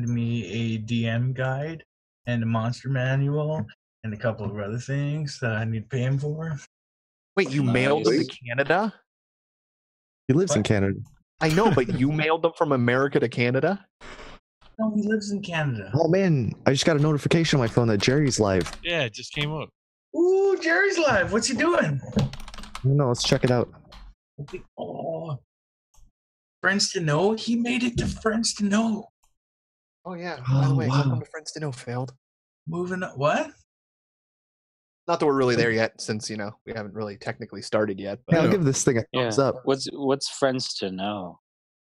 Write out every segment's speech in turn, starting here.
send me a DM guide and a monster manual and a couple of other things that I need to pay him for. Wait, you mailed them to Canada? He lives in Canada. I know, but you mailed them from America to Canada? No, he lives in Canada. Oh man, I just got a notification on my phone that Jerry's live. Yeah, it just came up. Ooh, Jerry's live. What's he doing? No, let's check it out. Oh, Friends to Know? He made it to Friends to Know. Oh, yeah. By the way, welcome to Friends to Know, failed. Moving up. What? Not that we're really there yet, since, you know, we haven't really technically started yet. But Yeah, I'll give this thing a thumbs up. What's Friends to Know?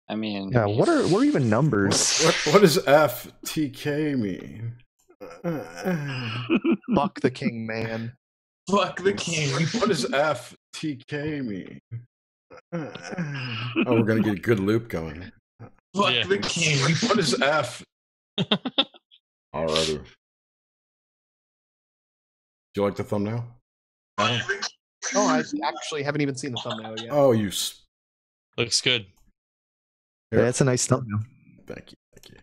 I mean... Yeah, what are even numbers? What does FTK mean? Fuck the king, man. Fuck the king. What does FTK mean? Oh, we're going to get a good loop going. Fuck the king. What is F? Alrighty. Do you like the thumbnail? Oh, I actually haven't even seen the thumbnail yet. Oh, you... Looks good. Yeah, it's a nice thumbnail. Thank you. Thank you.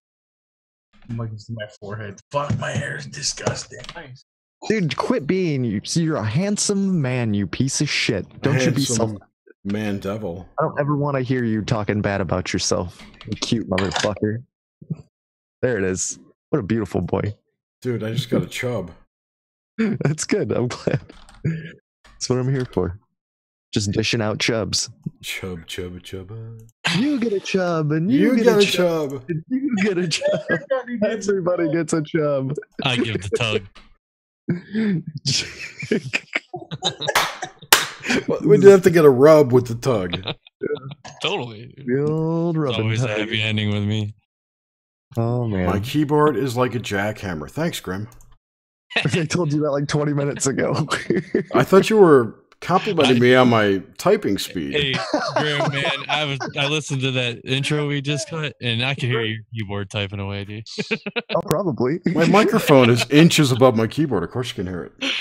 I'm looking to my forehead. Fuck, my hair is disgusting. Nice. Dude, quit being you. See, you're a handsome man, you piece of shit. Don't you be self. Man devil. I don't ever want to hear you talking bad about yourself. You cute motherfucker. There it is. What a beautiful boy. Dude, I just got a chub. That's good. I'm glad. That's what I'm here for. Just dishing out chubs. Chub. You get a chub, and you get a chub. And you get a chub. Everybody gets a chub. I give the tug. Well, we did have to get a rub with the tug. Totally. The old rubbing Always tug. a happy ending with me. Oh man. My keyboard is like a jackhammer. Thanks, Grim. I told you that like 20 minutes ago. I thought you were complimenting me on my typing speed. Hey, Grim, man, I listened to that intro we just cut, and I could hear your keyboard typing away, dude. Oh, probably. My microphone is inches above my keyboard. Of course you can hear it.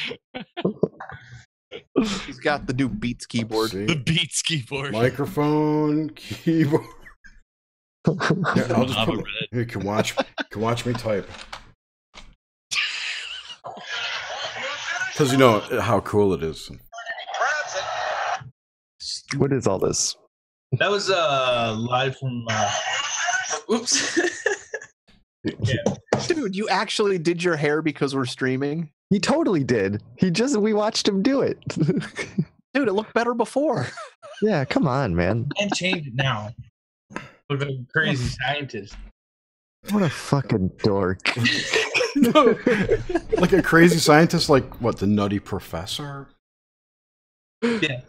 He's got the new Beats keyboard. See? The Beats keyboard. Microphone, keyboard. Yeah, I'll just Lava put, you can watch me type. Because you know how cool it is. What is all this? That was live from. Oops. Yeah. Dude, you actually did your hair because we're streaming? He totally did. We watched him do it. Dude, it looked better before. Yeah, come on, man. And change it now. Look like a crazy scientist. What a fucking dork. No, like a crazy scientist, like what, the Nutty Professor? Yeah.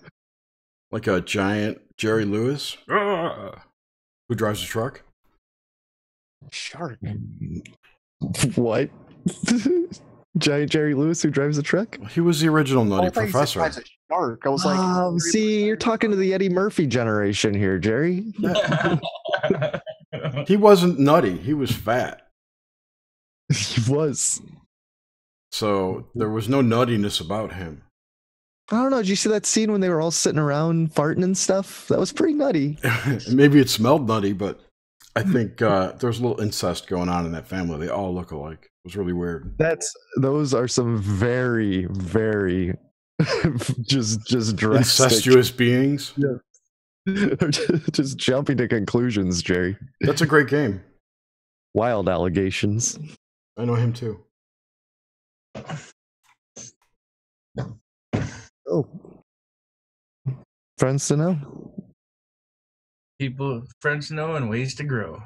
Like a giant Jerry Lewis? Who drives a truck? Shark. What? Giant Jerry Lewis who drives a truck? He was the original Nutty Professor. A shark. I was like, see, you're talking to the Eddie Murphy generation here, Jerry. He wasn't nutty. He was fat. He was. So there was no nuttiness about him. I don't know. Did you see that scene when they were all sitting around farting and stuff? That was pretty nutty. Maybe it smelled nutty, but I think there's a little incest going on in that family. They all look alike. It was really weird. Those are some very, very just drastic, incestuous beings. Yeah. Just jumping to conclusions, Jerry. That's a great game. Wild allegations. I know him too. Oh. Friends to know? Friends to know and ways to grow.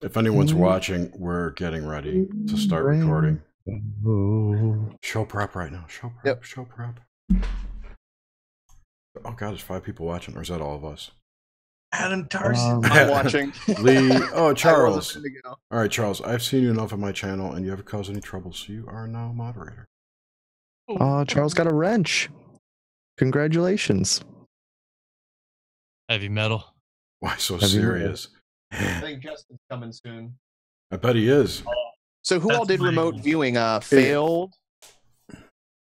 If anyone's watching, we're getting ready to start recording. Show prep right now. Show prep. Yep. Show prep. Oh god, there's 5 people watching, or is that all of us? Adam Tarson. I'm watching. Lee. Oh, Charles. All right, Charles. I've seen you enough on my channel, and you haven't caused any trouble, so you are now moderator. Charles got a wrench. Congratulations. Heavy metal. Why so serious? I think Justin's coming soon. I bet he is. So who all did remote viewing? Failed?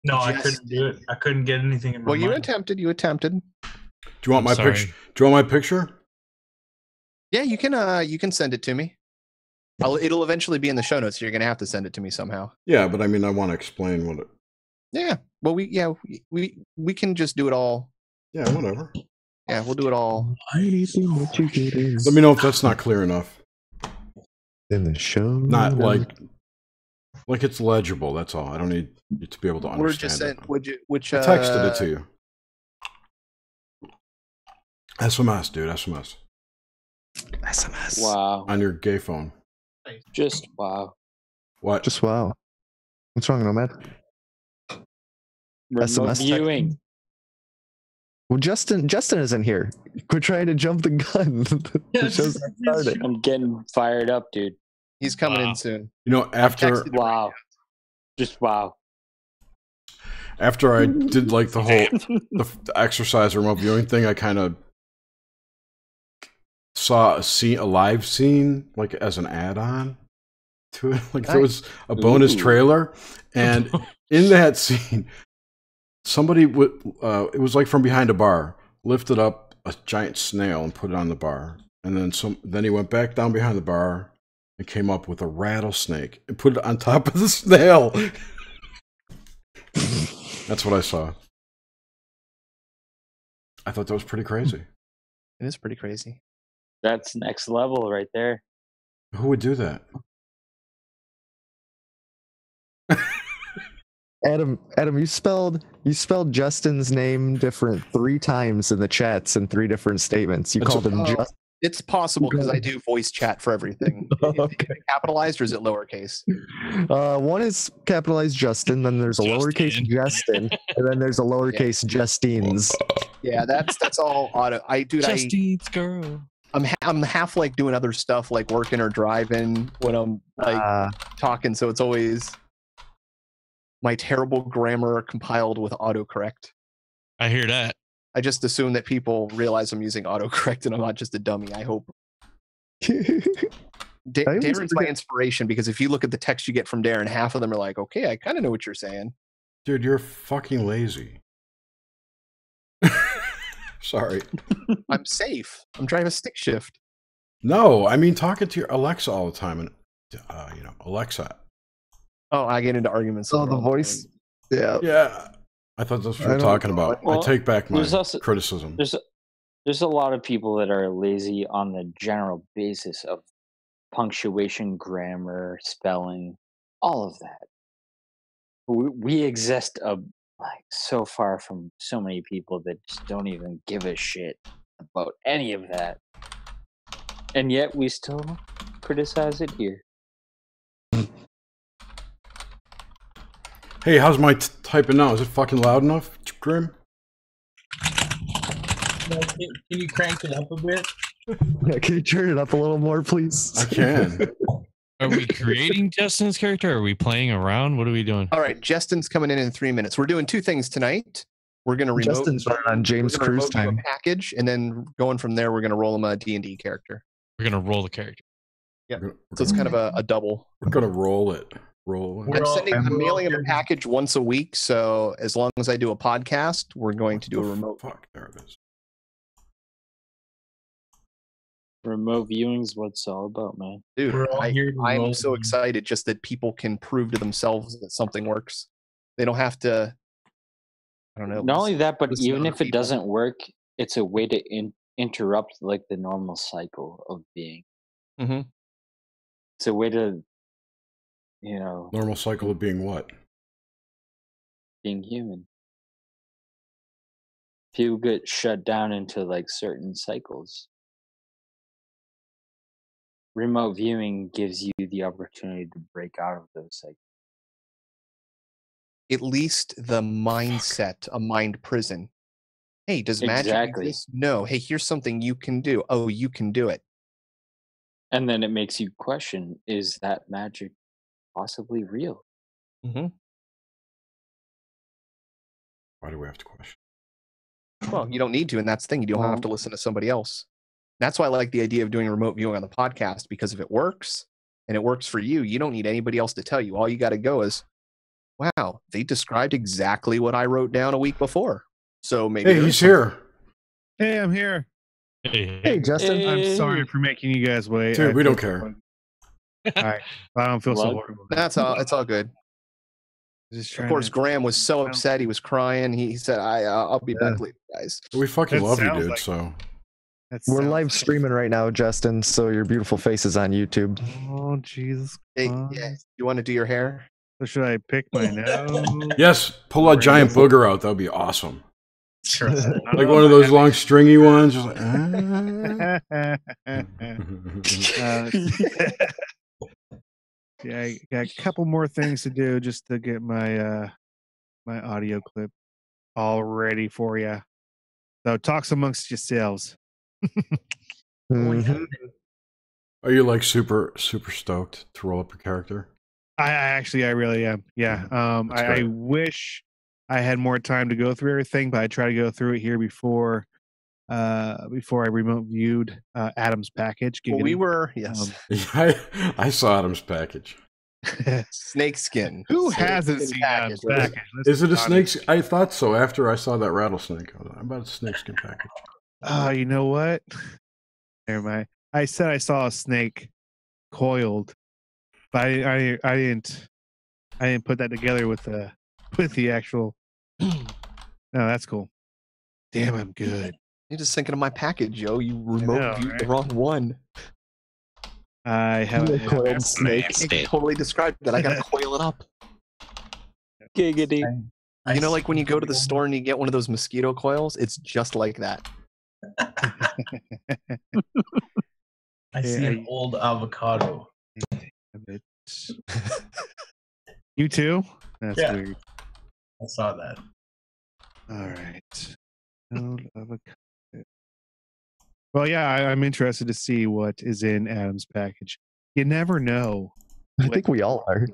No, I couldn't do it. I couldn't get anything in my mind. You attempted. You attempted. Do you want my picture? Do you want my picture? Yeah, you can send it to me. It'll eventually be in the show notes. So you're gonna have to send it to me somehow. Yeah, but I mean, I want to explain what it. Yeah. Well, we can just do it all. Yeah, whatever. Yeah, we'll do it all. Anything that you get is Let me know if that's not clear enough. in the show. Not like it's legible. That's all. I don't need you to be able to understand We're just saying. it. Which I texted it to you. SMS, dude. SMS SMS. Wow. on your gay phone. Just wow. What? Just wow. What's wrong, Nomad? Remote SMS viewing. Well, Justin isn't here. Quit trying to jump the gun. The show's not started. I'm getting fired up, dude. He's coming Wow. in soon. You know, after Wow. Just wow. after I did like the whole the exercise remote viewing thing, I kind of saw a live scene like as an add-on to it. Like there was a bonus Ooh. trailer, and in that scene, somebody would it was like from behind a bar lifted up a giant snail and put it on the bar, and then he went back down behind the bar and came up with a rattlesnake and put it on top of the snail. That's what I saw. I thought that was pretty crazy. It is pretty crazy. That's next level right there. Who would do that? Adam, you spelled Justin's name different 3 times in the chats in 3 different statements. You That's called him Oh, Justin. it's possible because I do voice chat for everything. Okay. Is it capitalized or is it lowercase? One is capitalized Justin, then there's a lowercase Justin, and then there's a lowercase Justines. Yeah, that's all auto. Justine's girl. I'm half like doing other stuff like working or driving when I'm like talking, so it's always my terrible grammar compiled with autocorrect. I hear that. I just assume that people realize I'm using autocorrect and I'm not just a dummy. I hope. Darren's my inspiration because if you look at the text you get from Darren, half of them are like, okay, I kind of know what you're saying. Dude, you're fucking lazy. Sorry. I'm safe. I'm driving a stick shift. No, I mean talking to your Alexa all the time, and Alexa. Oh, I get into arguments. Oh, the voice. Yeah. Yeah, I thought that's what we were talking about. Well, I take back my there's also- criticism. There's a lot of people that are lazy on the general basis of punctuation, grammar, spelling, all of that. We exist like so far from so many people that just don't even give a shit about any of that, and yet we still criticize it here. Hey, how's my typing now? Is it fucking loud enough, Grim? Can you crank it up a bit? Yeah, can you turn it up a little more, please? I can. Are we creating Justin's character? Are we playing around? What are we doing? All right, Justin's coming in 3 minutes. We're doing 2 things tonight. We're going to remote Justin's running on James we're gonna Cruise remote view time. a package, and then going from there, we're going to roll him a D&D character. We're gonna roll the character. So it's kind of a double. We're gonna roll it. Roll it. I'm mailing him a package once a week. So as long as I do a podcast, we're going to do a remote. Fuck, there it is. Remote viewing's what it's all about, man. Dude, We're all here to I'm roll. so excited just that people can prove to themselves that something works. They don't have to. I don't know. Not only that, but listen to even other if it people. doesn't work, it's a way to interrupt like the normal cycle of being. Mhm. It's a way to, you know, Normal cycle of being what? being human. People get shut down into like certain cycles. Remote viewing gives you the opportunity to break out of those cycles. At least the mindset, a mind prison. Hey, does magic Exactly. exist? No. Hey, here's something you can do. Oh, you can do it. And then it makes you question, is that magic possibly real? Mm-hmm. Why do we have to question? Well, you don't need to, and that's the thing. You don't have to listen to somebody else. That's why I like the idea of doing remote viewing on the podcast, because if it works and it works for you, you don't need anybody else to tell you. All you got to go is, wow, they described exactly what I wrote down a week before. So maybe Hey, he's here. Hey, I'm here. Hey, Hey, Justin. I'm sorry for making you guys wait. Dude, I we don't think care. All right. I don't feel so What? horrible. That's all. It's all good. Just Of trying course, to- Graham was so upset. He was crying. He said, I'll be back later, guys." We fucking That love you, sounds dude. like- So that We're sounds live like- streaming right now, Justin, so your beautiful face is on YouTube. Oh Jesus Hey, Christ. yeah, you want to do your hair? So should I pick my nose? yes, pull a giant booger out. That would be awesome. Sure. Like one of those long stringy ones. Just like, Yeah, I got a couple more things to do just to get my my audio clip all ready for you. So talks amongst yourselves. Mhm. Are you like super stoked to roll up your character? I really am. Yeah. That's I great. wish I had more time to go through everything, but I try to go through it here before I remote viewed Adam's package. Well, we Giggity. were, yes. Yeah, I saw Adam's package. Snakeskin. Who Snakeskin hasn't seen Adam's package. package? Let's Is it be a snake? honest. I thought so after I saw that rattlesnake. I was like, about a snakeskin package. Oh, you know what? Never mind. I said I saw a snake coiled, but I didn't put that together with the actual. No, that's cool. Damn, I'm good. You're just thinking of my package, yo. You remote know, viewed right? the wrong one. I have You coiled I snake. can totally describe that. I gotta coil it up. Giggity. You know, like when you go to the store and you get one of those mosquito coils, it's just like that. I see an old avocado. You too? That's Yeah. weird. I saw that. All right. Old avocado. Well, yeah, I'm interested to see what is in Adam's package. You never know. I think we all are.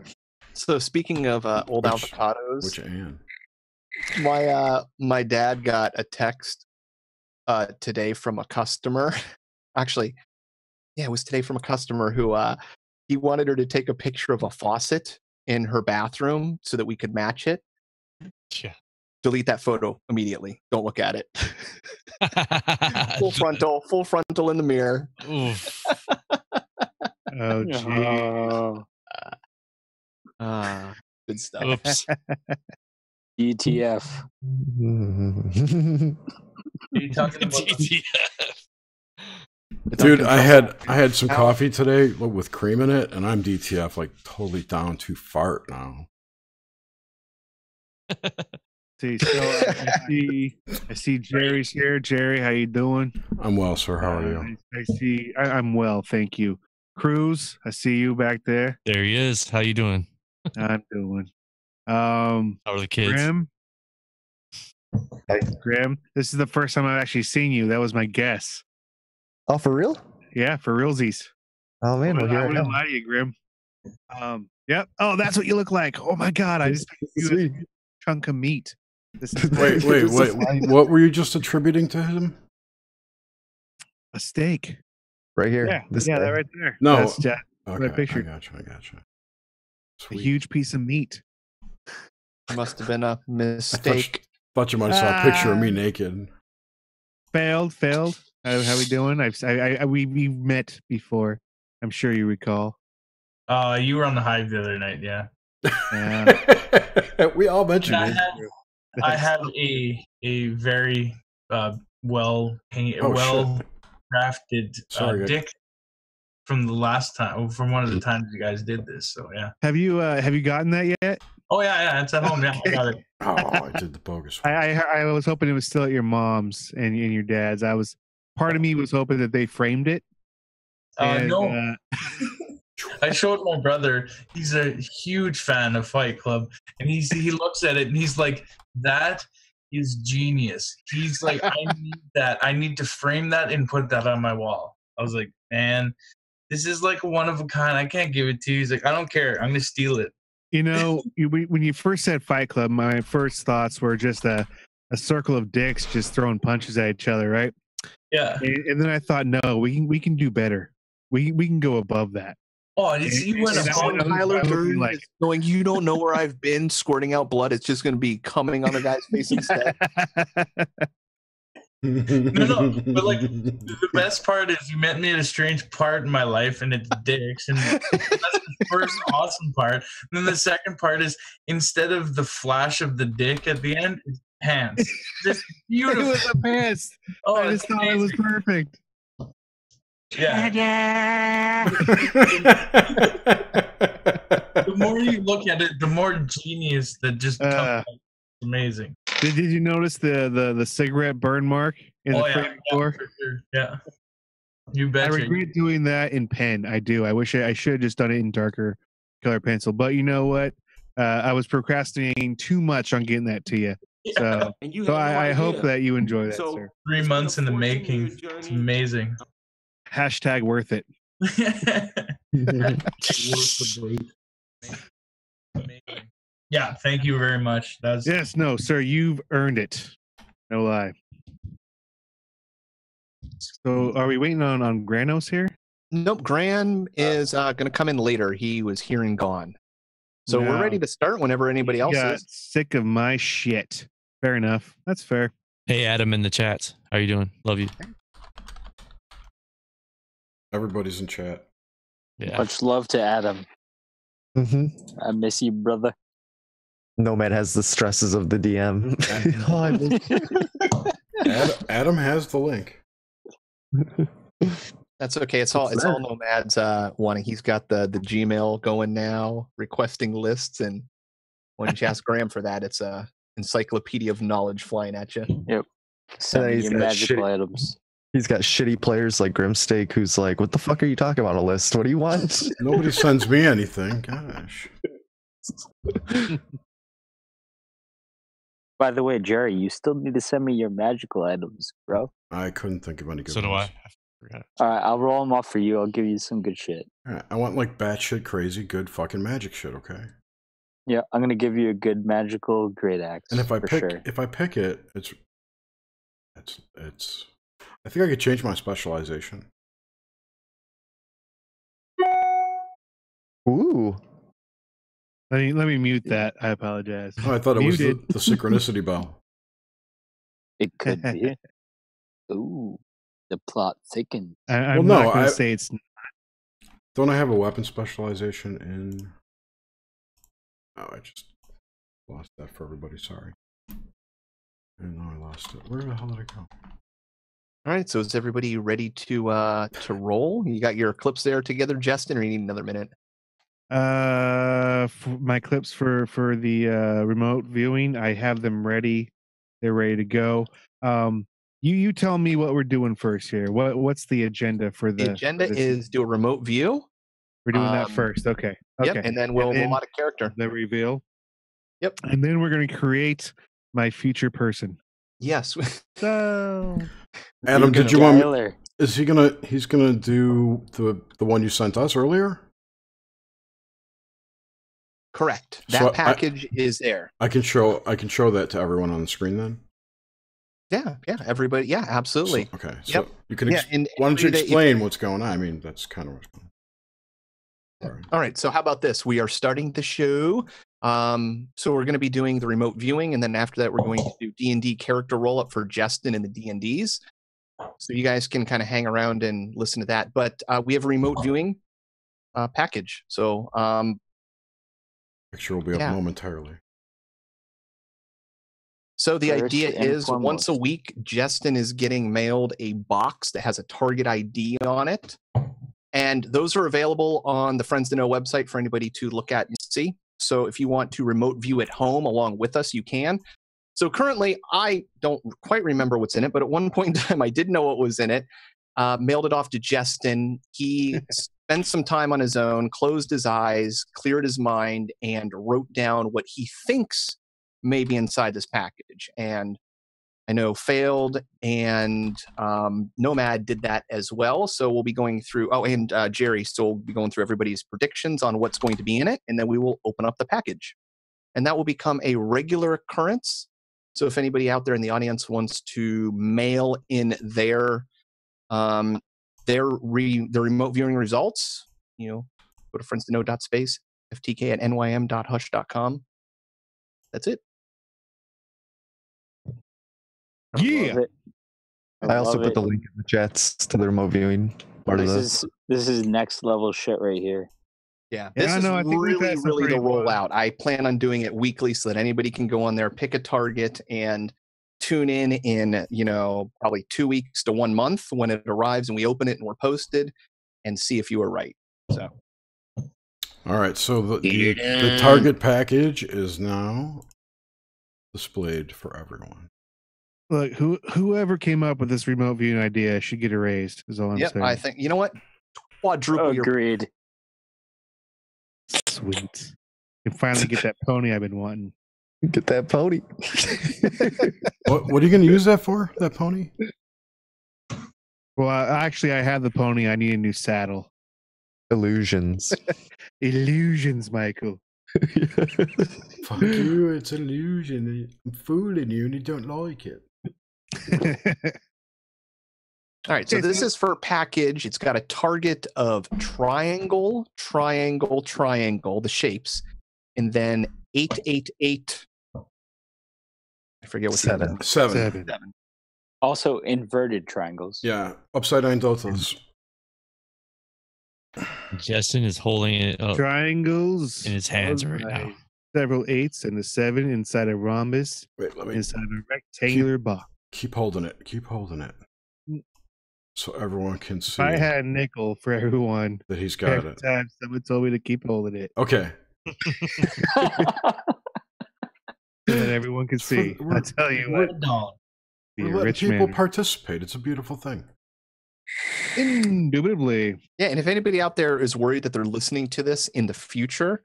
So speaking of old Which- avocados, Which Anne? my dad got a text today from a customer. Actually, yeah, it was today from a customer who he wanted her to take a picture of a faucet in her bathroom so that we could match it. Yeah. Delete that photo immediately. Don't look at it. full frontal in the mirror. Oof. Oh, gee. Oh, Good stuff. Oops. ETF. Are you talking about the It's Dude, I had uncontrollable. some coffee today with cream in it, and I'm DTF like totally down to fart now. See, so I see Jerry's here. Jerry, how you doing? I'm well, sir. How are you? I see. I'm well, thank you. Cruz, I see you back there. There he is. How you doing? I'm doing. How are the kids? Grim. Hey. Grim, this is the first time I've actually seen you. That was my guess. Oh, for real? Yeah, for realsies. Oh man, well I here I wouldn't am. lie to you, Grim. Yep. Oh, that's what you look like. Oh my God, I just This is you a me. chunk of meat. This is Wait. What were you just attributing to him? a steak. Right here. Yeah, This yeah, guy. that right there. No. That's Jack. Okay, picture. I gotcha. A Sweet. huge piece of meat. Must have been a I mistake. thought you might have saw a picture of me naked. Failed. How we doing? We met before. I'm sure you recall. You were on the Hive the other night, yeah. Yeah. We all mentioned I it. had, I had a very well Oh, crafted Sorry, guys. dick from the last time, from one of the times you guys did this. So yeah. Have you gotten that yet? Oh yeah, it's at home. Yeah, I got it. Oh, I did the bogus one. I was hoping it was still at your mom's and your dad's. Part of me was hoping that they framed it. No, I showed my brother. He's a huge fan of Fight Club, and he looks at it and he's like, "That is genius." He's like, "I need that. I need to frame that and put that on my wall." I was like, "Man, this is like one of a kind. I can't give it to you." He's like, "I don't care. I'm gonna steal it." You know, when you first said Fight Club, my first thoughts were just a circle of dicks just throwing punches at each other, right? Yeah. And then I thought, no, we can do better. We can go above that. Oh, you went And I above. would- Tyler I would be Durden like- is going, you don't know where I've been, squirting out blood. It's just going to be coming on the guy's face instead. No, but like the best part is you met me at a strange part in my life, and it's dicks, and that's the first awesome part. And then the second part is instead of the flash of the dick at the end, it's pants. Just It beautiful. was a piss. Oh, I it's just thought it was amazing. perfect. Yeah. The more you look at it, the more genius that just comes out. It's amazing. Did you notice the cigarette burn mark in the frame door? For sure. Yeah. You I betcha. regret doing that in pen. I do. I wish I should have just done it in darker color pencil. But you know what? I was procrastinating too much on getting that to you. So, I hope that you enjoy that, sir. 3 months in the making. It's amazing. Hashtag worth it. Amazing. Yeah, thank you very much. Yes, no, sir, you've earned it. No lie. So, are we waiting on Granos here? Nope, Gran is going to come in later. He was here and gone. So we're ready to start whenever anybody else is. Sick of my shit. Fair enough. That's fair. Hey, Adam in the chats. How you doing? Love you. Everybody's in chat. Yeah. Much love to Adam. Mm-hmm. I miss you, brother. Nomad has the stresses of the DM. Oh, I miss Adam has the link. That's okay. It's all Nomad's wanting. He's got the Gmail going now, requesting lists, and when you ask Graham for that, it's a encyclopedia of knowledge flying at you. Yep. Send me your magical items. He's got shitty players like Grimsteak, who's like, "What the fuck are you talking about? A list? What do you want?" Nobody sends me anything. Gosh. By the way, Jerry, you still need to send me your magical items, bro. I couldn't think of any good So do ones. I. All right, I'll roll them off for you. I'll give you some good shit. All right, I want like batshit crazy good fucking magic shit. Okay. Yeah, I'm gonna give you a good magical great axe. And if I pick sure. it, it's. I think I could change my specialization. Ooh. Let me mute that. I apologize. Oh, I thought it was Muted. the synchronicity bell. It could be. Ooh, the plot thickens. I'm not going to say it's. Don't I have a weapon specialization in? Oh, I just lost that for everybody. Sorry. And now I lost it. Where the hell did it go? All right, so is everybody ready to roll? You got your clips there together, Justin, or you need another minute? My clips for the remote viewing, I have them ready. They're ready to go. You tell me what we're doing first here. What's the agenda for the agenda is do a remote view. We're doing that first. Okay. Yep, and then we'll mod a character. The reveal. Yep. And then we're going to create my future person. Yes. So, Adam, did you want me? Is he gonna? He's gonna do the one you sent us earlier. Correct. That package is there. I can show that to everyone on the screen then. Yeah, everybody. Yeah, absolutely. So, okay, so you can. And why don't you explain what's going on? I mean, that's kind of what's going on. All right. So how about this? We are starting the show. So we're going to be doing the remote viewing, and then after that, we're going to do D&D character roll up for Justin and the D&Ds. So you guys can kind of hang around and listen to that. But we have a remote viewing package. So picture will be up momentarily. So the idea is once a week, Justin is getting mailed a box that has a target ID on it. And those are available on the Friends to Know website for anybody to look at and see. So if you want to remote view at home along with us, you can. So currently, I don't quite remember what's in it, but at one point in time, I did know what was in it. Mailed it off to Justin. He spent some time on his own, closed his eyes, cleared his mind, and wrote down what he thinks may be inside this package. And I know Failed and Nomad did that as well. So we'll be going through, and Jerry, so we'll be going through everybody's predictions on what's going to be in it, and then we will open up the package. And that will become a regular occurrence. So if anybody out there in the audience wants to mail in their remote viewing results, go to friendstoknow.space, FTK at nym.hush.com. That's it. Yeah. I also love put it. the link in the chats to the remote viewing part of This is next level shit right here. Yeah, Yeah, this I is know, I think we've really, had some really the pretty fun- rollout. I plan on doing it weekly so that anybody can go on there, pick a target, and tune in, probably 2 weeks to 1 month when it arrives and we open it and we're posted and see if you were right. So, All right, so the target package is now displayed for everyone. Look, whoever came up with this remote viewing idea should get erased. Is all I'm yep, saying. I think, you know what? Quadruple your. Agreed. Sweet. You finally get that pony I've been wanting. Get that pony. What are you going to use that for? That pony? Well, actually, I have the pony. I need a new saddle. Illusions. Illusions, Michael. Fuck you! It's illusion. I'm fooling you, and you don't like it. All right, so Okay, this so- is for package. It's got a target of triangle, triangle, triangle, the shapes, and then 888. I forget what the other number is. Seven. Also inverted triangles. Yeah, upside down deltas. Justin is holding it up Triangles in his hands followed right by now. Several eights and a 7 inside a rhombus Wait, let me inside a rectangular box. keep holding it. Keep holding it, so everyone can see I had a nickel for everyone. that he's got Every it. time someone told me to keep holding it, Okay. so that everyone can see. I tell you what, be We're a letting rich people man. participate. It's a beautiful thing. Indubitably. Yeah, and if anybody out there is worried that they're listening to this in the future,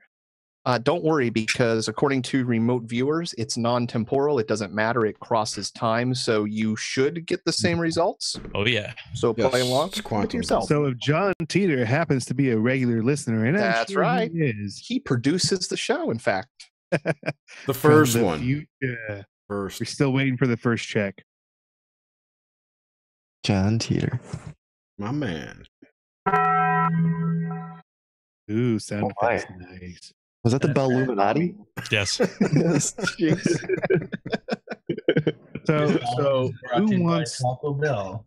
don't worry, because according to remote viewers, it's non-temporal. It doesn't matter. It crosses time, so you should get the same results. Oh yeah. So Yes, play along it's with quantum. yourself. So if John Teeter happens to be a regular listener, and I'm That's sure right. he is, He produces the show, in fact. The first from the one. future, First. we're still waiting for the first check. John Teeter. My man. Ooh, sound Oh, effects, nice. Was that the Belluminati? Yes. Yes. Jeez. So Brought to you who by wants Taco Bell.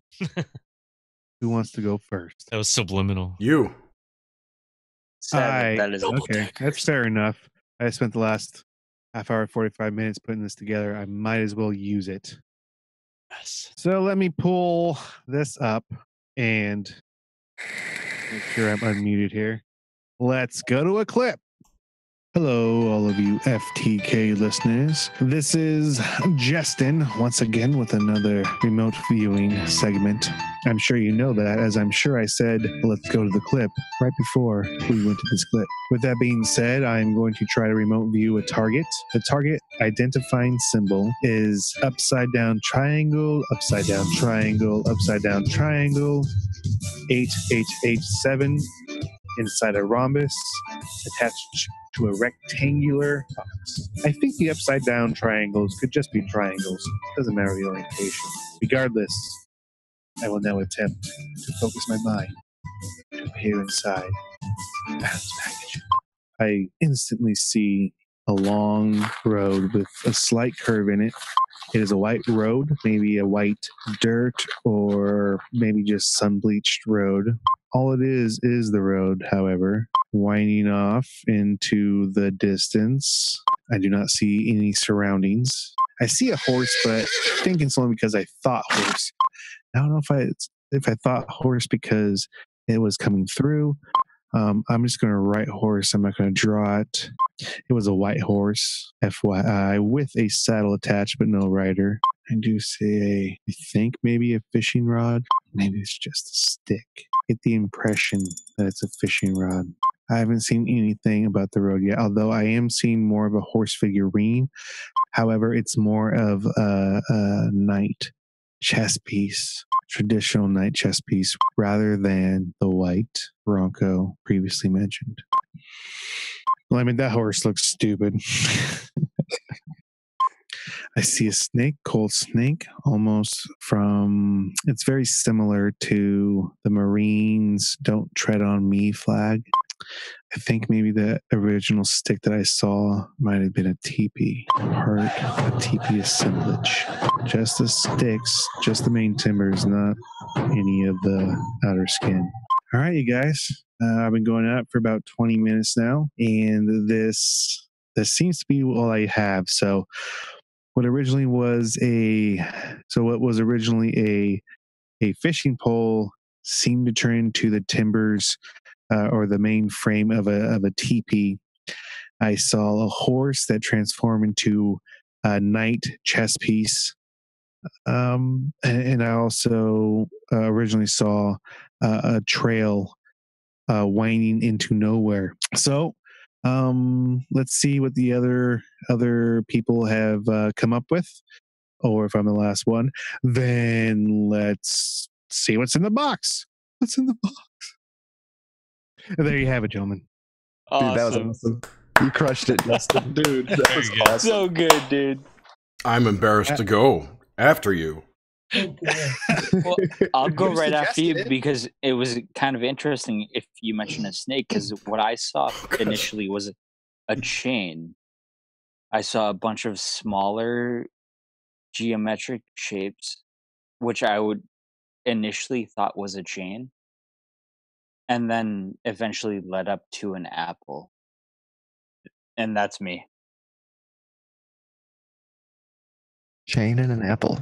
to go first? That was subliminal. You. Seven. That is Okay, that's fair enough. I spent the last half hour, 45 minutes putting this together. I might as well use it. Yes. So let me pull this up and make sure I'm unmuted here. Let's go to a clip. Hello, all of you FTK listeners. This is Justin once again with another remote viewing segment. I'm sure you know that, as I'm sure I said, let's go to the clip right before we went to this clip. With that being said, I'm going to try to remote view a target. The target identifying symbol is upside down triangle, upside down triangle, upside down triangle, 8887 inside a rhombus attached to a rectangular box. I think the upside down triangles could just be triangles. Doesn't matter the orientation. Regardless, I will now attempt to focus my mind to appear inside Adam's package. I instantly see a long road with a slight curve in it. It is a white road, maybe a white dirt or maybe just sun-bleached road. All it is the road, however, winding off into the distance. I do not see any surroundings. I see a horse, but I think it's only because I thought horse. I don't know if I thought horse because it was coming through. I'm just going to write horse. I'm not going to draw it. It was a white horse, FYI, with a saddle attached, but no rider. I do say, I think maybe a fishing rod. Maybe it's just a stick. Get the impression that it's a fishing rod. I haven't seen anything about the road yet, although I am seeing more of a horse figurine. However, it's more of a knight chess piece, traditional knight chess piece, rather than the white Bronco previously mentioned. Well, I mean, that horse looks stupid. I see a snake, cold snake, almost it's very similar to the Marines Don't Tread on Me flag. I think maybe the original stick that I saw might have been a teepee, part a teepee assemblage. Just the sticks, just the main timbers, not any of the outer skin. All right, you guys. I've been going out for about 20 minutes now, and this seems to be all I have. So, what was originally a fishing pole seemed to turn into the timbers or the main frame of a teepee. I saw a horse that transformed into a knight chess piece. And I also originally saw a trail winding into nowhere. So let's see what the other people have come up with, or if I'm the last one, then let's see what's in the box. What's in the box? And there you have it, gentlemen. Dude, that was Awesome. awesome. You crushed it, Justin. Dude, That was awesome. So good, dude. I'm embarrassed to go after you. Well, I'll go You right after you suggested it. because it was kind of interesting if you mentioned a snake, because what I saw initially was a chain. I saw a bunch of smaller geometric shapes, which I would initially thought was a chain, and then eventually led up to an apple. And that's me. Chain and an apple.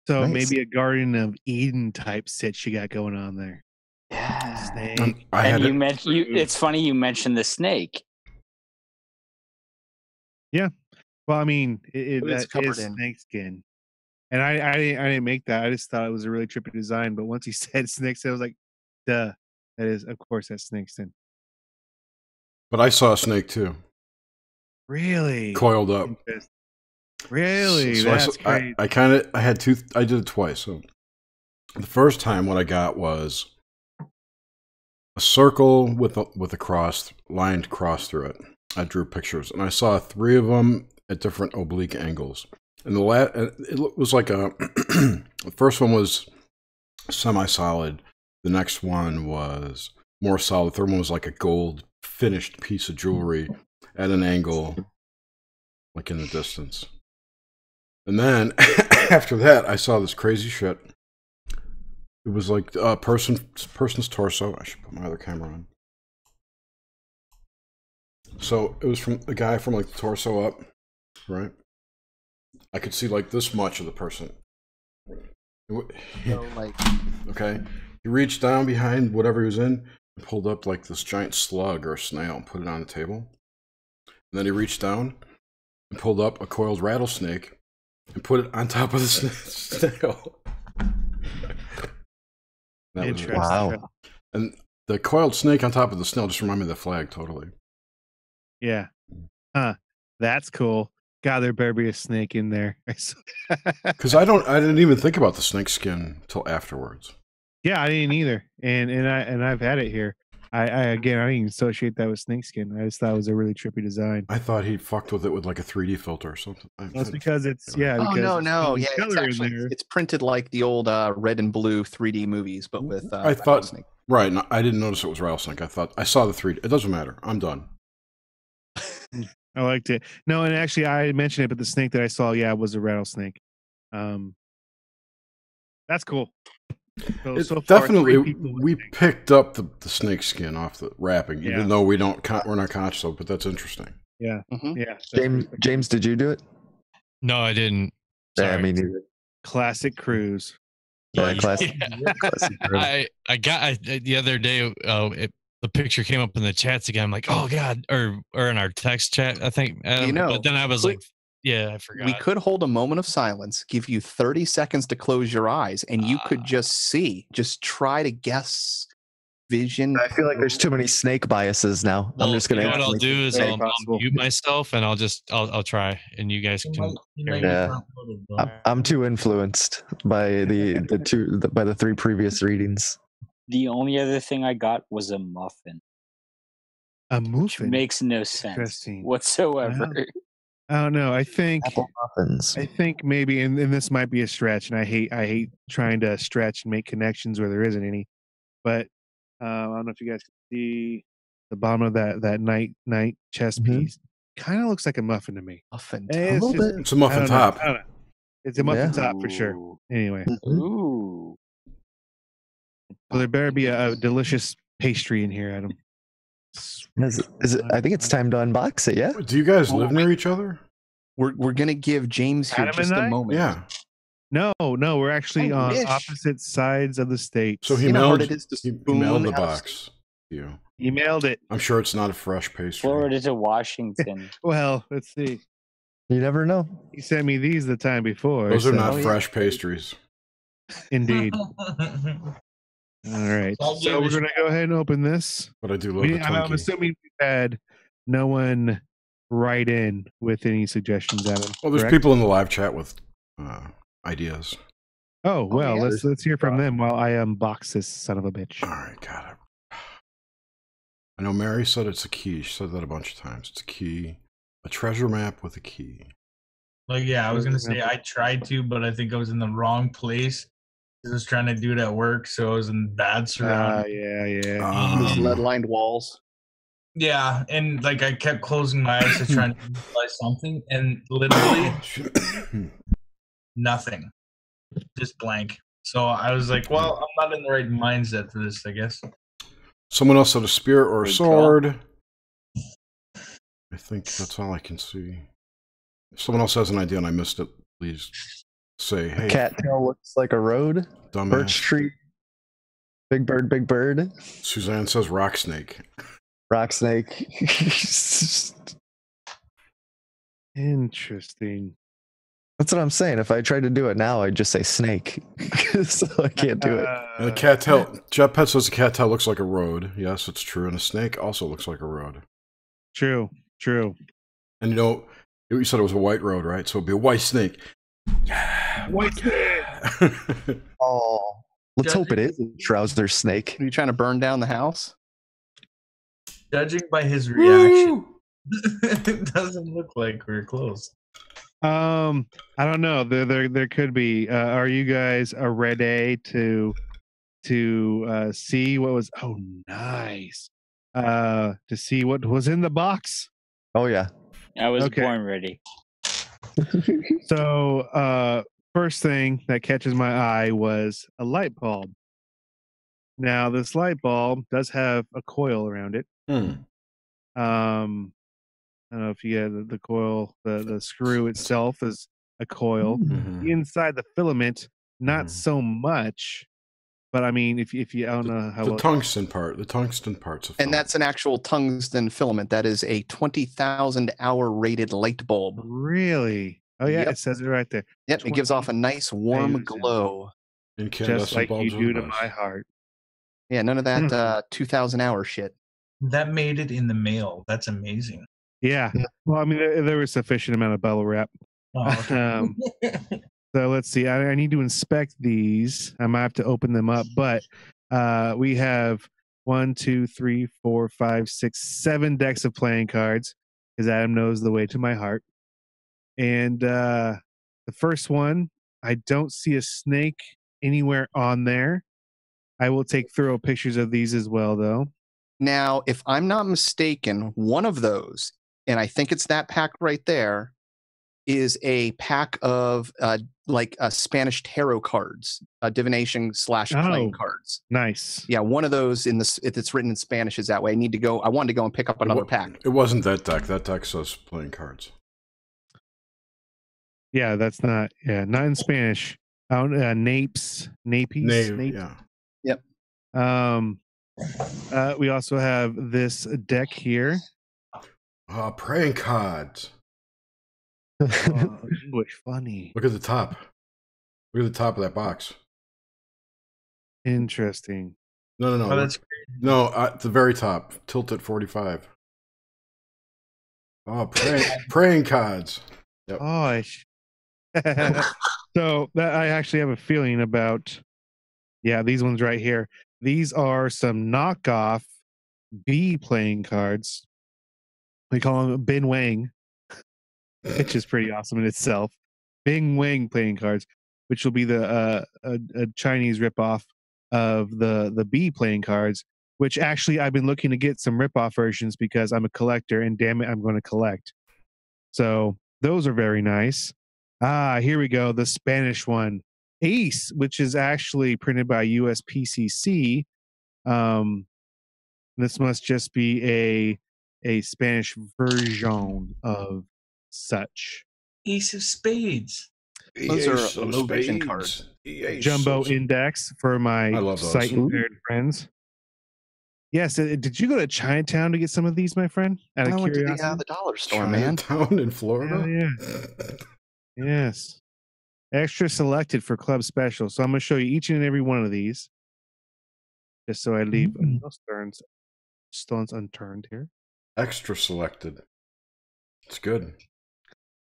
So Nice. maybe a Garden of Eden type sit you got going on there. Yeah. Snake. I had And you it. mentioned it's funny you mentioned the snake. Well, I mean, But it's that covered is in- snake skin. And I didn't make that. I just thought it was a really trippy design. But once he said snake skin, I was like, duh. That is, of course, that's snake skin. But I saw a snake too, Really? coiled up. Interesting. Really? So That's great. I had two. I did it twice. So the first time, what I got was a circle with a cross, lined cross through it. I drew pictures, and I saw 3 of them at different oblique angles. And it was like a. The first one was semi-solid. The next one was more solid. The third one was like a gold finished piece of jewelry at an angle, like in the distance. And then after that, I saw this crazy shit. It was like a person's torso. I should put my other camera on. So it was from a guy from like the torso up, right? I could see like this much of the person. So, like, Okay. He reached down behind whatever he was in and pulled up like this giant slug or a snail and put it on the table. And then he reached down and pulled up a coiled rattlesnake and put it on top of the snail. That was Interesting. Wow. And the coiled snake on top of the snail just reminded me of the flag totally. Yeah. Huh. That's cool. God, there better be a snake in there. Because I didn't even think about the snake skin till afterwards. Yeah, I didn't either. And I've had it here. I didn't even associate that with snakeskin. I just thought it was a really trippy design. I thought he fucked with it with like a 3D filter or something. That's because it's oh because no, it's yeah, it's color in actually there. it's printed like the old red and blue 3D movies, but with I thought rattlesnake. right. No, I didn't notice it was rattlesnake. I thought I saw the 3D. It doesn't matter. I'm done. I liked it. No, and actually I mentioned it, but the snake that I saw, was a rattlesnake. That's cool. So far, Definitely, 3 people with we snakes. picked up the snake skin off the wrapping, Yeah. even though we're not conscious of it. But that's interesting. Yeah. Mhm. Yeah. that's James, pretty- James, did you do it? No, I didn't. Yeah, Sorry. me neither. Classic cruise. Yeah, classic. classic room. The other day, the picture came up in the chats again. I'm like, oh god, or in our text chat, I think. Adam, You know, but then I was could- like, yeah, I forgot. We could hold a moment of silence, give you 30 seconds to close your eyes, and you could just try to guess vision. I feel like there's too many snake biases now. Well, I'm just gonna. You know what I'll do is Very I'll possible. mute myself and I'll try, and you guys can. Yeah. I'm too influenced by the 3 previous readings. The only other thing I got was a muffin, A which muffin. makes no sense Interesting. whatsoever. I don't know. I think Apple muffins. maybe, and this might be a stretch, and I hate trying to stretch and make connections where there isn't any. But I don't know if you guys can see the bottom of that night chess Mhm. piece. Kind of looks like a muffin to me. Muffin. It's A little just- bit. It's a muffin I don't know. top. I don't know. It's a muffin Yeah. top for sure. Anyway, Ooh. so there better be a delicious pastry in here, Adam. Is it? I think it's time to unbox it. Yeah. Do you guys Oh, live near each other? We're gonna give James here Adam just and a I? moment. Yeah. No, we're actually I on wish. opposite sides of the state. So he You know how hard mailed it is to he spoon mailed the out of box to you. He mailed it. I'm sure it's not a fresh pastry. Florida to Washington. Well, let's see. You never know. He sent me these the time before. Those are so- not Oh, yeah. fresh pastries. Indeed. All right. I'll So give we're it- going to go ahead and open this. But I do love the I'm Twinkie. assuming we've had no one write in with any suggestions, Adam. Well, there's correct? people in the live chat with ideas. Oh, well, yeah. let's hear from them while I unbox this son of a bitch. All right, got it. I know Mary said it's a key. She said that a bunch of times. It's a key. A treasure map with a key. Like, yeah, I was gonna say I tried to, but I think I was in the wrong place. I was trying to do it at work, so I was in bad surroundings. Yeah. Those Um, lead-lined walls. Yeah, and like I kept closing my eyes to try and visualize something, and literally nothing, just blank. So I was like, well, I'm not in the right mindset for this, I guess. Someone else said a spear or a Good call. sword. I think that's all I can see. If someone else has an idea and I missed it, please say, hey, Cattail looks like a road. dumbass. Birch tree. Big bird, big bird. Suzanne says rock snake. Rock snake. Interesting. That's what I'm saying. If I tried to do it now, I'd just say snake. So I can't do it. And a cattail, Jeff Pet says a cattail looks like a road. Yes, it's true. And a snake also looks like a road. True. And you said it was a white road, right? So it'd be a white snake. Yeah. White snake. Oh, let's hope it is a trouser snake. Are you trying to burn down the house? Judging by his reaction, it doesn't look like we're close. I don't know. There could be. Are you guys ready to see what was? Oh, nice. To see what was in the box. Oh yeah. I was Okay. born ready. So, first thing that catches my eye was a light bulb. Now, this light bulb does have a coil around it. I don't know if you get the coil, the screw itself is a coil. Mhm. Inside the filament, not Mhm. so much. But I mean, if you I don't know how The well, tungsten part's a And that's an actual tungsten filament. That is a 20,000 hour rated light bulb. really. Oh yeah, Yep. it says it right there. Yep, it gives off a nice warm 20,000. glow. incandescent Just like you bulbs are do the to best. my heart. Yeah, none of that 2,000 hour shit. That made it in the mail. That's amazing. Yeah. Yeah. Well, I mean, there was sufficient amount of bubble wrap. Oh, okay. So let's see. I need to inspect these. I might have to open them up, but we have 1, 2, 3, 4, 5, 6, 7 decks of playing cards, because Adam knows the way to my heart. And the first one, I don't see a snake anywhere on there. I will take thorough pictures of these as well, though. Now, if I'm not mistaken, one of those, and I think it's that pack right there, is a pack of Spanish tarot cards, divination / playing Oh. cards. Nice. Yeah, one of those if it's written in Spanish is that way. I wanted to go and pick up another pack. It wasn't that deck. That deck says playing cards. Yeah, that's not. Yeah, not in Spanish. Napes. Yeah. We also have this deck here. Praying cards. English funny. Look at the top. Look at the top of that box. Interesting. No. Oh, that's great. No, at the very top. Tilt at 45. Oh, praying cards. Yep. Oh, so that I actually have a feeling about. Yeah, these ones right here. These are some knockoff B playing cards. We call them Bin Wang, which is pretty awesome in itself. Bing Wang playing cards, which will be the a Chinese ripoff of the B playing cards, which actually I've been looking to get some ripoff versions because I'm a collector and damn it, I'm going to collect. So those are very nice. Here we go. The Spanish one, Ace, which is actually printed by USPCC. This must just be a Spanish version of such. Ace of Spades. Those are low vision cards. Jumbo index for my sight impaired friends. Yes. Did you go to Chinatown to get some of these, my friend? Out of curiosity? Yeah, the dollar store, man. Chinatown in Florida? Yeah. Yes. Extra selected for club special. So I'm going to show you each and every one of these. Just so I leave no stones unturned here. Extra selected. It's good.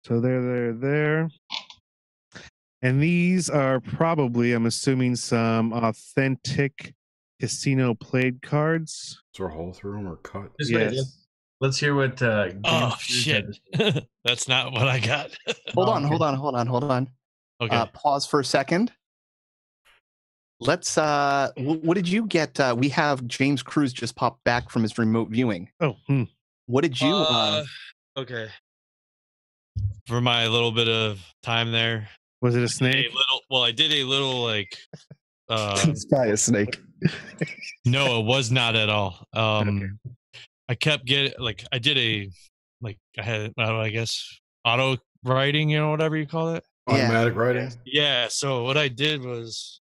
So there. And these are probably, I'm assuming, some authentic casino played cards. Is there a hole through them or cut? Yes. Let's hear what. Oh shit! That's not what I got. Hold on. Okay. Pause for a second. Let's. What did you get? We have James Cruz just popped back from his remote viewing. Oh. What did you? Okay. For my little bit of time there. Was it a snake? I did a little like. It's probably a snake. No, it was not at all. Okay. I kept getting I did I had I guess auto writing, whatever you call it. Automatic writing. Yeah. So what I did was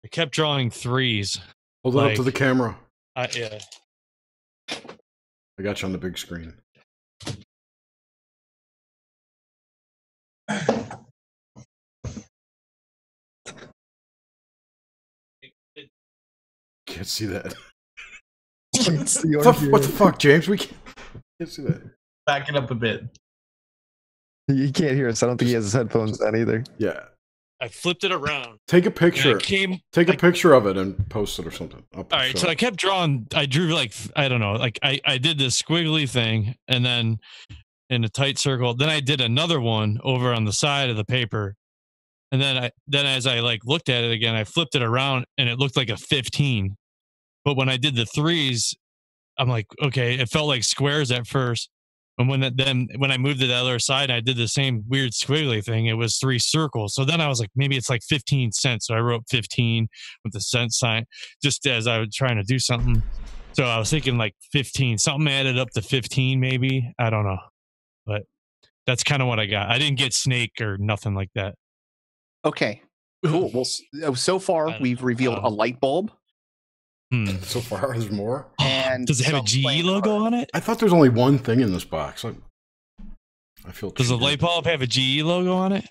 I kept drawing threes. Hold it up to the camera. Yeah. I got you on the big screen. Can't see that. What the fuck, James? We can't see that. Back it up a bit. You can't hear us. I don't think he has his headphones on either. Yeah. I flipped it around. Take a picture. Take a picture of it and post it or something. All right. So I kept drawing. I drew I don't know. I did this squiggly thing and then in a tight circle. Then I did another one over on the side of the paper. And then as I looked at it again, I flipped it around and it looked like a 15. But when I did the threes, I'm like, okay, it felt like squares at first. And when I moved to the other side, I did the same weird squiggly thing. It was 3 circles. So then I was like, maybe it's like 15 cents. So I wrote 15 with the cent sign just as I was trying to do something. So I was thinking like 15, something added up to 15, maybe. I don't know. But that's kind of what I got. I didn't get snake or nothing like that. Okay, cool. Well, so far we've revealed a light bulb. So far, there's more. And does it have a GE logo on it? I thought there's only one thing in this box. I feel. Does the light bulb have a GE logo on it?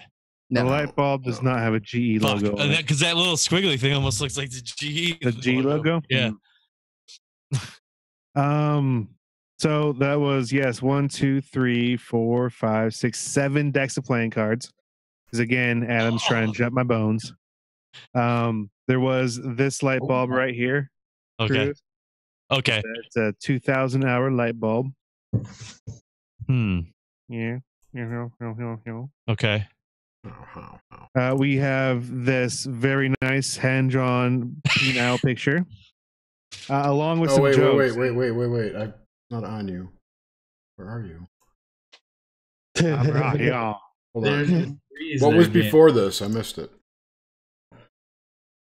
No, the light bulb does not have a GE logo. Because that little squiggly thing almost looks like the GE. The G logo. Yeah. So that was 1, 2, 3, 4, 5, 6, 7 decks of playing cards. Because again, Adam's trying to jump my bones. There was this light bulb right here. Okay. Cruz. Okay. It's a 2,000 hour light bulb. Yeah. Okay. We have this very nice hand-drawn penile picture, along with some jokes. Wait! I'm not on you. Where are you? I'm right here. Hold on. What was before this? I missed it.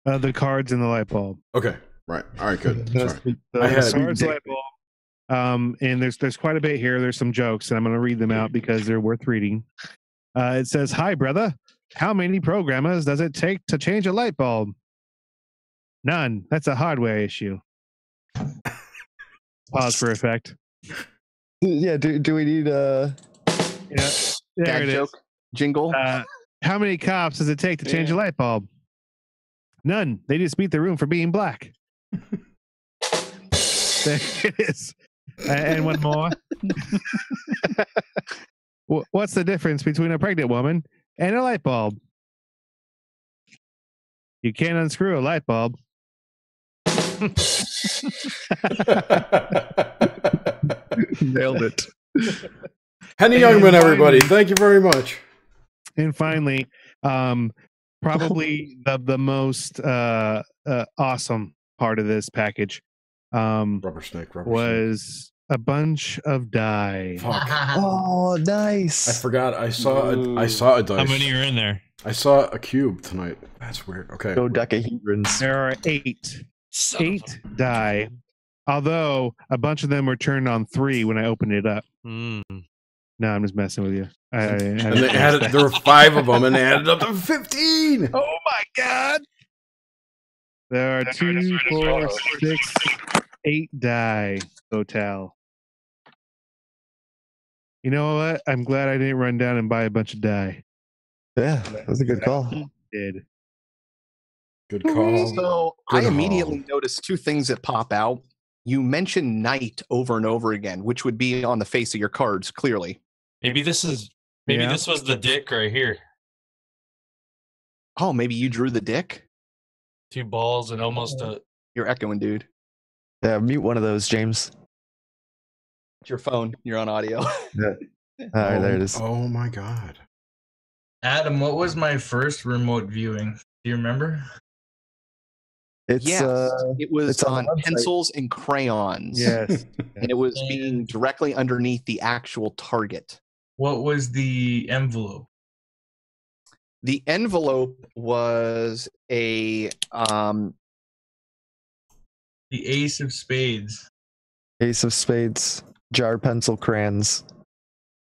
The cards in the light bulb. Okay. Right. All right. Good. Sorry. The cards light bulb. And there's quite a bit here. There's some jokes, and I'm going to read them out because they're worth reading. It says, "Hi, brother. How many programmers does it take to change a light bulb?" None. That's a hardware issue. Pause for effect. Yeah. Do we need Yeah. There it joke is. Jingle. How many cops does it take to change a light bulb? None. They just beat the room for being black. There it is. And one more. What's the difference between a pregnant woman and a light bulb? You can't unscrew a light bulb. nailed it? Henny Youngman, everybody. Thank you very much. And finally, probably the most awesome part of this package Rubber snake. was a bunch of die. Fuck. Oh, nice. I forgot. I saw a dice. How many are in there? I saw a cube tonight. That's weird. Okay. Dodecahedrons. There are 8 die, although a bunch of them were turned on 3 when I opened it up. Mm. No, I'm just messing with you. And they added. There were 5 of them, and they added up to 15. Oh my god! There are 2, 4, 6, 8 die total. You know what? I'm glad I didn't run down and buy a bunch of die. Yeah, that's a good call. Did. Good call. So Good I immediately haul. noticed 2 things that pop out. You mentioned night over and over again, which would be on the face of your cards, clearly. Maybe this was the dick right here. Oh, maybe you drew the dick? 2 balls and almost a. You're echoing, dude. Yeah, mute one of those, James. It's your phone. You're on audio. Yeah. All right, there it is. Oh my god. Adam, what was my first remote viewing? Do you remember? It's Yes, it was it's on on the website. pencils and crayons. Yes. And it was being directly underneath the actual target. What was the envelope? The envelope was a The ace of spades. Ace of Spades, jar, pencil, crayons.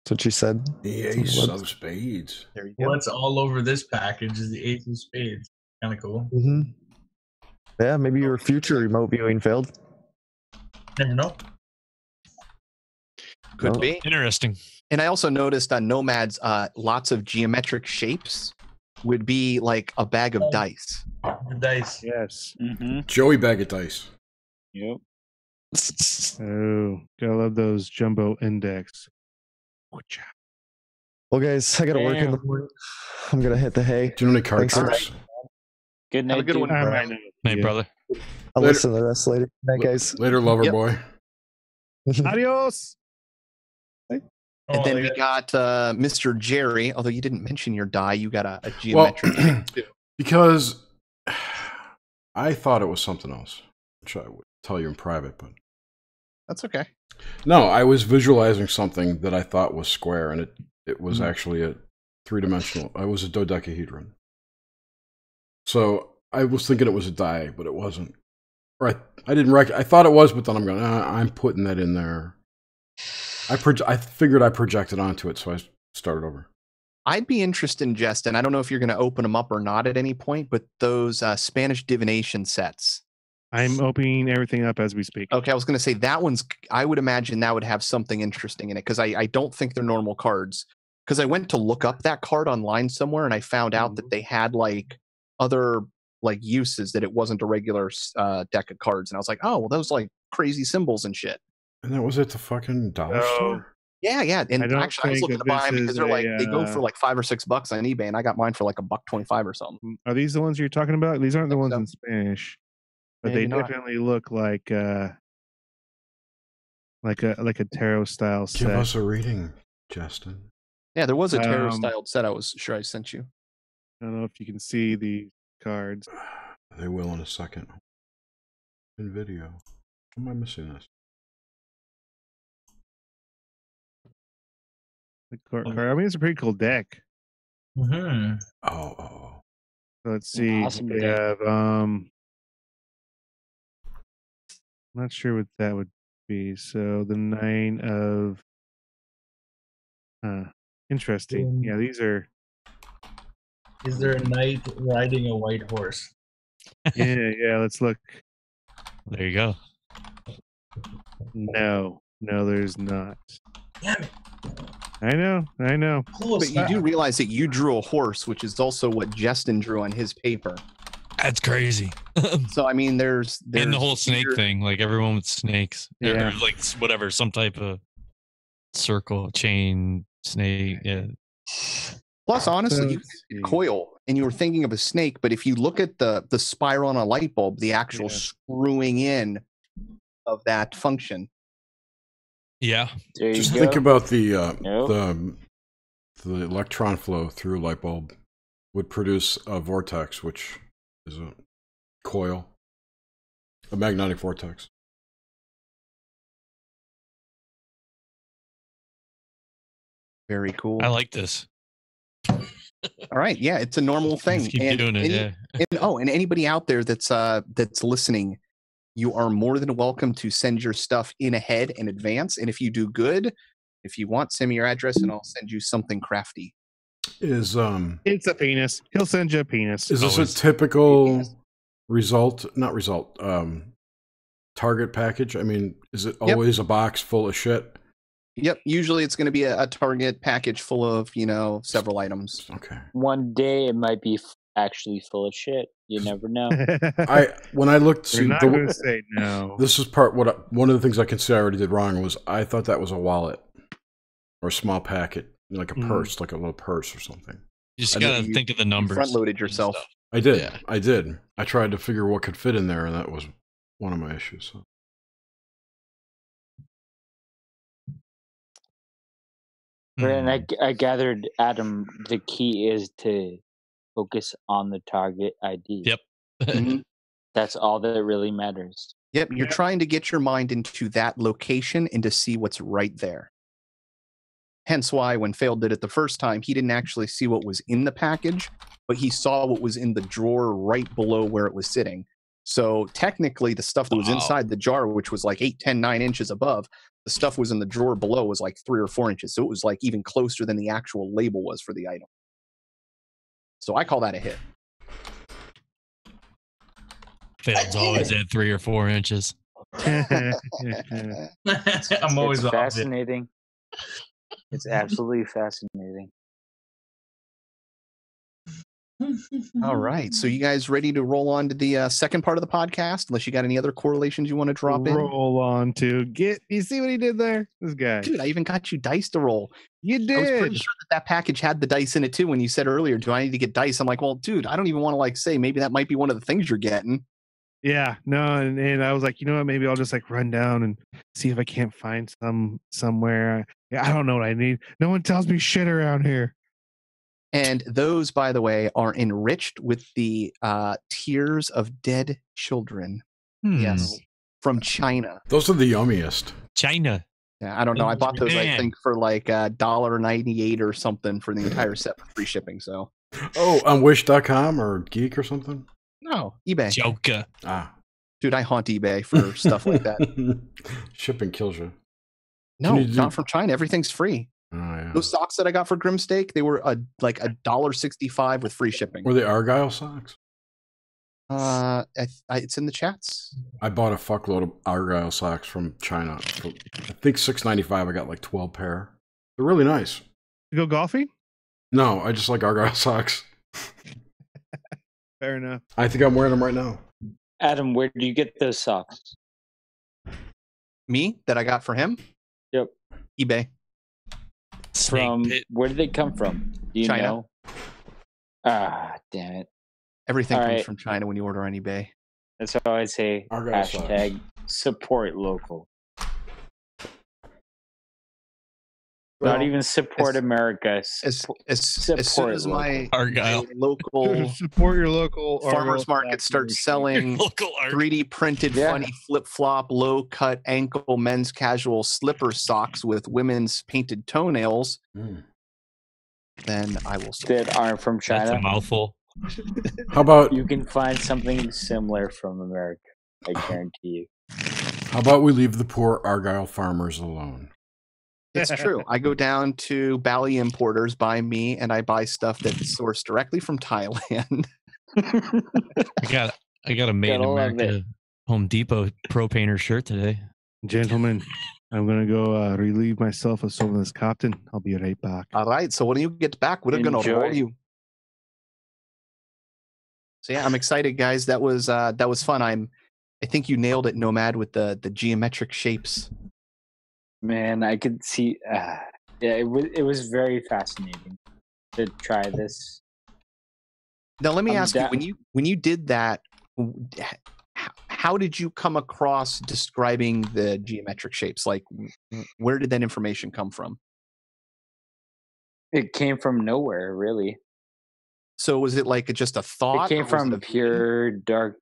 That's what you said. The ace of spades. there you go. What's all over this package is the ace of spades. Kind of cool. Mm-hmm. Yeah, maybe your future remote viewing failed. Never know. Could No. be. Interesting. And I also noticed on Nomads, lots of geometric shapes would be like a bag of dice. The dice. Yes. Mm-hmm. Joey bag of dice. Yep. Oh, gotta love those jumbo index. Well, guys, I gotta work in the morning. I'm gonna hit the hay. Do you know any card Thanks for- tricks? Good night. Have a good dude. one, I Brian. know. Night, Yeah. brother. I'll Later. listen to the rest later. Night, guys. Later, lover Yep. boy. Adios. And Oh, then yeah. we got Mr. Jerry. Although you didn't mention your die, you got a geometric shape too. Because I thought it was something else, which I would tell you in private, but That's okay. no, I was visualizing something that I thought was square, and it was actually a 3-dimensional. It was a dodecahedron. So I was thinking it was a die, but it wasn't. Or I didn't I thought it was, but then I'm going, I'm putting that in there. I figured I projected onto it, so I started over. I'd be interested in Justin. I don't know if you're going to open them up or not at any point, but those Spanish divination sets. I'm opening everything up as we speak. Okay, I was going to say that one's. I would imagine that would have something interesting in it because I don't think they're normal cards. Because I went to look up that card online somewhere and I found out that they had like other like uses, that it wasn't a regular deck of cards, and I was like, oh well, those like crazy symbols and shit. And that was at the fucking dollar Oh. store? Yeah, yeah. And I don't actually, I was think looking to that buy them this because is they're like a, they go for like $5 or $6 on eBay, and I got mine for like $1.25 or something. Are these the ones you're talking about? These aren't the ones so. in Spanish, but Maybe they not. definitely look like a tarot style Give set. us a reading, Justin. Yeah, there was a tarot Um, styled set. I was sure I sent you. I don't know if you can see the cards. They will in a second. In video. Am I missing this? The card. I mean, it's a pretty cool deck. Mm-hmm. Oh. So let's see. Awesome We deck. have not sure what that would be. So the 9 of interesting. Yeah, these are Is there a knight riding a white horse? yeah, let's look. There you go. No, there's not. Damn it. I know. Close. But you do realize that you drew a horse, which is also what Justin drew on his paper. That's crazy. So I mean, there's And the whole snake weird- thing, like everyone with snakes, Yeah. or like whatever, some type of circle, chain, snake. Yeah, Plus, honestly, So you let's could see. coil, and you were thinking of a snake, but if you look at the spiral on a light bulb, the actual Yeah. screwing in of that function. yeah. There you Just go. think about the Nope. the electron flow through a light bulb would produce a vortex, which is a coil. A magnetic vortex. Very cool. I like this. All right, yeah, it's a normal thing. Just keep doing it, yeah. And anybody out there that's listening, you are more than welcome to send your stuff in ahead in advance. And if you do good, if you want, send me your address and I'll send you something crafty. It's a penis. He'll send you a penis. Is this a typical Target package? I mean, is it always a box full of shit? Yep. Usually it's going to be a Target package full of, several items. Okay. One day it might be actually full of shit. You never know. When I looked, You're not going to say no. This is one of the things I can say I already did wrong was I thought that was a wallet or a small packet, like a purse, like a little purse or something. You just got to think of the numbers. Front loaded yourself. I did. Yeah. I did. I tried to figure what could fit in there, and that was one of my issues. So. And I gathered, Adam, the key is to focus on the target ID. Yep. That's all that really matters. Yep. You're trying to get your mind into that location and to see what's right there. Hence why when Fail did it the first time, he didn't actually see what was in the package, but he saw what was in the drawer right below where it was sitting. So technically the stuff that was inside the jar, which was like 8, 10, 9 inches above, the stuff was in the drawer below was like 3 or 4 inches. So it was like even closer than the actual label was for the item. So I call that a hit. Fail's always at 3 or 4 inches. I'm always fascinating. It's absolutely fascinating. All right. So you guys ready to roll on to the second part of the podcast? Unless you got any other correlations you want to drop in? Roll on to you see what he did there? This guy. Dude, I even got you dice to roll. You did. I was pretty sure that package had the dice in it too. When you said earlier, do I need to get dice? I'm like, well, dude, I don't even want to say maybe that might be one of the things you're getting. Yeah, no, and I was like, you know what? Maybe I'll just run down and see if I can't find somewhere. Yeah, I don't know what I need. No one tells me shit around here. And those, by the way, are enriched with the tears of dead children. Yes, from China. Those are the yummiest. China. Yeah, I don't know. I bought those, I think, for like $1.98 or something for the entire set for free shipping. So. Oh, on Wish.com or Geek or something? No, eBay. Joker. Dude, I haunt eBay for stuff like that. Shipping kills you. No, not from China. Everything's free. Oh, yeah. Those socks that I got for Grimstake, they were like $1.65 with free shipping. Were they Argyle socks? It's in the chats. I bought a fuckload of Argyle socks from China. For, I think $6.95. I got like 12 pair. They're really nice. You go golfing? No, I just like Argyle socks. Fair enough. I think I'm wearing them right now. Adam, where do you get those socks? Me? That I got for him? Yep. eBay. Where did they come from? Do you China. know? Ah, damn it. Everything comes from China when you order on eBay. That's how I say Argyle hashtag support local. Well, not even support America. As soon as my local support your local farmers market starts selling 3D printed funny flip flop low cut ankle men's casual slipper socks with women's painted toenails, then I will. That aren't from China. That's a mouthful. How about you can find something similar from America? I guarantee you. How about we leave the poor Argyle farmers alone? It's true. I go down to Bali Importers, buy me, and I buy stuff that's sourced directly from Thailand. I got a Made in America Home Depot Pro Painter shirt today. Gentlemen, I'm going to go relieve myself of some of this Copton. I'll be right back. All right. So when you get back, we're going to roll you. So yeah, I'm excited, guys. That was fun. I think you nailed it, Nomad, with the geometric shapes. Man, I could see. It was very fascinating to try this. Now, let me ask you: when you did that, how did you come across describing the geometric shapes? Like, where did that information come from? It came from nowhere, really. So was it like just a thought? It came from pure dark.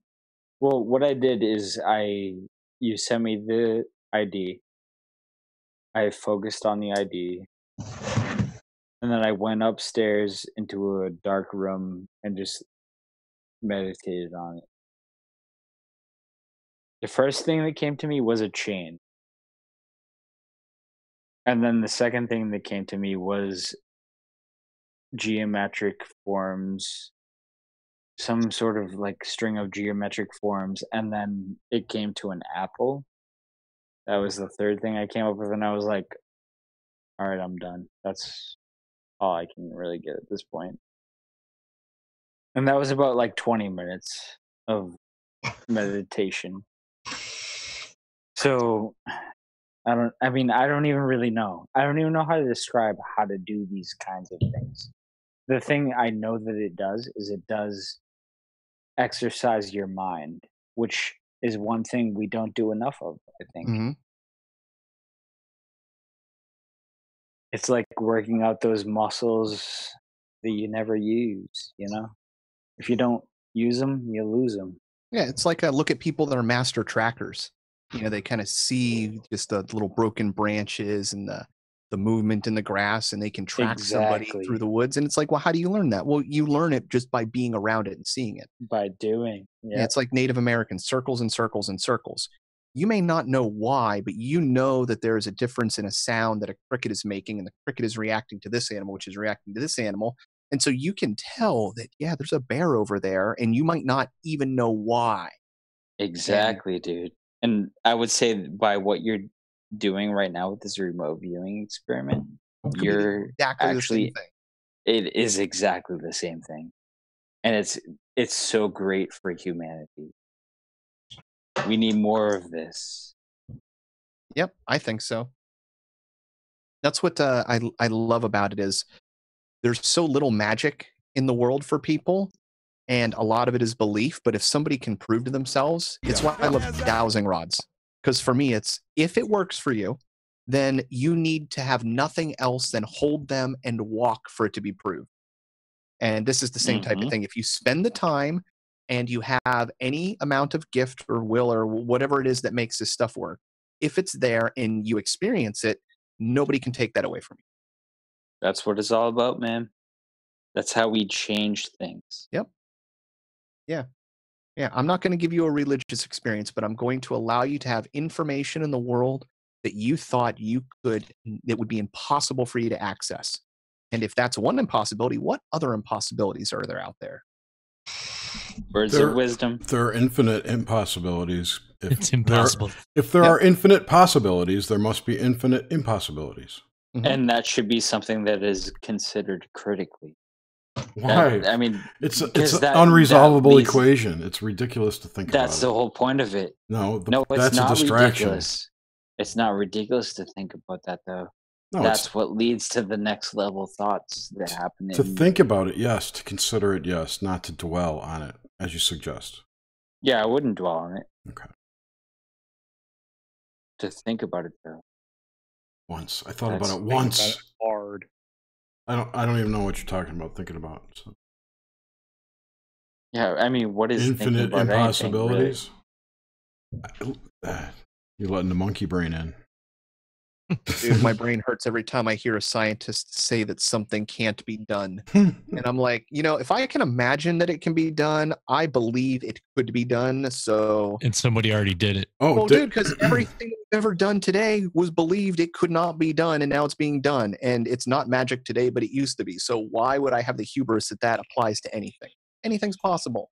Well, what I did is you sent me the ID. I focused on the ID, and then I went upstairs into a dark room and just meditated on it. The first thing that came to me was a chain. And then the second thing that came to me was geometric forms, some sort of like string of geometric forms, and then it came to an apple. That was the third thing I came up with, and I was like, all right, I'm done. That's all I can really get at this point. And that was about like 20 minutes of meditation. So I don't even really know. I don't even know how to describe how to do these kinds of things. The thing I know that it does is it does exercise your mind, which is one thing we don't do enough of, I think. Mm-hmm. It's like working out those muscles that you never use, you know? If you don't use them, you lose them. Yeah, it's like look at people that are master trackers. You know, they kind of see just the little broken branches and the movement in the grass, and they can track somebody through the woods. And it's like, well, how do you learn that? Well, you learn it just by being around it and seeing it. By doing. Yeah, it's like Native Americans, circles and circles and circles. You may not know why, but you know that there is a difference in a sound that a cricket is making, and the cricket is reacting to this animal, which is reacting to this animal. And so you can tell that, yeah, there's a bear over there, and you might not even know why. Exactly, dude. And I would say by what you're doing right now with this remote viewing experiment, you're exactly actually the same thing. It is exactly the same thing. And it's so great for humanity. We need more of this. Yep, I think so. That's what I love about it is there's so little magic in the world for people, and a lot of it is belief. But if somebody can prove to themselves, it's why I love dowsing rods. Because for me, it's if it works for you, then you need to have nothing else than hold them and walk for it to be proved. And this is the same type of thing. If you spend the time and you have any amount of gift or will or whatever it is that makes this stuff work, if it's there and you experience it, nobody can take that away from you. That's what it's all about, man. That's how we change things. Yep. Yeah. Yeah. I'm not going to give you a religious experience, but I'm going to allow you to have information in the world that you thought you could, that would be impossible for you to access. And if that's one impossibility, what other impossibilities are there out there? Words of wisdom. There are infinite impossibilities. It's impossible. If there are infinite possibilities, there must be infinite impossibilities. Mm-hmm. And that should be something that is considered critically. Why? I mean, it's an unresolvable equation. It's ridiculous to think about. That's the whole point of it. No, it's that's not a distraction. Ridiculous. It's not ridiculous to think about that, though. No, that's what leads to the next level thoughts that happen. To think about it, yes. To consider it, yes. Not to dwell on it, as you suggest. Yeah, I wouldn't dwell on it. Okay. To think about it, though. Once I thought about it once. About it hard. I don't even know what you're talking about. Thinking about. So. Yeah, I mean, what is infinite impossibilities? Anything, really? You're letting the monkey brain in. Dude, my brain hurts every time I hear a scientist say that something can't be done. And I'm like, if I can imagine that it can be done, I believe it could be done. So, and somebody already did it. Oh, well, dude, because everything we've ever done today was believed it could not be done, and now it's being done. And it's not magic today, but it used to be. So why would I have the hubris that applies to anything? Anything's possible.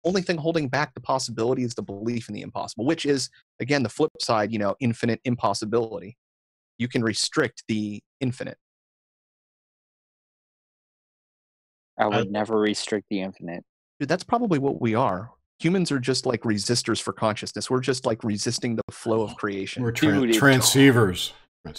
Only thing holding back the possibility is the belief in the impossible, which is, again, the flip side, infinite impossibility. You can restrict the infinite. I would never restrict the infinite. Dude, that's probably what we are. Humans are just like resistors for consciousness. We're just like resisting the flow of creation. We're transceivers.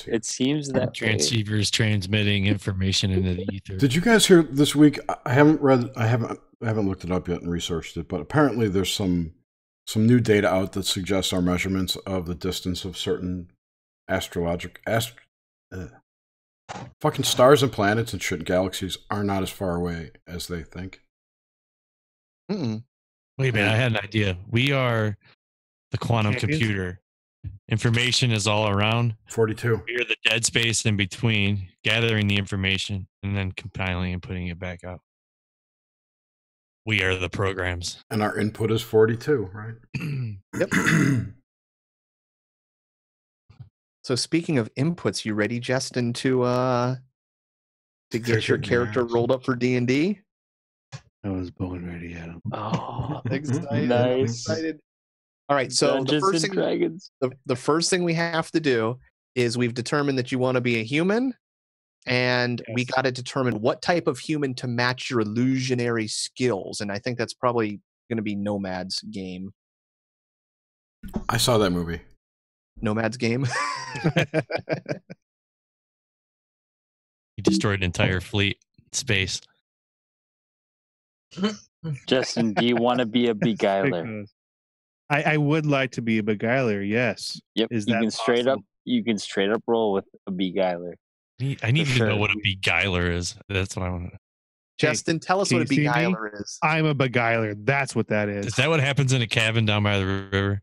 It seems that transceivers transmitting information into the ether. Did you guys hear this week? I haven't looked it up yet and researched it, but apparently there's some new data out that suggests our measurements of the distance of certain fucking stars and planets and shit, galaxies are not as far away as they think. Mm-mm. Wait a minute, I had an idea. We are the quantum Champions? computer. Information is all around. 42. We are the dead space in between, gathering the information and then compiling and putting it back out. We are the programs. And our input is 42, right? Yep. So speaking of inputs, you ready, Justin, to get your character rolled up for D&D? I was born ready, Adam. Oh, excited! Nice. Excited. All right, so Dragons. the first thing we have to do is we've determined that you want to be a human, and we Yes. got to determine what type of human to match your illusionary skills. And I think that's probably going to be Nomad's game. I saw that movie. Nomad's game. He destroyed an entire fleet in space. Justin, do you want to be a beguiler? Because I would like to be a beguiler. Yes. Yep. Is you that can straight up. possible? You can straight up roll with a beguiler. I need For to know sure. what a beguiler is. That's what I want to. Justin, tell us can what a you see me? beguiler is. I'm a beguiler. That's what that is. Is that what happens in a cabin down by the river?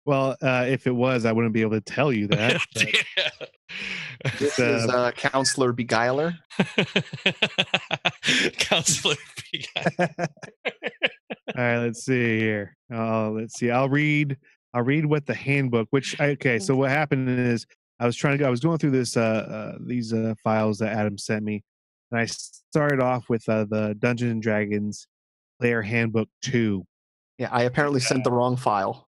Well, if it was, I wouldn't be able to tell you that. but This it's, is Counselor Beguiler. Counselor beguiler. all right, let's see here. Let's see. I'll read what the handbook. So what happened is I was going through this these files that Adam sent me, and I started off with the Dungeons and Dragons Player Handbook 2. Yeah, I apparently sent the wrong file,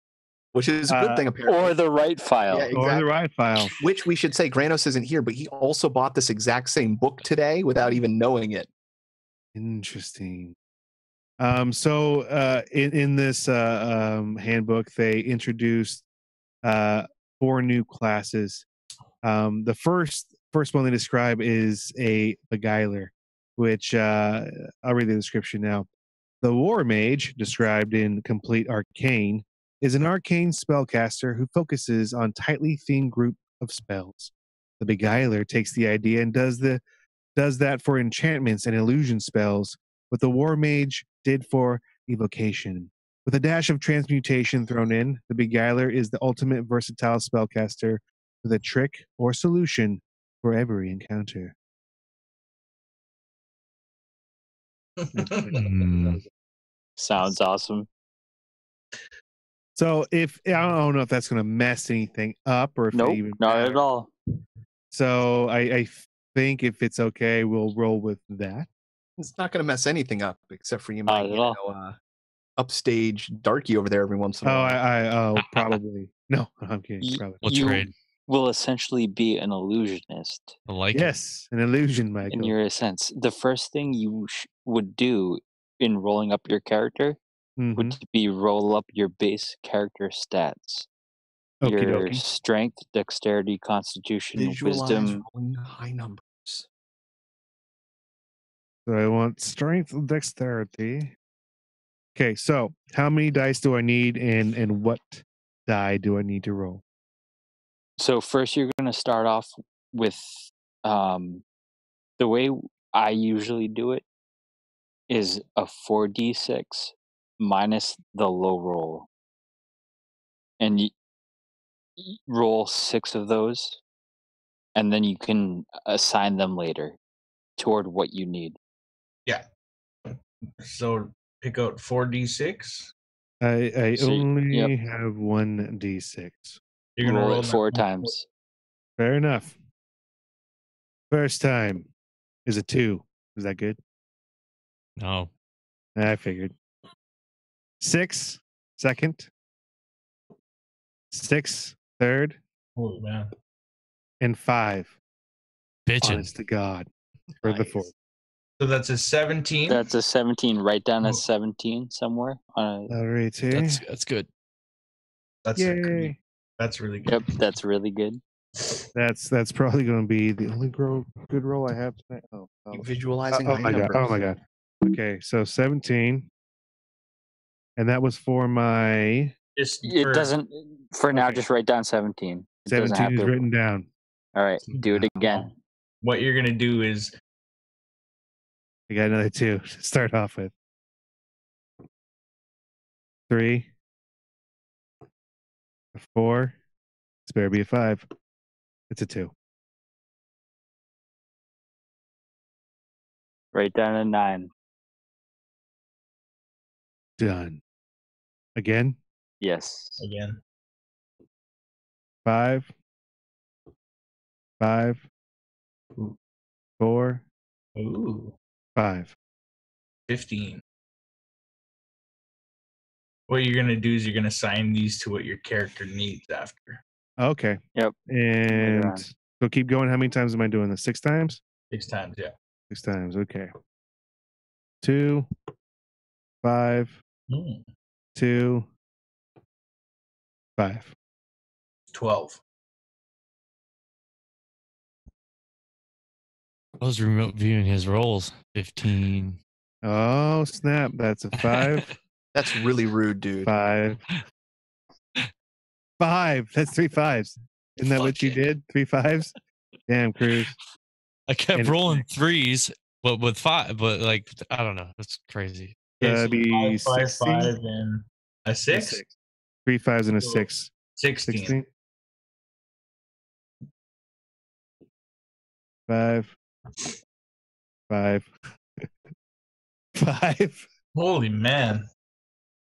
which is a good thing apparently. Or the right file. Yeah, Or the exactly. right file. Which we should say, Granos isn't here, but he also bought this exact same book today without even knowing it. Interesting. So in this handbook, they introduced 4 new classes. The first one they describe is a beguiler, which I'll read the description now. The War Mage, described in Complete Arcane, is an arcane spellcaster who focuses on tightly themed group of spells. The beguiler takes the idea and does that for enchantments and illusion spells, what the War Mage did for evocation. With a dash of transmutation thrown in, the beguiler is the ultimate versatile spellcaster with a trick or solution for every encounter. Sounds awesome. So I don't know if that's going to mess anything up or if it Nope, even not matters. at all. So I think if it's okay, we'll roll with that. It's not going to mess anything up, except for you Not might at all. upstage Darky over there every once in a while. Probably. No, I'm kidding. Probably. We'll You trade. will essentially be an illusionist I like it. Yes, an illusion, Michael. in your sense. The first thing you would do in rolling up your character Mhm. would be roll up your base character stats. Okie Your dokie. strength, dexterity, constitution, Visualize wisdom. rolling high numbers. So I want strength and dexterity. Okay, so how many dice do I need and what die do I need to roll? So first you're going to start off with the way I usually do it is a 4d6 minus the low roll. And you roll 6 of those, and then you can assign them later toward what you need. Yeah. So pick out 4d6. I So only have 1d6. You're gonna roll roll it 4 that- times. Fair enough. First time is a 2. Is that good? No. I figured. 6, second. 6, third. Holy man. And 5. Bitchin'. Honest to God. For the Nice. 4th. So that's a 17. That's a 17. Write down Oh. a 17 somewhere. All right, here. That's good. That's Yay. that's really good. Yep, that's really good. That's probably going to be the only good roll I have tonight. Visualizing Oh high my god! numbers. Oh my god! Okay, so 17, and that was for my Just It for- doesn't, for now, Okay. just write down 17. It doesn't 17 have is to- written down. All right, do it again. What you're gonna do is I got another 2 to start off with. 3, a 4. It's better be a 5. It's a 2. Right down to 9. Done. Again? Yes. Again. 5, 5, 4, Ooh. 5. 15. What you're gonna do is you're gonna assign these to what your character needs after. Okay. Yep. And on. so keep going. How many times am I doing this? 6 times? 6 times, yeah. 6 times. Okay. 2, 5, Mm. 2, 5. 12. I was remote viewing his rolls. 15. Oh, snap. That's a 5. That's really rude, dude. 5. 5. That's 3 5s. Isn't that what you Fuck it. did? 3 5s? Damn, Cruz. I kept And- rolling 3s, but with 5. But like, I don't know. That's crazy. Okay, That'd be 5, 16? 5, and a 6? 3 5s and a So, 6. 16. 16. 5. 5. 5. Holy man.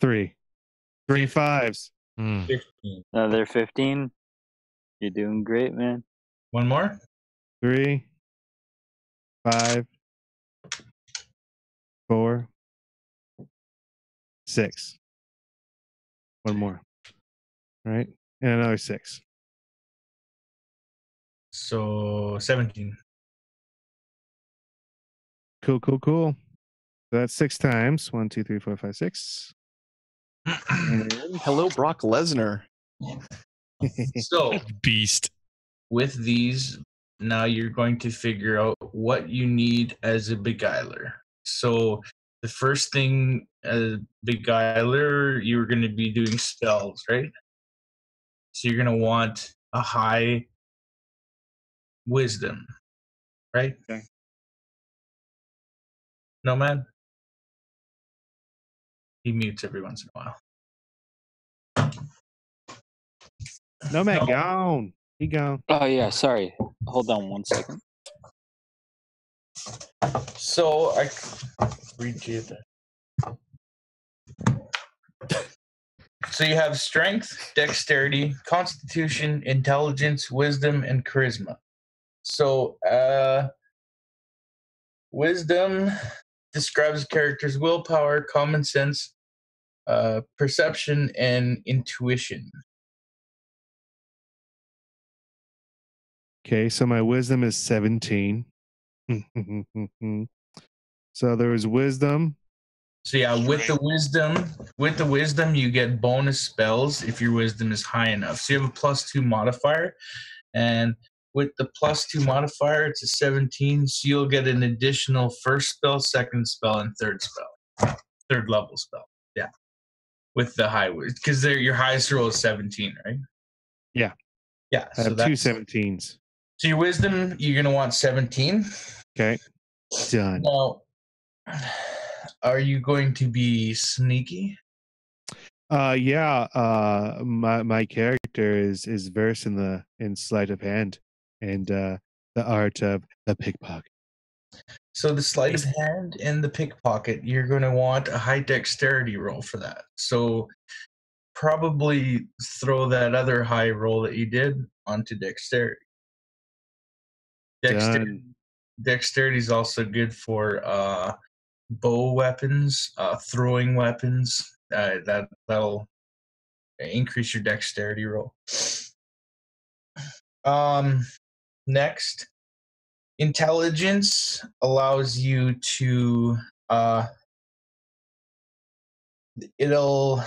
3. 3 5s. Hmm. 15. Another 15. You're doing great, man. One more? 3. 5. 4. 6. One more. All right. And another 6. So 17. Cool. So that's 6 times. 1, 2, 3, 4, 5, 6. And Hello, Brock Lesnar. So Beast. with these, now you're going to figure out what you need as a beguiler. So the first thing, beguiler, you're going to be doing spells, right? So you're going to want a high wisdom, right? Okay. Nomad? He mutes every once in a while. no, man, gone. He gone. Oh, yeah. Sorry. Hold on 1 second. So I read you that. So you have strength, dexterity, constitution, intelligence, wisdom, and charisma. So wisdom describes a character's willpower, common sense, perception, and intuition. Okay, so my wisdom is 17. So there was wisdom. So yeah, with the wisdom, you get bonus spells if your wisdom is high enough. So you have a +2 modifier, and with the +2 modifier, it's a 17. So you'll get an additional first spell, second spell, and third level spell. Yeah, with the high wisdom, because your highest roll is 17, right? Yeah. Yeah. I So have 2 that's 17s. so your wisdom. You're gonna want 17. Okay. Done. Now, are you going to be sneaky? Yeah. My character is versed in sleight of hand and the art of the pickpocket. So the sleight of hand and the pickpocket, you're going to want a high dexterity roll for that. So probably throw that other high roll that you did onto dexterity. Dexterity is also good for bow weapons, throwing weapons. That'll increase your dexterity roll. Next, intelligence allows you to it'll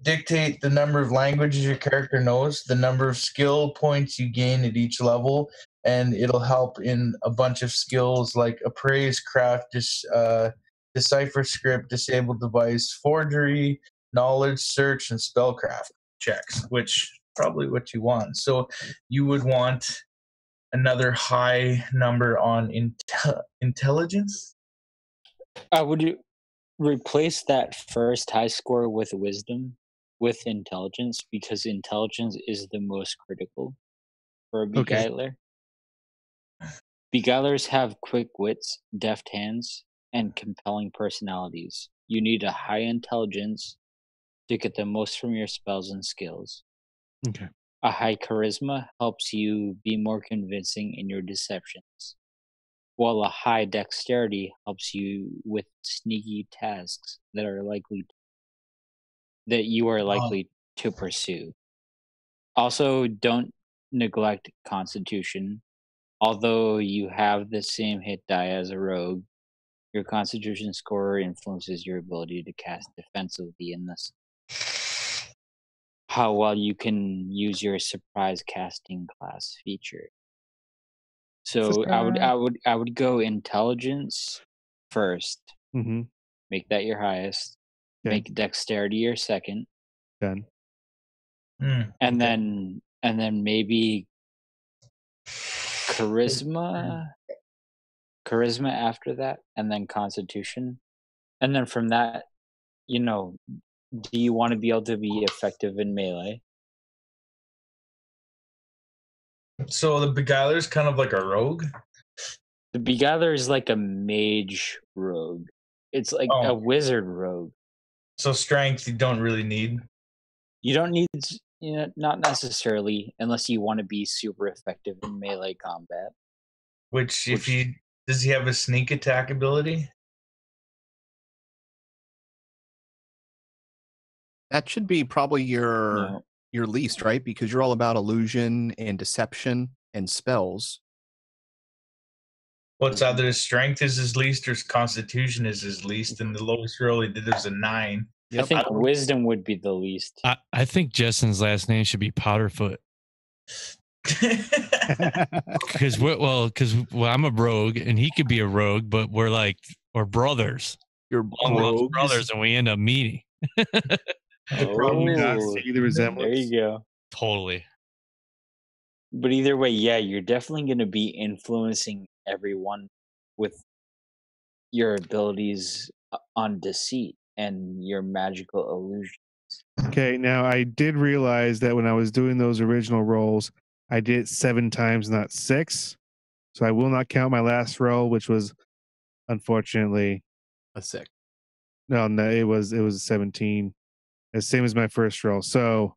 dictate the number of languages your character knows, the number of skill points you gain at each level, and it'll help in a bunch of skills like appraise, craft, decipher script, disable device, forgery, knowledge, search, and spellcraft checks, which probably what you want. So you would want another high number on intelligence. replace that first high score with wisdom, with intelligence, because intelligence is the most critical for a Okay. beguiler. Beguilers have quick wits, deft hands, and compelling personalities. You need a high intelligence to get the most from your spells and skills. Okay. A high charisma helps you be more convincing in your deceptions, while a high dexterity helps you with sneaky tasks that you are likely to pursue. Also, don't neglect Constitution. Although you have the same hit die as a rogue, your Constitution score influences your ability to cast defensively in this. How well you can use your surprise casting class feature. So I would go intelligence first. Mm-hmm. Make that your highest. Okay. Make dexterity your second, Done. and then maybe charisma after that, and then Constitution, and then from that, do you want to be able to be effective in melee? So the beguiler's kind of like a rogue. The beguiler is like a mage rogue. It's like a wizard rogue. So strength you don't really need. You don't need, not necessarily, unless you want to be super effective in melee combat. Does he have a sneak attack ability? That should be probably your least, right? Because you're all about illusion and deception and spells. Well, it's either his strength is his least or his constitution is his least, and the lowest roll he did was a 9. Yep. I think wisdom would be the least. I think Justin's last name should be Powderfoot. Because I'm a rogue and he could be a rogue, but we're brothers. You're brothers, and we end up meeting. See the resemblance. There you go. Totally. But either way, yeah, you're definitely going to be influencing everyone with your abilities on deceit and your magical illusions. Okay, now I did realize that when I was doing those original rolls, I did it 7 times, not 6. So I will not count my last roll, which was unfortunately a 6. No, it was 17. The same as my first roll. So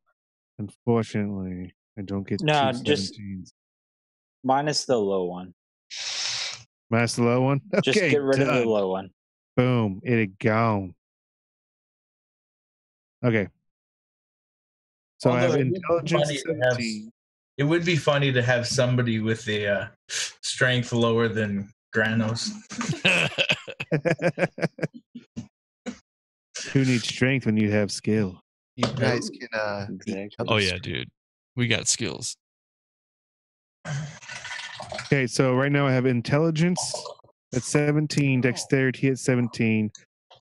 unfortunately, I don't get 2 17s. Minus the low one. Minus the low one? Okay, just get rid of the low one. Boom. It had gone. Okay. So I have intelligence 17. It would be funny to have somebody with a strength lower than Granos. Who needs strength when you have skill? You guys can exactly. Oh yeah, dude. We got skills. Okay, so right now I have intelligence at 17, dexterity at 17,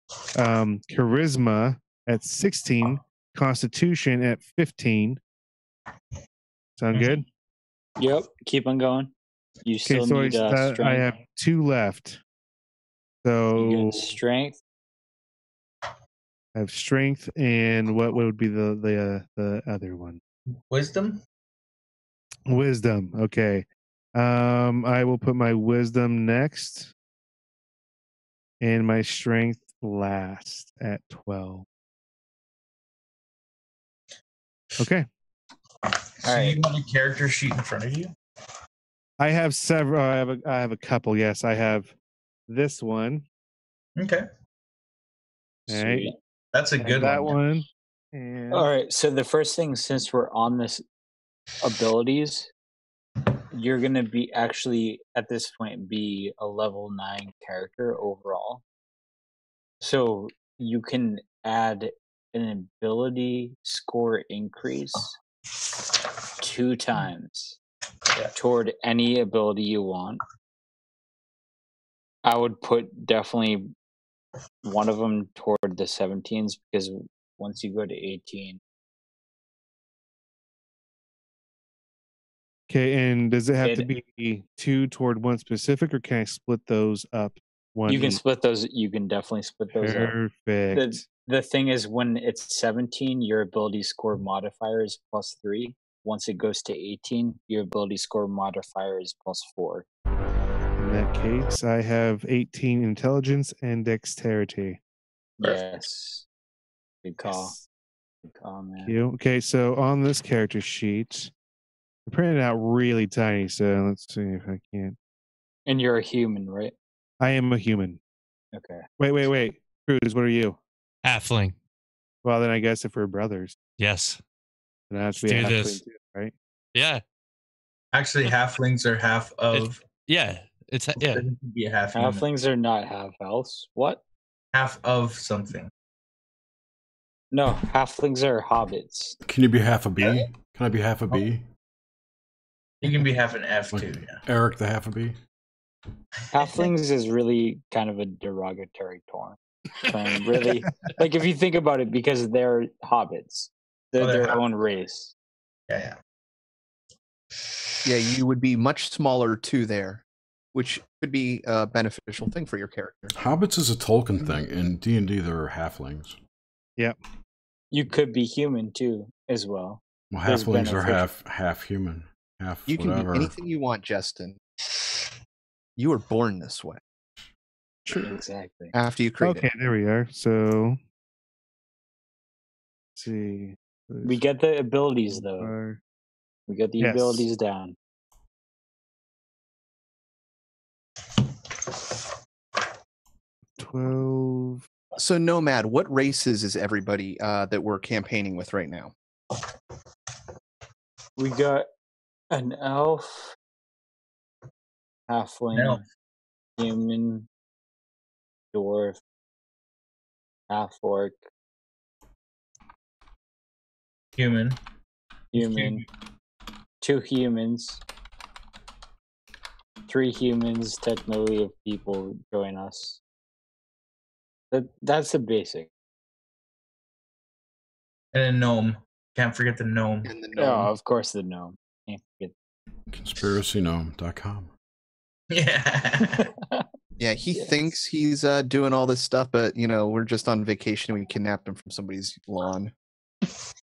charisma at 16, constitution at 15. Sound good? Yep. Keep on going. You still need strength. I have 2 left. So you get strength. I have strength, and what would be the other one? Wisdom. Wisdom. Okay. I will put my wisdom next, and my strength last at 12. Okay. So you have a character sheet in front of you? I have several. I have a couple. Yes, I have this one. Okay. All right. That's a good that one. And all right. So the first thing, since we're on this abilities, you're going to be actually at this point be a level 9 character overall. So you can add an ability score increase 2 times toward any ability you want. I would put definitely one of them toward the 17s, because once you go to 18. Okay, and does it have to be 2 toward one specific, or can I split those up? You can each. split those. You can definitely split those up. Perfect. The thing is, when it's 17, your ability score modifier is +3. Once it goes to 18, your ability score modifier is +4. In that case, I have 18 intelligence and dexterity. Yes. Good call. Yes. Good call, man. Thank you. Okay, so on this character sheet, I printed it out really tiny, so let's see if I can. And you're a human, right? I am a human. Okay. Wait. Cruz, what are you? Halfling. Well, then I guess if we're brothers, Yes. then I have to Let's be a do halfling this. too, right? Yeah. Actually, halflings are half of. Yeah. It's yeah. It could be a half human. Halflings are not half elves. What? Half of something. No, halflings are hobbits. Can you be half a bee? Can I be half a bee? You can be half an F Like too. Yeah. Eric the half a bee? Halflings is really kind of a derogatory term. Really, like if you think about it, because they're hobbits, they're they're their own race. Yeah. Yeah, you would be much smaller too there, which could be a beneficial thing for your character. Hobbits is a Tolkien thing. In D&D, there are halflings. Yep. You could be human too, as well. Well, There's halflings are beneficial- half human, half You can whatever. be anything you want, Justin. You were born this way. True. Exactly. After you create Okay, it. there we are. So, let's see. We get the abilities though. We get the Yes. abilities down. $12. So, Nomad, what races is everybody that we're campaigning with right now? We got an elf, halfling, Elf. human, dwarf, half orc, Human. human, 2 humans, 3 humans. Technically, if people join us, that's the basic. And a gnome. Can't forget the gnome. And the Oh, gnome. of course, the gnome. Can't forget. ConspiracyGnome.com. Yeah. Yeah, he Yes. thinks he's doing all this stuff, but we're just on vacation and we kidnapped him from somebody's lawn.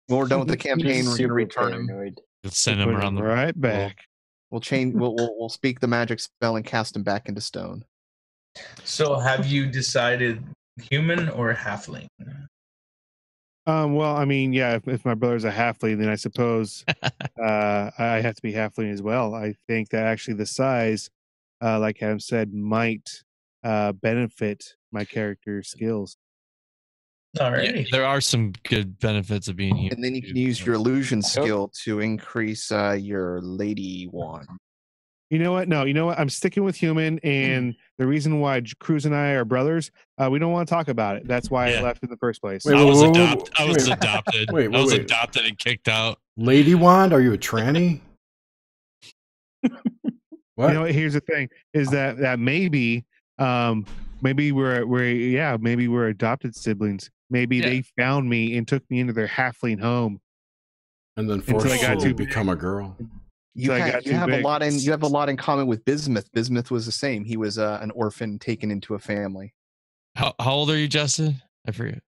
When we're done with the campaign, we're gonna return him. paranoid. Let's send him Put around the right back. We'll change. We'll speak the magic spell and cast him back into stone. So have you decided human or halfling? Well, I mean, yeah, if my brother's a halfling, then I suppose I have to be halfling as well. I think that actually the size, like Adam said, might benefit my character's skills. Alrighty. Yeah, there are some good benefits of being human. And then you can use your illusion skill to increase your lady wand. You know what? No, you know what? I'm sticking with human, and the reason why Cruz and I are brothers, we don't want to talk about it. That's why I left in the first place. Wait, I was wait, adopted. I was wait. adopted. Wait, I was wait. adopted and kicked out. Lady Wand? Are you a tranny? What? You know what? Here's the thing: is that maybe we're adopted siblings. Maybe they found me and took me into their halfling home, and then until I forced got you too to become a girl. You I have, got you too have big. a lot in. You have a lot in common with Bismuth. Bismuth was the same. He was an orphan taken into a family. How old are you, Justin? I forget.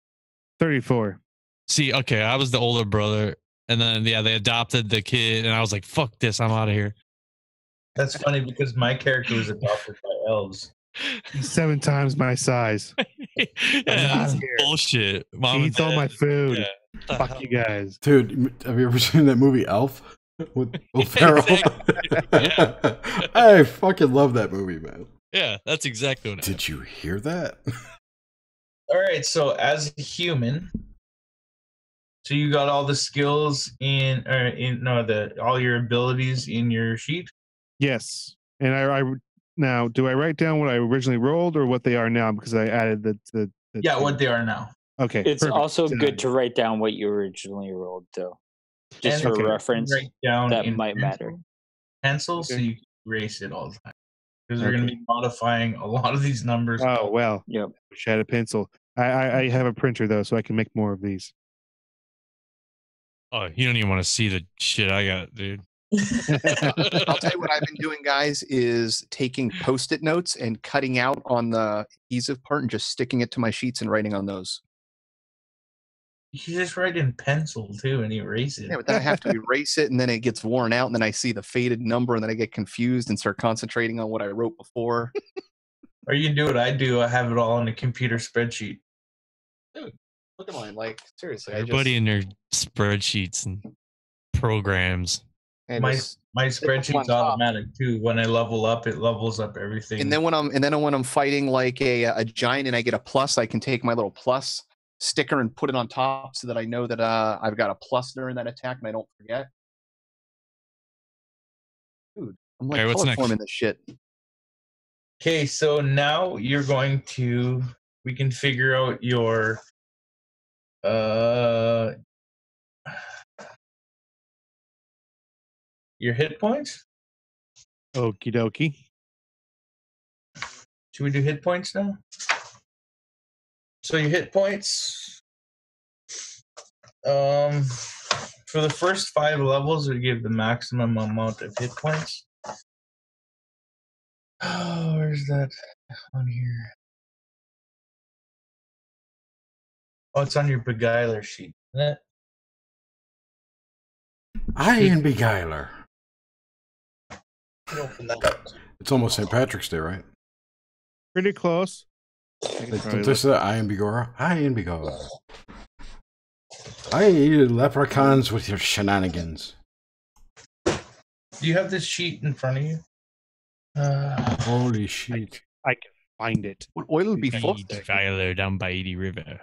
34. See, okay, I was the older brother, and then they adopted the kid, and I was like, "Fuck this, I'm out of here." That's funny because my character was adopted by elves. He's 7 times my size. Yeah, That's that's bullshit. Mom He and eats all Dad. my food. Yeah. Fuck you guys. Dude, have you ever seen that movie Elf with Will Ferrell? Yeah. I fucking love that movie, man. Yeah, that's exactly what. Did you hear that? All right, so as a human, so you got all the skills all your abilities in your sheet. Yes. And I now, do I write down what I originally rolled or what they are now because I added the Yeah, what they are now. Okay. It's perfect. also Done. good to write down what you originally rolled, though, just And for reference. Write down That in might matter. pencil so Okay. you can erase it all the time because we're going to be modifying a lot of these numbers. Oh well. Yep. Wish I had a pencil. I have a printer though, so I can make more of these. Oh, you don't even want to see the shit I got, dude. I'll tell you what I've been doing, guys, is taking Post-it notes and cutting out on the adhesive part and just sticking it to my sheets and writing on those. You can just write in pencil too and erase it. Yeah, but then I have to erase it, and then it gets worn out, and then I see the faded number, and then I get confused and start concentrating on what I wrote before. Or you can do what I do. I have it all in a computer spreadsheet. Dude, look at mine. Like, seriously. Everybody in their spreadsheets and programs. My spreadsheet's automatic too. When I level up, it levels up everything. And then when I'm fighting like a giant and I get a plus, I can take my little plus sticker and put it on top so that I know that I've got a plus during that attack and I don't forget. Dude, I'm like color forming this shit. Okay, so now you're going to. We can figure out your. Your hit points? Okie dokie. Should we do hit points now? So your hit points, for the first 5 levels, we give the maximum amount of hit points. Oh, where's that on here? Oh, it's on your Beguiler sheet, isn't it? Iron Beguiler. Open that up. It's almost St. Patrick's Day, right? Pretty close. Don't they say Iron Begora? Iron Begora. I eat leprechauns with your shenanigans. Do you have this sheet in front of you? Holy shit. I can find it. What oil would be full? Beguiler down by Edie River.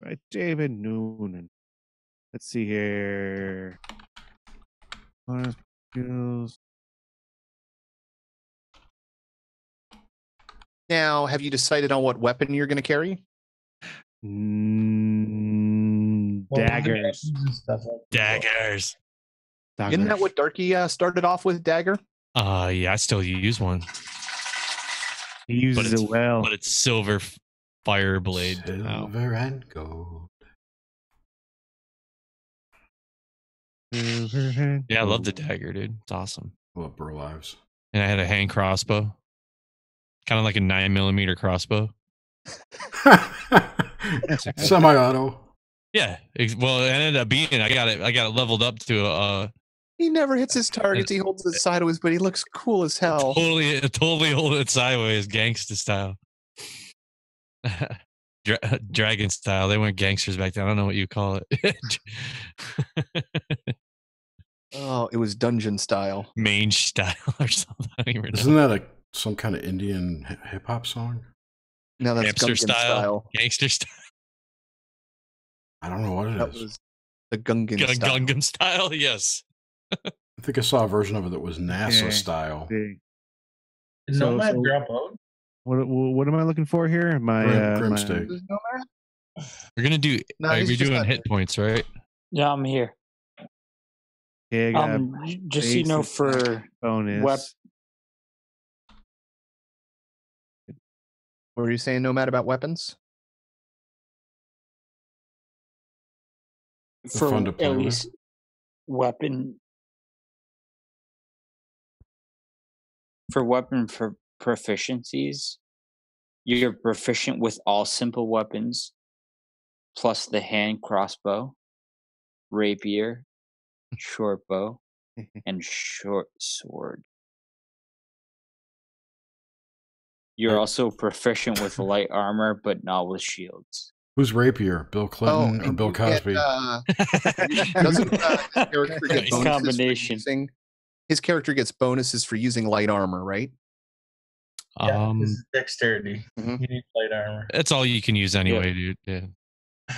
Right, David Noonan. Let's see here. Skills. Now, have you decided on what weapon you're going to carry? Daggers. Daggers. Isn't that what Darky started off with, dagger? Yeah, I still use one. He uses it well. But it's silver fire blade. Silver and gold. Yeah, I love the dagger, dude. It's awesome. I love Burl Lives. And I had a hand crossbow. Kind of like a 9mm crossbow. Semi-auto. Yeah. Well, it ended up being I got it leveled up to He never hits his targets. He holds it sideways, but he looks cool as hell. Totally hold it sideways, gangsta style. Dragon style. They weren't gangsters back then. I don't know what you call it. Oh, it was dungeon style. Mange style or something. I don't even know. Isn't that some kind of Indian hip hop song? No, that's Gangster style. Gangster style. I don't know what it is. That was the Gungan style. Gungan style, yes. I think I saw a version of it that was NASA style. Did Nomad drop out? What am I looking for here? Grimstick. We're gonna do. We're doing hit points, right? Yeah, I'm here. Yeah, just so you know, for bonus. What were you saying, Nomad, about weapons? For at least weapon. For weapon for proficiencies, you're proficient with all simple weapons, plus the hand crossbow, rapier, short bow, and short sword. You're also proficient with light armor, but not with shields. Who's Rapier? Bill Clinton or Bill Cosby? Doesn't his character get bonuses combination? His character gets bonuses for using light armor, right? Yeah, this is dexterity. You need light armor. That's all you can use anyway, dude. Yeah.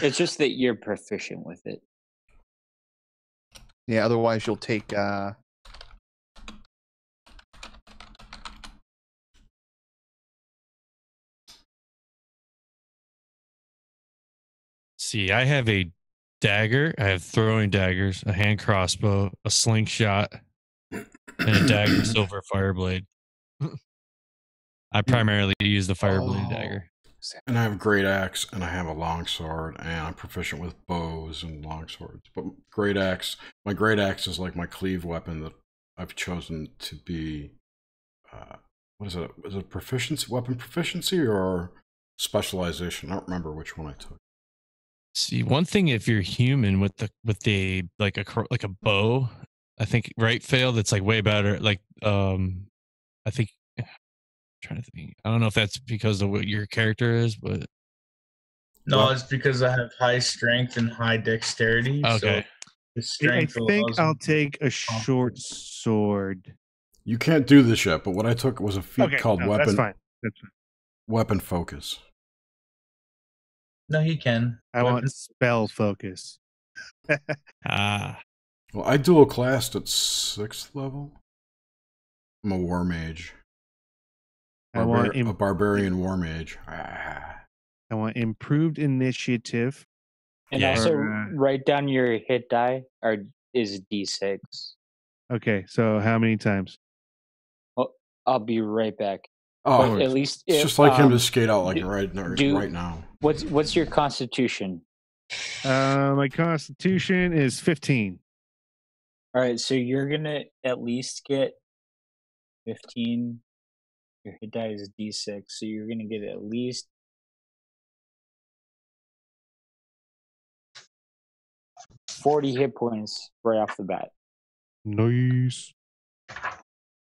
It's just that you're proficient with it. Yeah, otherwise you'll take See, I have a dagger, I have throwing daggers, a hand crossbow, a slingshot, and a dagger silver fireblade. I primarily use the fireblade dagger. And I have a great axe, and I have a long sword, and I'm proficient with bows and long swords. But my great axe is like my cleave weapon that I've chosen to be. What is it? Is it proficiency, weapon proficiency, or specialization? I don't remember which one I took. See, one thing if you're human with the like a bow, I think right fail that's like way better. Like I think I'm trying to think. I don't know if that's because of what your character is, but No, it's because I have high strength and high dexterity. okay. So the I strength think allows I'll me- take a short sword. You can't do this yet, but what I took was a feat called no, weapon. That's fine. That's fine. Weapon focus. No, he can. I want spell focus. Ah, Well, I dual classed at 6th level. I'm a war mage. I want A barbarian war mage. Ah. I want improved initiative. And Yeah. also Or, write down your hit die is D6. okay, so how many times? I'll be right back. Oh, But at least it's just like him to skate out like right now. What's your constitution? My constitution is 15. All right, so you're gonna at least get 15. Your hit die is D6, so you're gonna get at least 40 hit points right off the bat, Nice.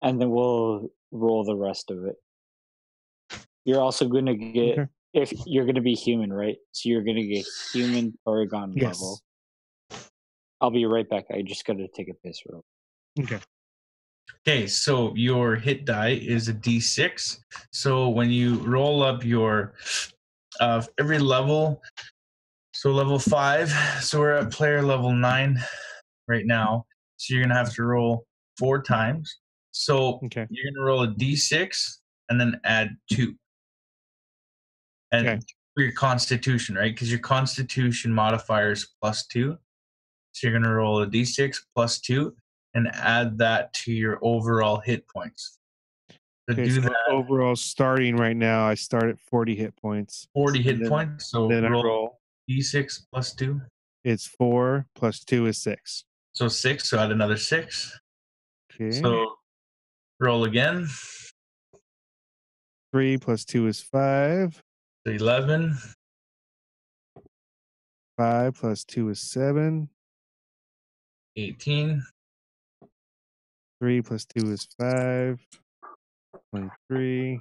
and then we'll roll the rest of it. You're also gonna get Okay. if you're gonna be human, right? So you're gonna get human Paragon Yes. level. I'll be right back. I just gotta take a piss real. Okay. Okay, so your hit die is a D6. So when you roll up your every level, so level 5, so we're at player level 9 right now. So you're gonna have to roll 4 times. So Okay. you're gonna roll a D6 and then add 2. And Okay. for your constitution, right? Because your constitution modifier is +2. So you're gonna roll a D6 +2 and add that to your overall hit points. To Okay, do so that, overall starting right now, I start at 40 hit points. 40 hit then- points. So Then I roll roll. D6 +2. It's 4 plus 2 is 6. So 6. So add another 6. Okay. So roll again. 3 plus 2 is 5. So 11. 5 plus 2 is 7. 18. 3 plus 2 is 5. 23.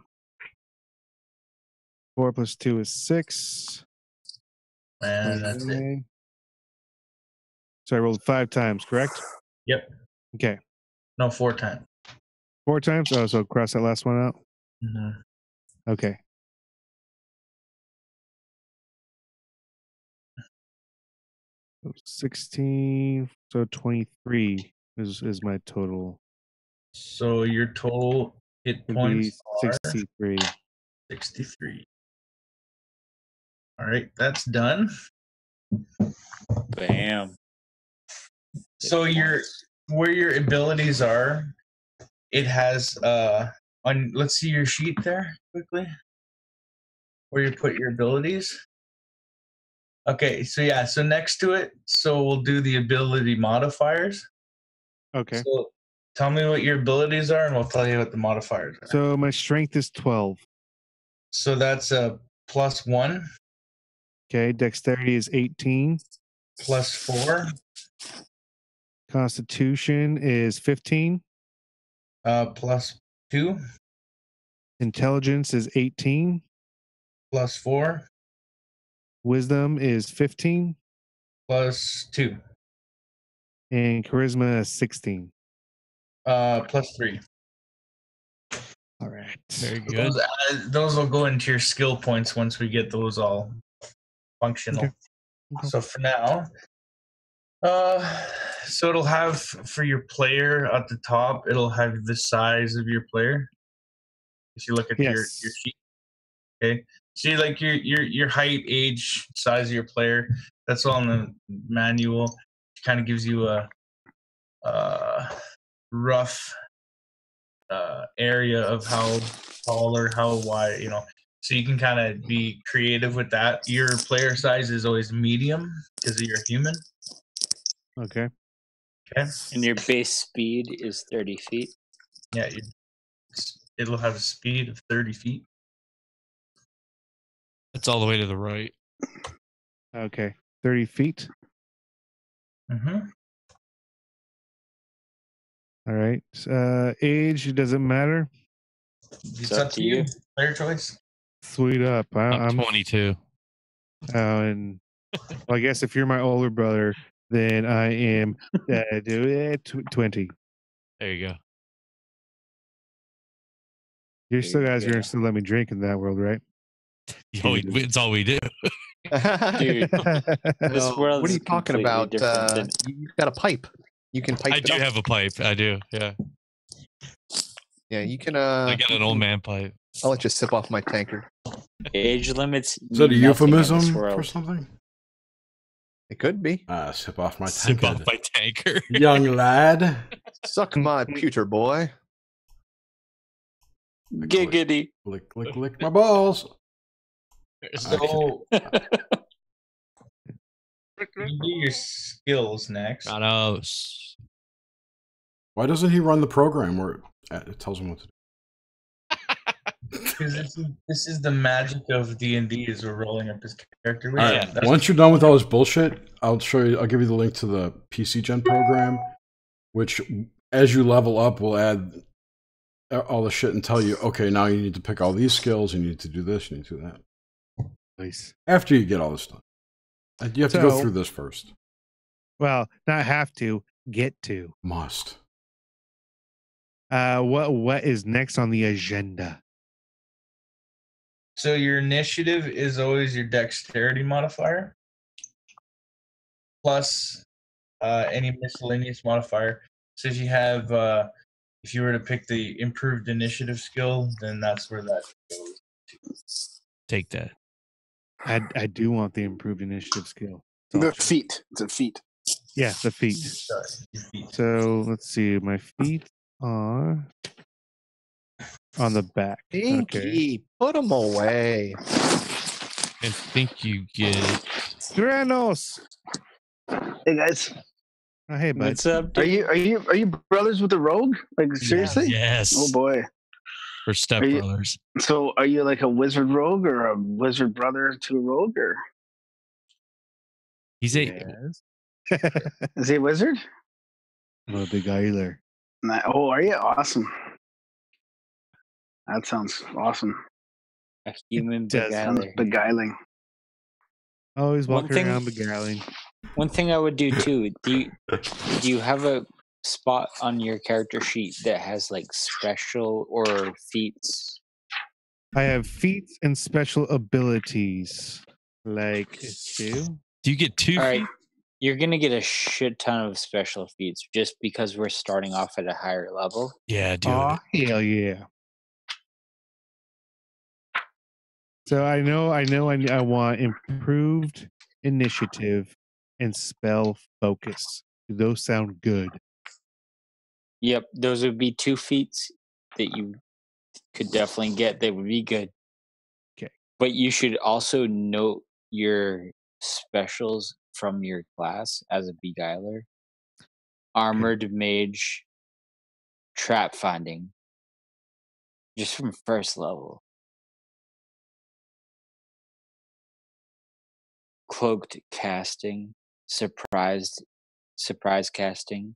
4 plus 2 is 6. And that's it. 29. So I rolled 5 times, correct? Yep. Okay. No, 4 times. 4 times? Oh, so cross that last one out. Mhm. Okay. So 16. So 23 is my total. So your total hit Would be points are 63. 63. All right, that's done. Bam. So where your abilities are, it has on let's see your sheet there quickly. Where you put your abilities. Okay, so yeah, so next to it, so we'll do the ability modifiers. Okay. So tell me what your abilities are and we'll tell you what the modifiers are. So my strength is 12. So that's a +1, Okay. Dexterity is 18. +4, Constitution is 15. +2, Intelligence is 18. +4, Wisdom is 15. +2, And charisma is 16. +3. All right. very good. Those will go into your skill points once we get those all functional. Okay. Okay. So for now, so it'll have for your player at the top, it'll have the size of your player. If you look at your Yes. sheet, okay. See, like your height, age, size of your player. That's all in the manual. It kind of gives you a rough area of how tall or how wide, So you can kind of be creative with that. Your player size is always medium because you're human. Okay. Okay. And your base speed is 30 feet. Yeah, it'll have a speed of 30 feet. It's all the way to the right. Okay. 30 feet. Mm-hmm. All right. Age doesn't matter. It's up to you. Player choice. Sweet up. I'm 22. And well, I guess if you're my older brother, then I am 20. There you go. You're still guys are go. gonna still let me drink in that world, right? It's all we do. Dude, this world What are is you talking completely about? different than You've got a pipe. You can pipe. I do have a pipe. I do. Yeah. Yeah, you can. I got an old man pipe. I'll let you sip off my tankard. age limits. Is that a mean nothing in this euphemism world. for something? It could be. Sip off my Sip off tankard. my tanker. Young lad. Suck my pewter boy. Giggity. Lick my balls. So you do your skills next. Granos. Why doesn't he run the program where it tells him what to do? Because this is the magic of D&D is we're rolling up his character. All right. Yeah. Once you're done with all this bullshit, I'll show you. I'll give you the link to the PC Gen program, which, as you level up, will add all the shit and tell you, okay, now you need to pick all these skills. You need to do this. You need to do that. Nice. After you get all this done, you have to go So- through this first. Well, not have to, get to. Must. What is next on the agenda? So your initiative is always your dexterity modifier plus any miscellaneous modifier. So if you have, if you were to pick the improved initiative skill, then that's where that goes. Take that. I do want the improved initiative skill. The feet. It's a feat. Yeah, the feet. Sorry, your feet. So let's see. My feet are on the back. Pinky, put them away. And think you get it. Granos. Hey guys, Oh, hey, bud. What's up? are you brothers with the rogue? Like seriously? Yes. Oh boy. For stepbrothers. So are you like a wizard rogue or a wizard brother to a rogue, or He's a Yes. is he a wizard? I'm a big either. Oh, are you? Awesome. That sounds awesome. A human does. Sounds beguiler. beguiling. Always One walking thing- around beguiling. One thing I would do too. Do you have a spot on your character sheet that has like special or feats? I have feats and special abilities. Like two. Do you get 2 All right, feet? you're gonna get a shit ton of special feats just because we're starting off at a higher level. Yeah, do Oh, it. hell yeah. So I want improved initiative and spell focus. Do those sound good? Yep, those would be 2 feats that you could definitely get. They would be good. Okay. But you should also note your specials from your class as a beguiler. Armored mage, trap finding, just from first level. Cloaked casting, surprise casting,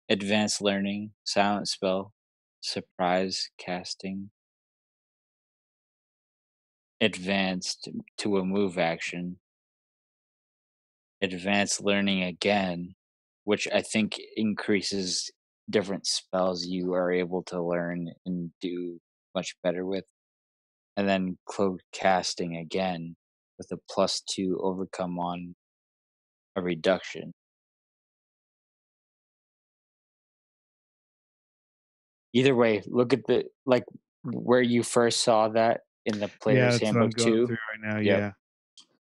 advanced learning, silent spell, surprise casting, advanced to a move action, advanced learning again, which I think increases different spells you are able to learn and do much better with. And then cloak casting again with a +2 overcome on a reduction. Either way, look at the like where you first saw that in the Yeah, player's that's what I'm handbook going too. through right now. Yep.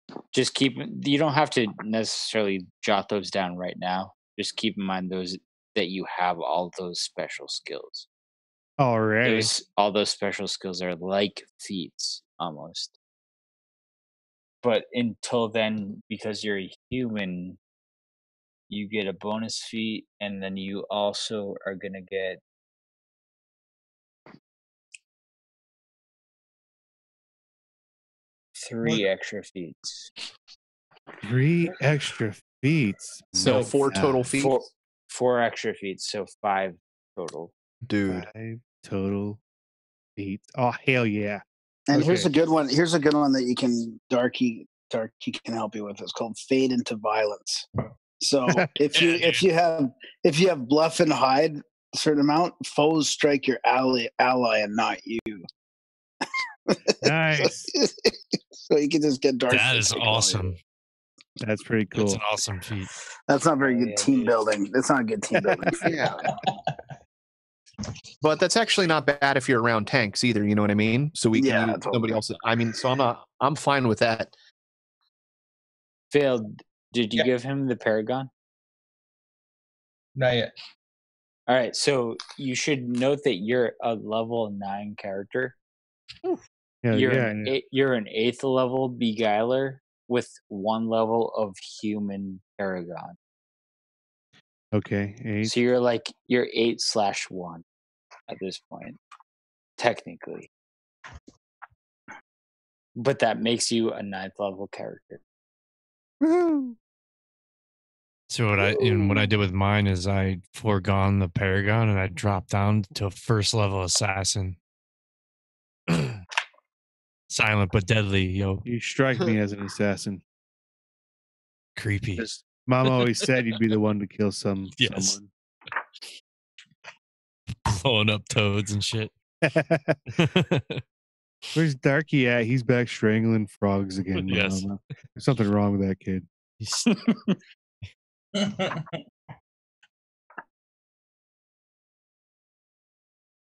Yeah. Just keep, you don't have to necessarily jot those down right now. Just keep in mind those that you have all those special skills. Already. All those special skills are like feats almost. But until then, because you're a human, you get a bonus feat, and then you also are gonna get three extra feats. 3 extra feats. So 4 total feats. Four extra feats, so 5 total. Dude. 5 total feats. Oh hell yeah! And Okay. here's a good one. Here's a good one that you can Darky can help you with. It's called Fade into Violence. So if you have bluff and hide a certain amount, foes strike your ally and not you. Nice. So you can just get dark. That is awesome. That's pretty cool. That's an awesome feat. That's not very good team building. That's not a good team building. Yeah. But that's actually not bad if you're around tanks either, you know what I mean? So we can use somebody else. I mean, so I'm fine with that. Phil, did you give him the Paragon? Not yet. All right, so you should note that you're a level 9 character. You're an 8th level Beguiler with 1 level of human Paragon. Okay, 8. So you're 8/1 at this point, technically. But that makes you a 9th level character. Woohoo! So what I did with mine is I foregone the Paragon and I dropped down to 1st level assassin. Silent but deadly, yo. You strike me as an assassin. Creepy. Mom always said you'd be the one to kill someone. Blowing up toads and shit. Where's Darky at? He's back strangling frogs again. Yes. Mama. There's something wrong with that kid.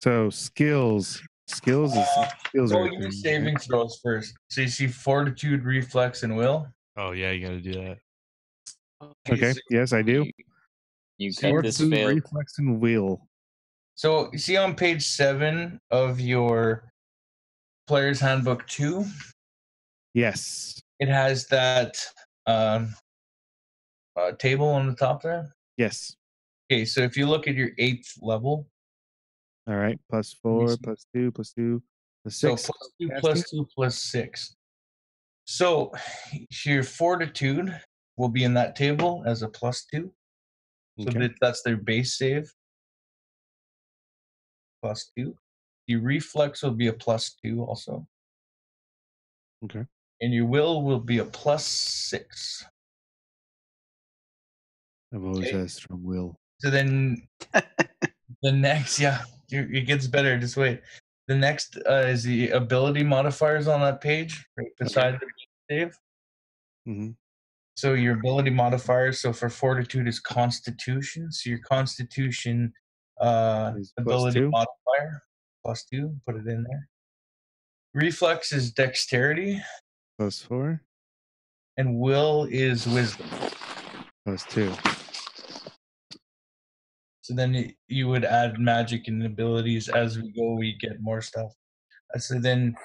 So skills are your saving throws first. So you see fortitude, reflex, and will. Oh yeah, you got to do that. Okay. Yes, I do. You get this failed. Reflex and will. So you see on page 7 of your Player's Handbook 2. Yes. It has that table on the top there. Yes. Okay, so if you look at your 8th level. All right. +4, +2, +2, +6. So +2, +6. So your fortitude will be in that table as a +2. So that's their base save. +2. The reflex will be a +2 also. Okay. And your will be a +6. I've always had a strong will. So then the next, it gets better. Just wait. The next is the ability modifiers on that page, right beside the save. Mm-hmm. So your ability modifiers, so for fortitude is constitution. So your constitution ability modifier, +2, put it in there. Reflex is dexterity. +4. And will is wisdom. +2. So then you would add magic and abilities as we go. We get more stuff. So then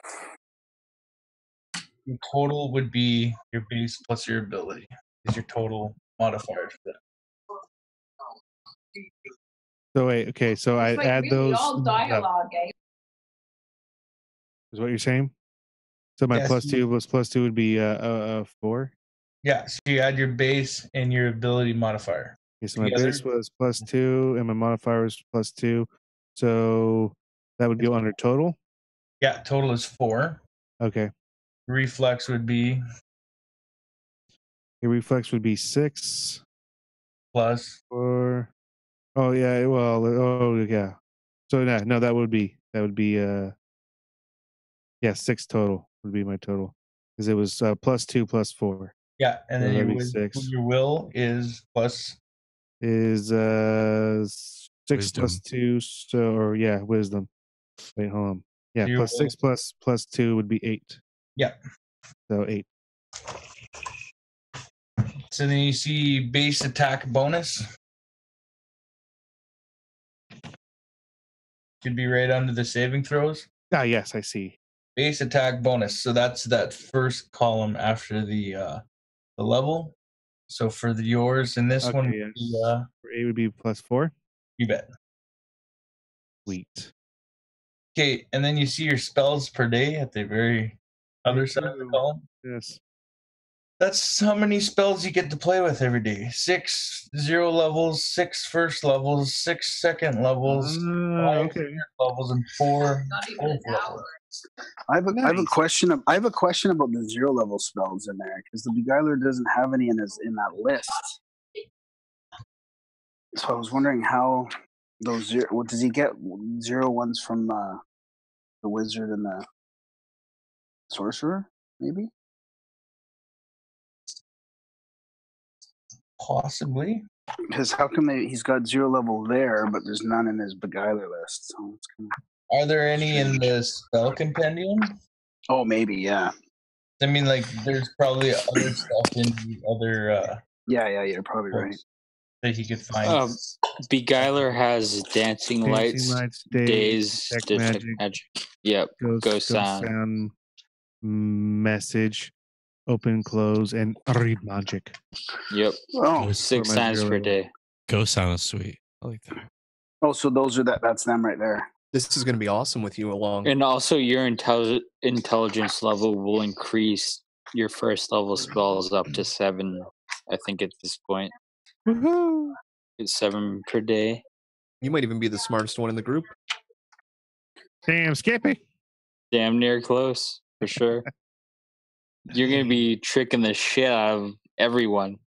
your total would be your base plus your ability. Is your total modifier for that. So wait, okay. So I add really those. All dialogue, eh? Is what you're saying? So my +2 plus +2 would be 4. Yeah. So you add your base and your ability modifier. Okay, so my base was +2 and my modifier was +2. So that would go under total? Yeah, total is 4. Okay. Reflex would be? Your reflex would be 6. Plus? 4. Oh, yeah. Well, yeah. So, no, that would be, 6 total would be my total. Because it was +2 plus 4. Yeah, and then your will is plus? Is 6 wisdom. plus 2, wisdom. Wait, hold on. Yeah, Your +6 plus 2 would be 8. Yeah. So 8. So then you see base attack bonus. Should be right under the saving throws. Ah, yes, I see. Base attack bonus. So that's that first column after the level. So for yours in this one, Yes. would For A would be +4. you bet. Sweet. Okay, and then you see your spells per day at the very other side of the column. Yes. That's how many spells you get to play with every day. 6 0 levels, 6 first levels, 6 second levels, 5 Okay. levels, and 4 fourth levels. I have a question. I have a question about the 0 level spells in there because the Beguiler doesn't have any in that list. So I was wondering how those zero. What does he get? 0 ones from the wizard and the sorcerer, maybe. Possibly. Because how come he's got 0 level there, but there's none in his Beguiler list? So it's kind of... Are there any in the spell compendium? Oh, maybe, yeah. I mean, like, there's probably other stuff in the other. Yeah, you're probably right. That he could find. Beguiler has dancing lights, days, detect magic. Yep. Ghost sound, message, open, close, and read magic. Yep. Oh, 6 times per day. Ghost sound is sweet. I like that. Oh, so those are that's them right there. This is going to be awesome with you along. And also, your intelligence level will increase your first level spells up to 7. I think at this point. Woohoo! It's 7 per day. You might even be the smartest one in the group. Damn, Skippy. Damn near close, for sure. You're going to be tricking the shit out of everyone.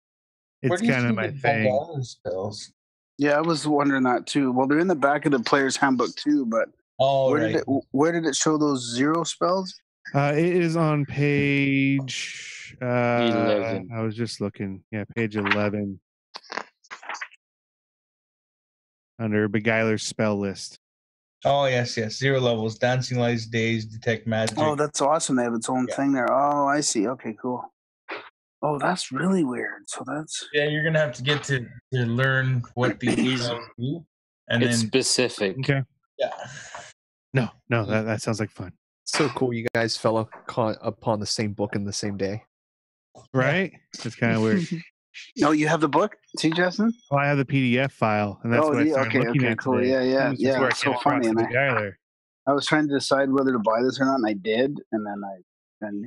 It's kind of my thing. Spells? Yeah, I was wondering that too. Well, they're in the back of the player's handbook too, but where did it show those 0 spells? It is on page 11. I was just looking. Yeah, page 11. Under Beguiler's spell list. Oh, yes. 0 levels. Dancing lights, days, detect magic. Oh, that's awesome. They have its own thing there. Oh, I see. Okay, cool. Oh, that's really weird. So that's... Yeah, you're going to have to get to learn what these do. And it's then specific. Okay. Yeah. No, that sounds like fun. So cool you guys fell upon the same book in the same day. Right? It's kind of weird. No, you have the book too, Justin? Well, I have the PDF file, and that's what I started looking at cool. today. Yeah. It's so funny. And I was trying to decide whether to buy this or not, and I did. And and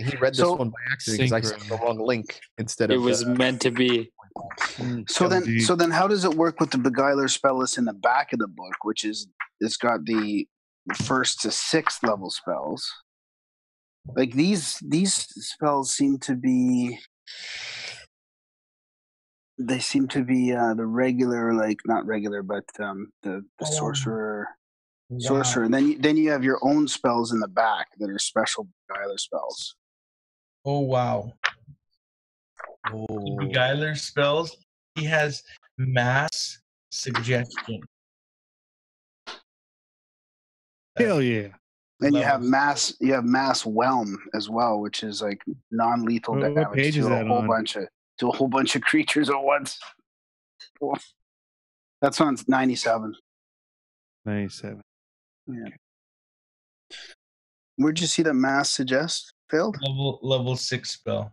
he read this one by accident because I sent the wrong link instead of. It was meant to be. So then, how does it work with the Beguiler spell list in the back of the book, which is it's got the 1st to 6th level spells? Like these spells seem to be. They seem to be the regular, like not regular, but the sorcerer. Wow. And then you have your own spells in the back that are special Beguiler spells. Oh, wow. The Beguiler spells, he has mass suggestion. Hell yeah. And you have mass whelm as well, which is like non-lethal damage to a whole bunch of creatures at once. That's on 97. 97. Yeah. Where'd you see that mass suggest failed? Level 6 spell.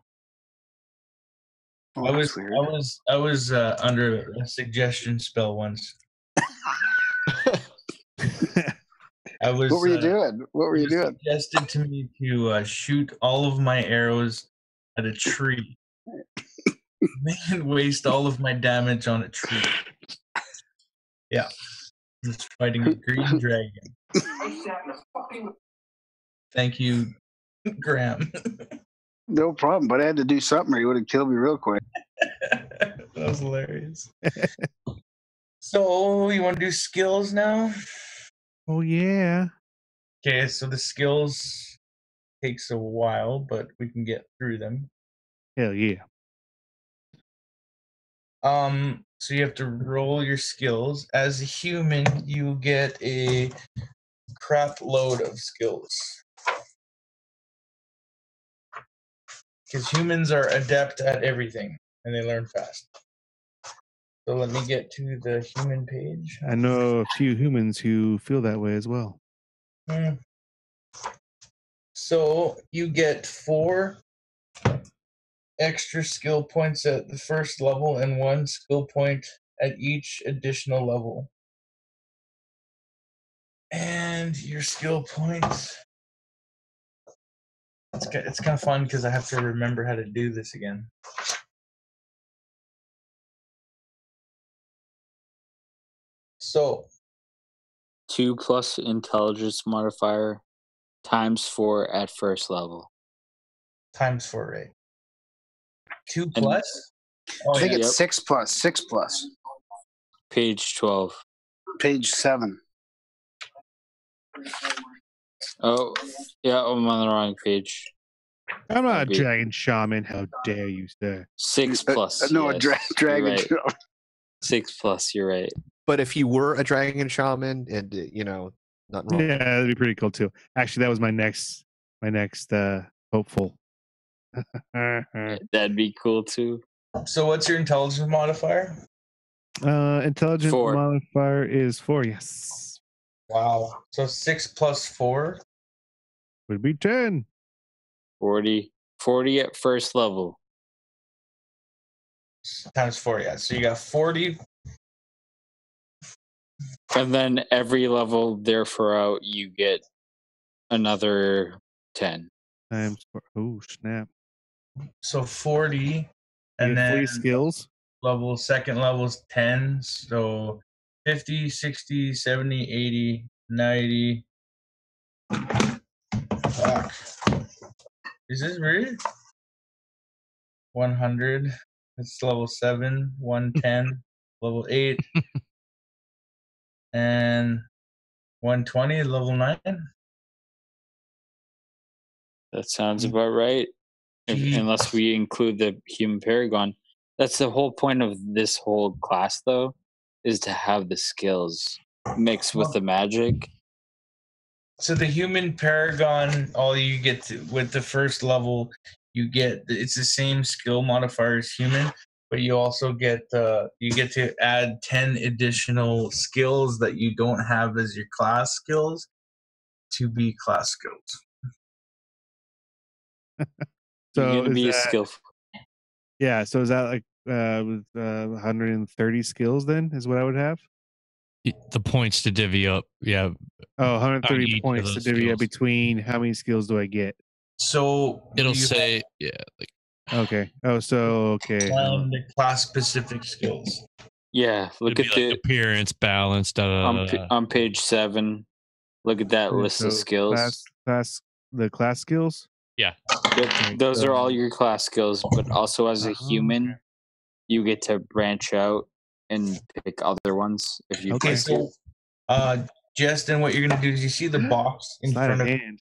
Oh, I was under a suggestion spell once. What were you doing? What were you doing? Suggested to me to shoot all of my arrows at a tree and waste all of my damage on a tree. Yeah. Just fighting a green dragon. Thank you, Graham. No problem, but I had to do something or he would have killed me real quick. That was hilarious. So, you want to do skills now? Oh, yeah. Okay, so the skills takes a while, but we can get through them. Hell yeah. So you have to roll your skills. As a human, you get a crap load of skills. Because humans are adept at everything, and they learn fast. So let me get to the human page. I know a few humans who feel that way as well. So you get 4 extra skill points at the first level and 1 skill point at each additional level. And your skill points. It's kind of fun because I have to remember how to do this again. So 2 plus intelligence modifier times 4 at first level. times 4, right? 2 plus? I think yeah. it's 6 plus. 6 plus. Page 12. Page 7. Oh, yeah, I'm on the wrong page. I'm not a dragon shaman. How dare you, sir? 6 plus. No, yes, a dragon right. shaman. 6 plus, you're right. But if you were a dragon shaman, and nothing wrong. Yeah, that'd be pretty cool too. Actually, that was my next hopeful. That'd be cool too. So what's your intelligence modifier? Intelligence 4. modifier is 4. Yes. Wow. So 6 plus 4 would be 10. 40 at first level. times 4, yeah. So you got 40. And then every level therefore out, you get another 10. Times 4. Oh, snap. So 40. And And then 40 skills. second level is 10. So 50, 60, 70, 80, 90. Fuck. Is this weird? 100. It's level 7. 110. Level 8. And 120, level 9. That sounds about right. Unless we include the human paragon. That's the whole point of this whole class, though, is to have the skills mixed with the magic. So the human paragon, all you get to, with the first level, it's the same skill modifier as human, but you also get to add 10 additional skills that you don't have as your class skills to be class skills. You're So gonna be skillful. Yeah. So is that like with 130 skills? Then is what I would have. The points to divvy up, yeah. Oh, on 130 each points of to those divvy up skills. between how many skills do I get? So It'll say, yeah, like Okay. Oh, so okay. the class specific skills. Yeah, look at like the appearance, balance, on page 7. Look at that list of skills. The class skills. Yeah. Yep, those are all your class skills, but also as a human, you get to branch out and pick other ones if you Okay, so Justin, what you're gonna do is you see the box in front of hand.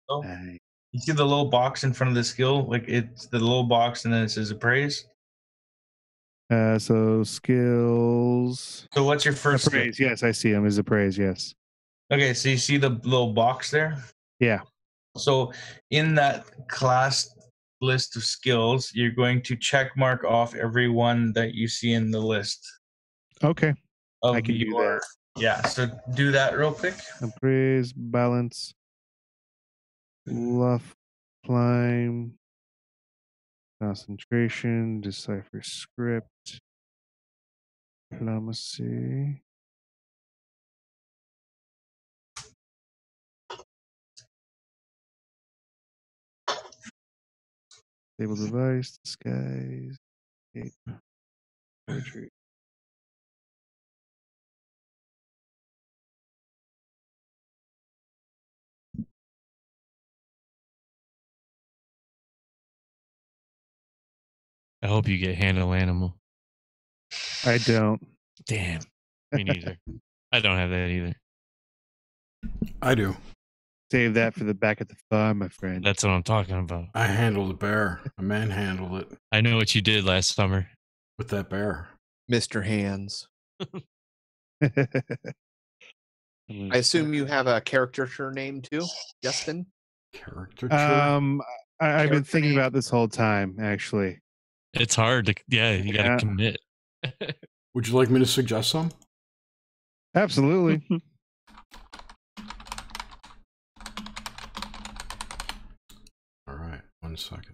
You see the little box in front of the skill, like it's the little box, and then it says appraise. So skills. So what's your first appraise? skill? Yes, I see him as appraise. Yes. Okay, so you see the little box there? Yeah. So in that class list of skills, you're going to check mark off every one that you see in the list. Okay. I can do that. Yeah, so do that real quick. Appraise, balance, bluff, climb, concentration, decipher script, diplomacy. Stable device, disguise, escape, poetry. I hope you get handle animal. I don't. Damn. Me neither. I don't have that either. I do. Save that for the back at the farm, my friend. That's what I'm talking about. I handled a bear. A man handled it I know what you did last summer. with that bear. Mr. Hands. I assume you have a caricature name too, Justin? Caricature? I've been thinking about this whole time, actually. It's hard to, you got to commit. Would you like me to suggest some? Absolutely. All right, 1 second.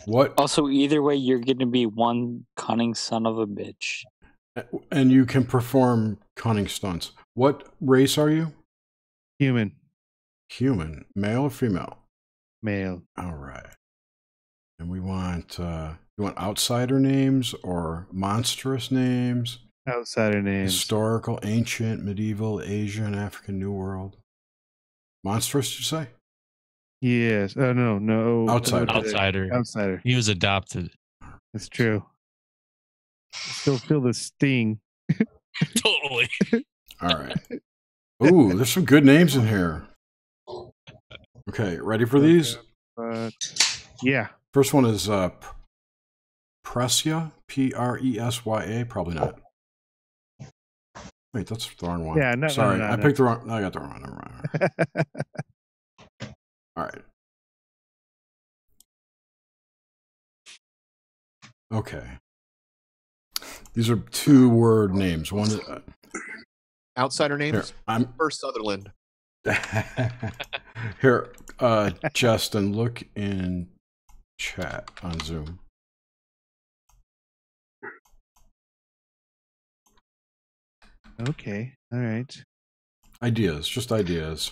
What? Also, either way, you're going to be one cunning son of a bitch. And you can perform cunning stunts. What race are you? Human. Human. Male or female? Male. All right. And we want, you want outsider names or monstrous names? Outsider names. Historical, ancient, medieval, Asian, African, New World. Monstrous, you say? Yes. Oh, no. Outsider. Outsider. He was adopted. That's true. Still feel the sting. Totally. All right. Ooh, there's some good names in here. Okay, ready for these? Yeah. First one is Presya, Presya. Probably not. Wait, that's the wrong one. Yeah, no. Sorry, no, I picked the wrong. I got the wrong. Never mind. All right. Okay. These are 2-word names. One is Outsider names. here. I'm First Sutherland. here. Justin, look in chat on Zoom. Okay. All right. Ideas, just ideas.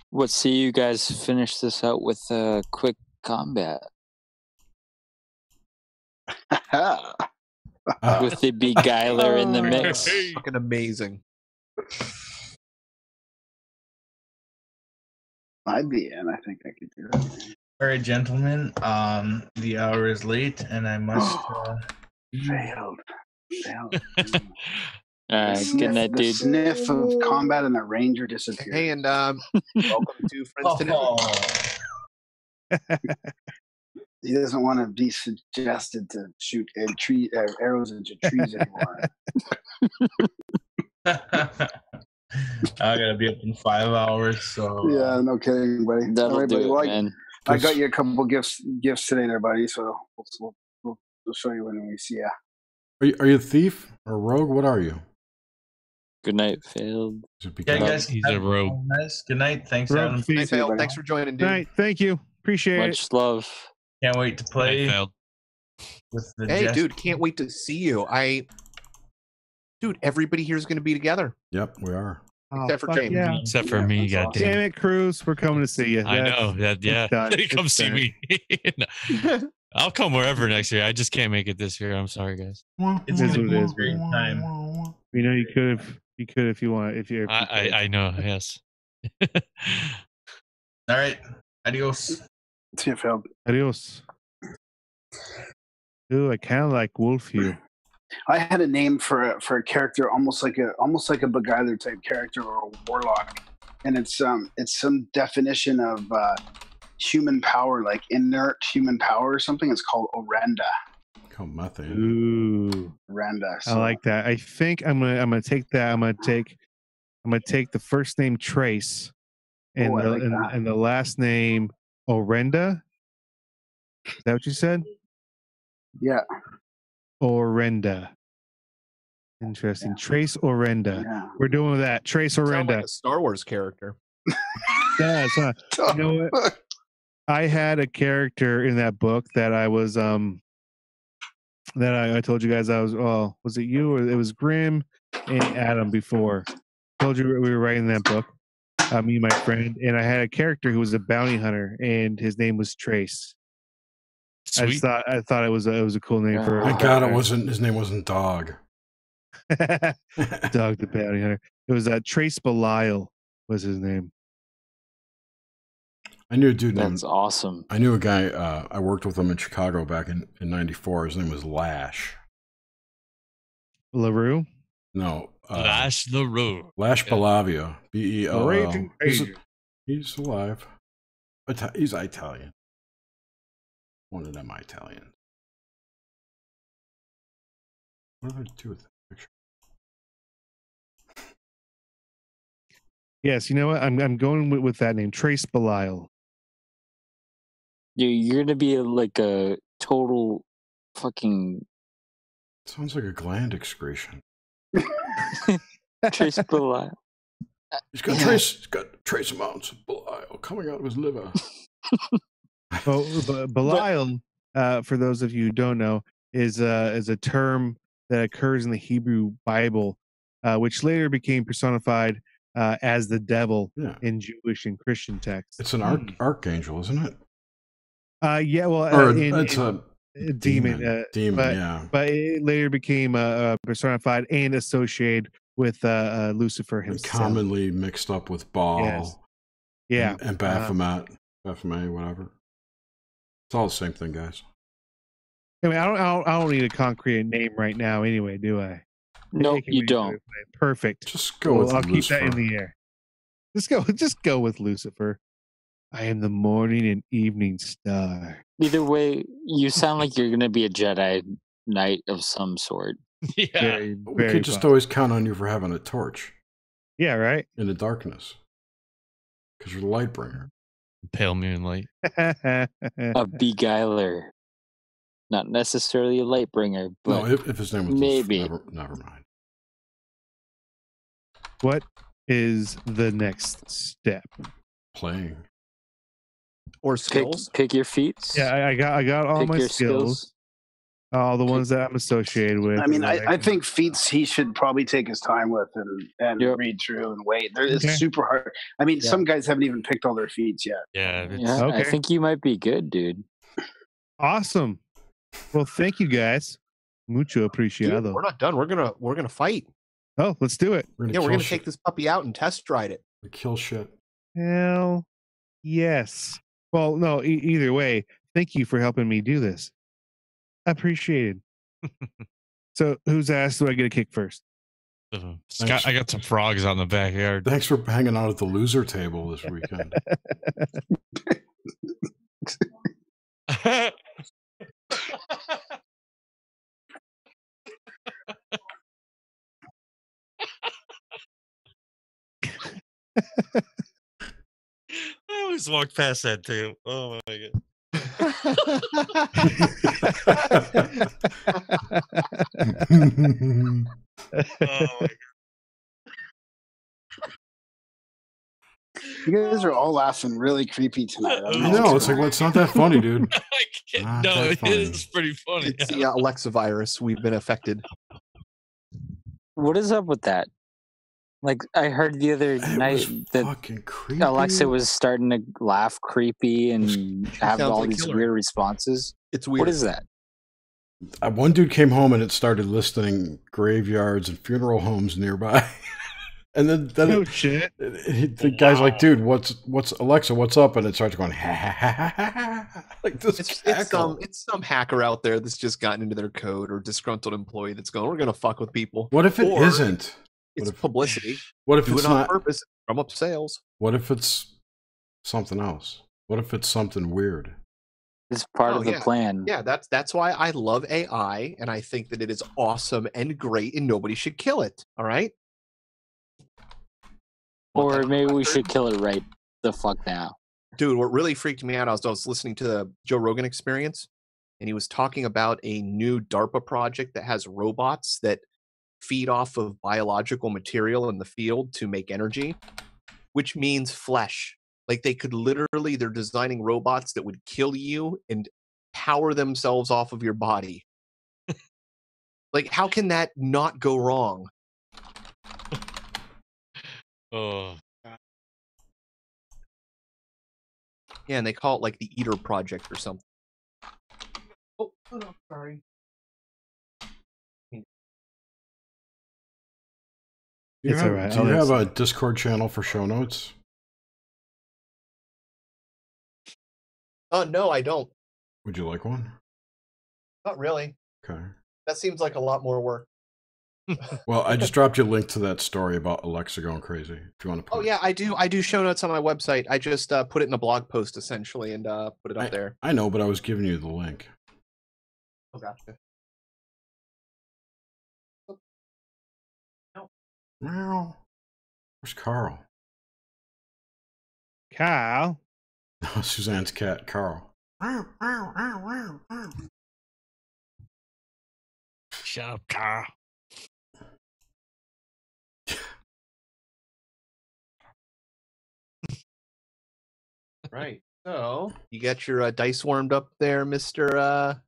What say you guys finish this out with quick combat? With the beguiler in the mix. Fucking amazing. I'd be in. I think I could do that. All right, gentlemen. The hour is late, and I must. Failed. Good night, The dude. sniff of combat and the ranger disappeared. Hey, and welcome to Friends to Know. He doesn't want to be suggested to shoot arrows into trees anymore. I gotta be up in 5 hours, so Yeah, no kidding, buddy. That'll All right, buddy. do Well, it, man. I got you a couple gifts today, there, buddy. So we'll show you when we see ya. Are you a thief or rogue? What are you? Good night, failed. yeah, guys. He's a rogue. Nice. Good night. Thanks, Rogue Adam. thief. Hey, Phil, thanks for joining, dude. All right. Thank you. Appreciate it. Much love. Can't wait to play Failed. with the Hey, Jess- dude, can't wait to see you. Dude, everybody here is going to be together. Yep, we are. Oh, Except for fuck James. yeah. Except for me, that's goddamn. Damn it, Cruz. We're coming to see you. I know. Yeah. done. Come It's see done. me. No. I'll come wherever next year. I just can't make it this year. I'm sorry, guys. It's It is gonna what be it a is, great man. time. You know, you could if you want. If you're. I know. Yes. All right. Adios. See you, Phil. Adios. Ooh, I kind of like Wolf you. I had a name for a character almost like a beguiler type character or a warlock, and it's some definition of human power, like inert human power or something. It's called Orenda. Called methane. Ooh, Orenda. I like that. I think I'm gonna take that. I'm gonna take the first name Trace, and I like the that. and the last name Orenda. Is that what you said? Yeah. Orenda. Interesting. Yeah. Trace Orenda. Yeah. We're doing that. Trace Sound Orenda. like a Star Wars character. Yeah, it's not. You know what? I had a character in that book that I was that I told you guys I was was it you or it was Grim and Adam before. Told you we were writing that book. Me and my friend, and I had a character who was a bounty hunter and his name was Trace. Sweet. I thought it was a cool name for Thank God his name wasn't Dog. Dog the bounty hunter. It was Trace Belial was his name. I knew a dude named. That's awesome. I knew a guy. I worked with him in Chicago back in '94. His name was Lash. LaRue? No. Lash LaRue. Lash Yeah. Palavia. Bell. Raging Pages. He's alive. He's Italian. One of them Italians. What did I do with that picture? Yes, you know what? I'm going with that name, Trace Belial. You're gonna be like a total fucking Sounds like a gland excretion. Trace Belial. He's got trace amounts of bile coming out of his liver. Well, Belial, for those of you who don't know, is a term that occurs in the Hebrew Bible, which later became personified as the devil in Jewish and Christian texts. It's an archangel, isn't it? Yeah, well, it's a demon. But it later became personified and associated with Lucifer himself. Commonly mixed up with Baal. Yes. And Baphomet, whatever. It's all the same thing, guys. I mean, I don't need a concrete name right now, anyway, do I? No, you don't. Perfect. Just go with I'll Lucifer. keep that in the air. Just go with Lucifer. I am the morning and evening star. Either way, you sound like you're going to be a Jedi Knight of some sort. Yeah. Very, we could just always count on you for having a torch. Yeah, right? In the darkness. Because you're the light bringer. Pale moonlight. A beguiler. Not necessarily a light bringer, but no, if his name was maybe. Never mind. What is the next step? Playing. Or skills. Pick your feats. Yeah, I got all my skills. All the ones that I'm associated with. I mean, I think feats he should probably take his time with and read through and wait. It's super hard. I mean, some guys haven't even picked all their feats yet. Yeah. I think you might be good, dude. Awesome. Well, thank you guys. Mucho apreciado. Dude, we're not done. We're gonna fight. Oh, let's do it. We're gonna take this puppy out and test ride it. We kill shit. Hell yes. Well, no, either way, thank you for helping me do this. Appreciated. So, whose ass do I get to kick first? Scott, I got some frogs out in the backyard. Thanks for hanging out at the loser table this weekend. I always walk past that too. Oh my god. Oh my god. You guys are all laughing really creepy tonight. I know. It's like, well, it's not that funny, dude. No, it is pretty funny. It's the Alexa virus. We've been affected. What is up with that? Like, I heard the other night that Alexa was starting to laugh creepy and have all these weird responses. It's weird. What is that? One dude came home and it started listing graveyards and funeral homes nearby. And then the guy's like, dude, what's Alexa, what's up? And it starts going, ha, ha, ha, ha, ha. Like this. It's some hacker out there that's just gotten into their code or disgruntled employee that's going, we're going to fuck with people. What if it isn't? It's publicity. What if do it's it on not purpose? Drum up sales. What if it's something else? What if it's something weird? It's part of the plan. Yeah, that's why I love AI, and I think that it is awesome and great, and nobody should kill it. All right. Or maybe we should kill it right the fuck now. Dude, what really freaked me out, I was listening to the Joe Rogan Experience, and he was talking about a new DARPA project that has robots that feed off of biological material in the field to make energy, which means flesh. Like they could literally, they're designing robots that would kill you and power themselves off of your body. Like, how can that not go wrong? Oh. Yeah, and they call it like the Eater Project or something. Oh, no, sorry. Do you have a Discord channel for show notes? No, I don't. Would you like one? Not really. Okay. That seems like a lot more work. Well, I just dropped you a link to that story about Alexa going crazy. If you want to put yeah, I do show notes on my website. I just put it in a blog post essentially and put it up there. I know, but I was giving you the link. Oh, gotcha. Meow. Where's Carl? Carl? No, Suzanne's cat, Carl. Shut up, Carl. Right. So you got your dice warmed up there, Mr.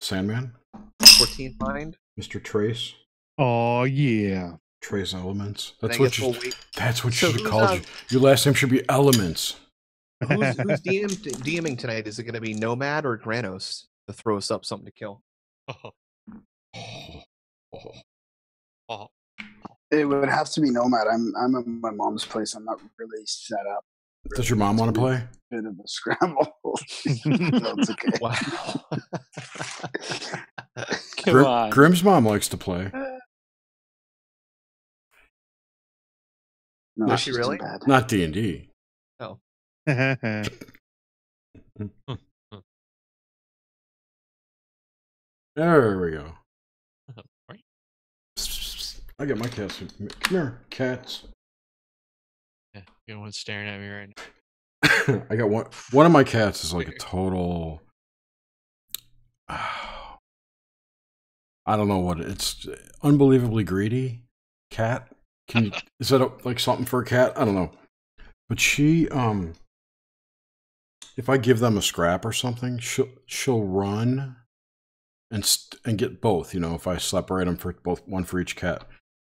Sandman? 14 Mind? Mr. Trace? Oh yeah. Trace Elements. I That's what guess you. we'll wait. That's what So you should who's, call you. Your last name should be Elements. Who's DMing tonight? Is it going to be Nomad or Granos to throw us up something to kill? Oh. It would have to be Nomad. I'm at my mom's place. I'm not really set up. Does your mom want to play? Bit of a scramble. No, it's okay. Wow. Come on. Grim's mom likes to play. No, Does she she's too really? bad. Not D&D. Oh. There we go. I got my cats. Come here, cats. Yeah, you one's staring at me right now. I got one of my cats is like a total I don't know what it's unbelievably greedy cat. Is that like something for a cat? I don't know. But she if I give them a scrap or something, she'll run and get both, you know, if I separate them for both, one for each cat.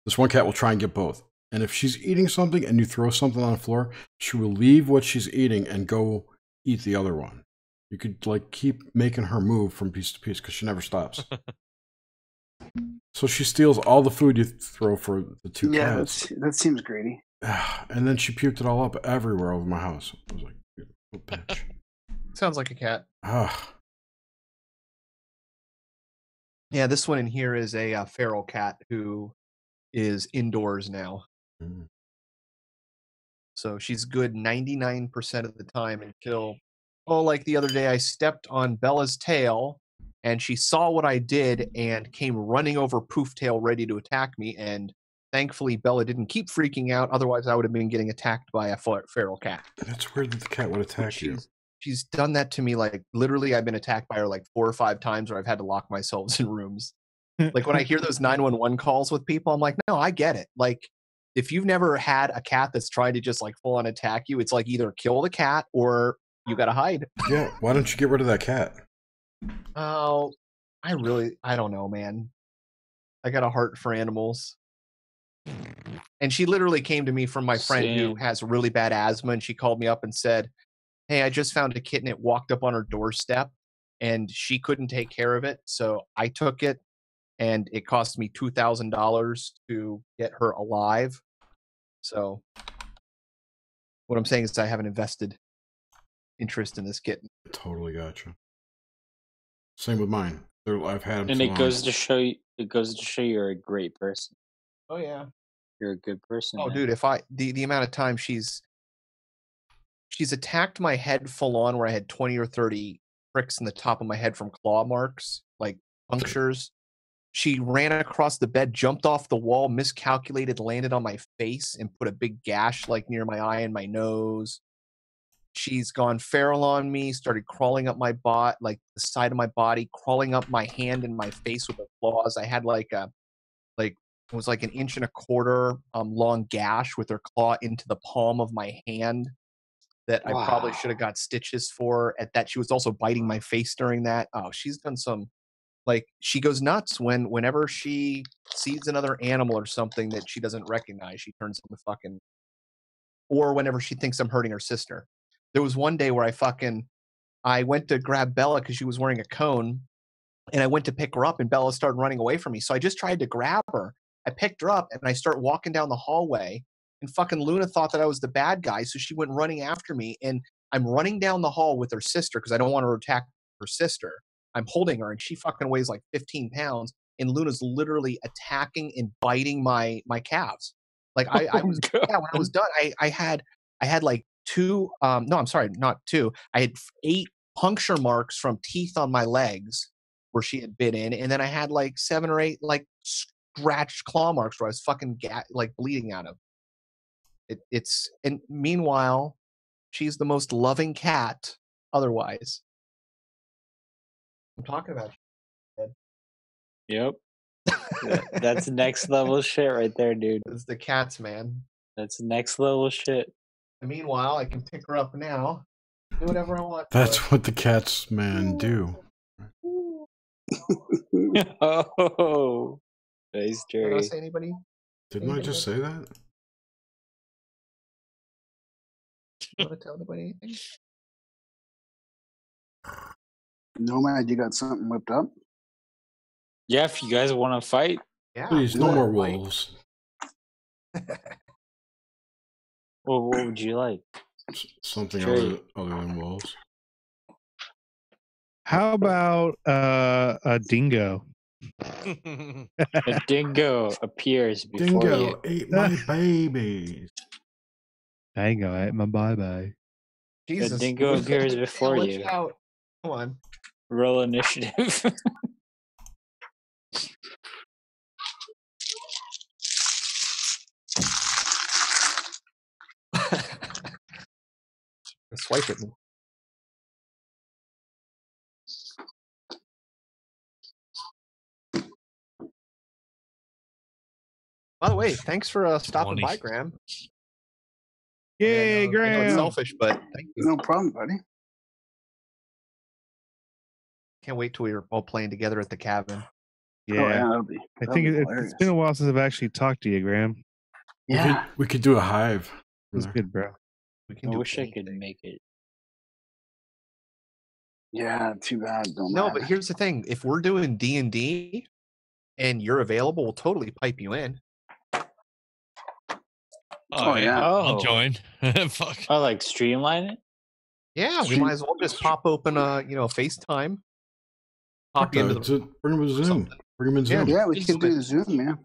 This one cat will try and get both. And if she's eating something and you throw something on the floor, she will leave what she's eating and go eat the other one. You could like keep making her move from piece to piece because she never stops. So she steals all the food you throw for the two cats. That seems greedy. And then she puked it all up everywhere over my house. I was like, you little bitch. Sounds like a cat. Ah. Yeah, this one in here is a feral cat who is indoors now. Mm. So she's good 99% of the time until, like the other day, I stepped on Bella's tail and she saw what I did and came running over Poof Tail ready to attack me. And thankfully, Bella didn't keep freaking out. Otherwise, I would have been getting attacked by a feral cat. That's weird that the cat would attack you. She's done that to me. Like literally, I've been attacked by her like 4 or 5 times where I've had to lock myself in rooms. Like when I hear those 911 calls with people, I'm like, no, I get it. Like if you've never had a cat that's trying to just like full on attack you, it's like either kill the cat or you got to hide. Yeah. Why don't you get rid of that cat? Oh, I don't know, man. I got a heart for animals. And she literally came to me from my friend who has really bad asthma. And she called me up and said, hey, I just found a kitten. It walked up on her doorstep and she couldn't take care of it. So I took it. And it cost me $2,000 to get her alive. So what I'm saying is I have an invested interest in this kitten. Totally gotcha. Same with mine. I've had them. And it goes to show you. It goes to show you're a great person. Oh yeah, you're a good person. Oh man. dude, if the amount of time she's attacked my head full on, where I had 20 or 30 pricks in the top of my head from claw marks, like punctures. She ran across the bed, jumped off the wall, miscalculated, landed on my face, and put a big gash like near my eye and my nose. She's gone feral on me, started crawling up my bot, like the side of my body, crawling up my hand and my face with her claws. I had it was like 1.25 inches long gash with her claw into the palm of my hand that I probably should have got stitches for. At that, she was also biting my face during that. Oh, she's done some. Like she goes nuts whenever she sees another animal or something that she doesn't recognize. She turns into fucking, or whenever she thinks I'm hurting her sister. There was one day where I went to grab Bella because she was wearing a cone, and I went to pick her up, and Bella started running away from me. So I just tried to grab her. I picked her up, and I start walking down the hallway, and fucking Luna thought that I was the bad guy, so she went running after me, and I'm running down the hall with her sister because I don't want her to attack her sister. I'm holding her, and she fucking weighs like 15 pounds, and Luna's literally attacking and biting my calves. Like I was, when I was done, I had like 2, no, I'm sorry, not 2. I had 8 puncture marks from teeth on my legs where she had bit in, and then I had like 7 or 8 like scratched claw marks where I was fucking like bleeding out of. And meanwhile, she's the most loving cat otherwise. I'm talking about. Yep. That's next level shit right there, dude. It's the cats, man. That's next level shit. And meanwhile, I can pick her up now. Do whatever I want. That's what the cats, man, do. Oh, nice, Did I Jerry. say anybody? Didn't I just say that? You want to tell anybody anything? Nomad, you got something whipped up? Yeah, if you guys want to fight, Yeah. Please, no more wolves. well, what would you like? Something Jerry. other than wolves. How about a dingo? A dingo appears before Dingo you. ate my babies. Dingo ate my bye-bye. Jesus. The dingo appears before Watch you. out. Come on. Roll initiative. Swipe at me. By the way, thanks for stopping 20. by, Graham. Yay, I know it's Graham! selfish, but thank you. No problem, buddy. Can't wait till we're all playing together at the cabin. Oh, Yeah, that'll be. I that'll think be it's hilarious. been a while since I've actually talked to you, Graham. Yeah. We could do a hive. That's good, bro. We can I do wish I could anything. make it. Yeah, too bad. Don't No, matter. but here's the thing: if we're doing D&D and you're available, we'll totally pipe you in. Oh, yeah. I'll Oh. join. Fuck. Oh, like streamline it? Yeah, we might as well just pop open a FaceTime. Pop you into the Bring him in Zoom. something. Bring him in Yeah, Zoom. Yeah, we Just could do the Zoom, man.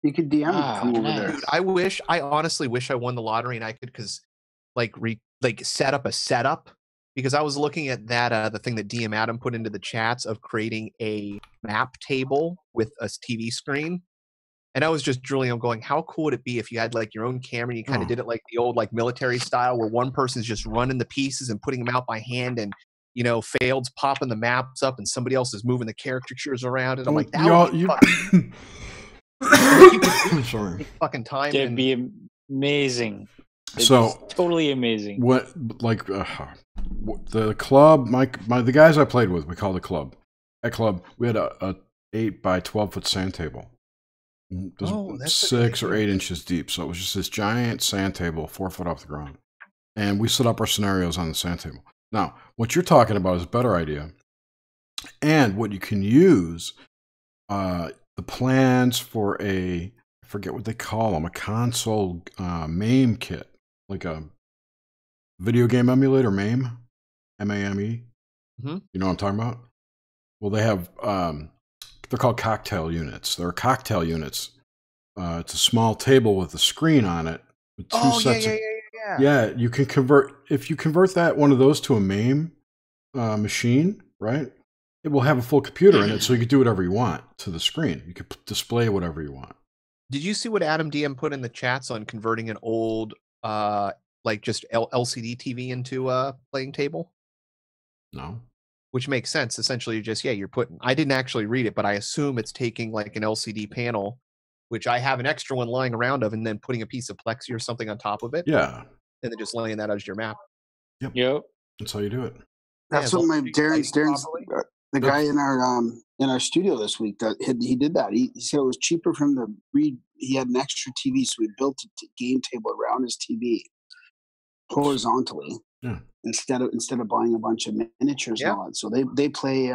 You could DM come over nice. there. Dude, I honestly wish I won the lottery and I could set up a setup, because I was looking at that the thing that DM Adam put into the chats of creating a map table with a TV screen. And I was just drooling. I'm going, how cool would it be if you had like your own camera and you kind of did it like the old like military style, where one person's just running the pieces and putting them out by hand, and Failed's popping the maps up and somebody else is moving the caricatures around. And I'm like, that would be fucking, Sorry. fucking time. It'd be amazing. It'd So be totally amazing. what? Like the club? The guys I played with, we called the club. At club, we had a 8 by 12 foot sand table. It was 6 or 8 inches deep, so it was just this giant sand table, 4 foot off the ground. And we set up our scenarios on the sand table. Now, what you're talking about is a better idea. And what you can use, the plans for I forget what they call them, a console MAME kit, like a video game emulator, MAME, M-A-M-E. Mm-hmm. You know what I'm talking about? Well, they have, they're called cocktail units. They're cocktail units. It's a small table with a screen on it. With two sets of, yeah, you can convert, if you convert one of those to a MAME machine, right? It will have a full computer in it, so you can do whatever you want to the screen. You could display whatever you want. Did you see what Adam DM put in the chats on converting an old, just LCD TV into a playing table? No. Which makes sense. Essentially, you're putting, I didn't actually read it, but I assume it's taking like an LCD panel, which I have an extra one lying around of, and then putting a piece of plexi or something on top of it. Yeah. And then just laying that as your map. Yep. That's how you do it. That's what Darren's the guy in our studio this week that he did that. He said it was cheaper for him to read. He had an extra TV, so he built a game table around his TV horizontally. Yeah. Instead of buying a bunch of miniatures and all that. So they play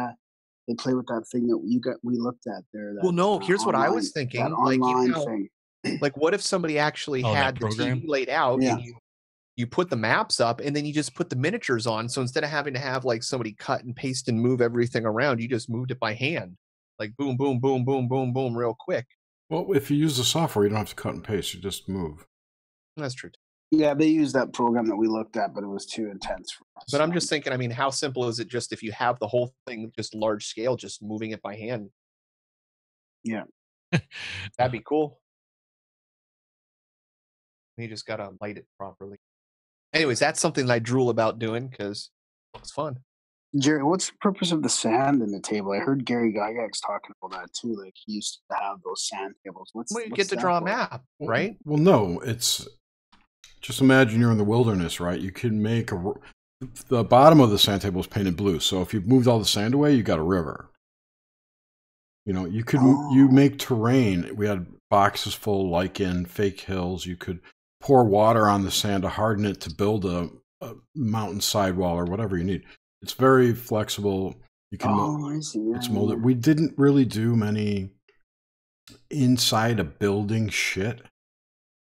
with that thing that we looked at there. That, well, no, here's what I was thinking. Like, thing. Like, what if somebody actually had the TV laid out and you put the maps up and then you just put the miniatures on. So instead of having to have like somebody cut and paste and move everything around, you just moved it by hand. Like boom, boom, boom, boom, boom, boom, real quick. Well, if you use the software, you don't have to cut and paste. You just move. That's true. Yeah, they used that program that we looked at, but it was too intense for us. But I'm just thinking, I mean, how simple is it just if you have the whole thing just large scale, just moving it by hand? Yeah. That'd be cool. You just got to light it properly. Anyways, that's something that I drool about doing because it's fun. Jerry, what's the purpose of the sand in the table? I heard Gary Gygax talking about that too. Like he used to have those sand tables. Well, you what's get to that draw a for? map, right? Well, no, it's just imagine you're in the wilderness, right? You can make the bottom of the sand table is painted blue. So if you moved all the sand away, you got a river. You know, you make terrain. We had boxes full of lichen, fake hills. You could pour water on the sand to harden it to build a mountain sidewall or whatever you need. It's very flexible. You can I see. Yeah, it's molded. We didn't really do many inside a building shit.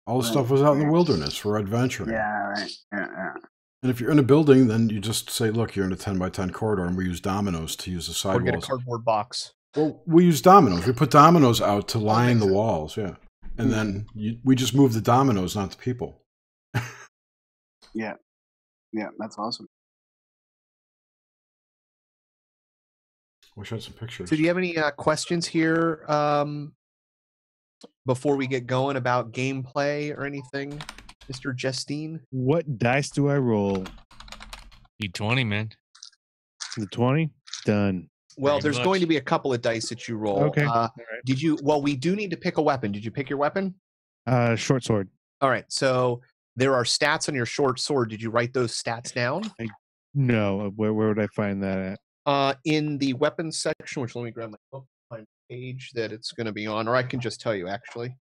All the stuff was out in the wilderness for adventuring. Yeah, right. Yeah. And if you're in a building, then you just say, look, you're in a 10 by 10 corridor, and we use dominoes to use the Or sidewalls. get a cardboard box. Well, we use dominoes. We put dominoes out to line the walls, yeah. And then we just move the dominoes, not the people. Yeah, that's awesome. Wish I had some pictures. So do you have any questions here before we get going about gameplay or anything, Mr. Justine? What dice do I roll? D20, man. The 20? Done. Well, Pretty there's much. going to be a couple of dice that you roll. Okay. All right. Did you? Well, we do need to pick a weapon. Did you pick your weapon? Short sword. All right. So there are stats on your short sword. Did you write those stats down? No. Where would I find that at? In the weapons section, which let me grab my book, my page that it's going to be on, or I can just tell you actually.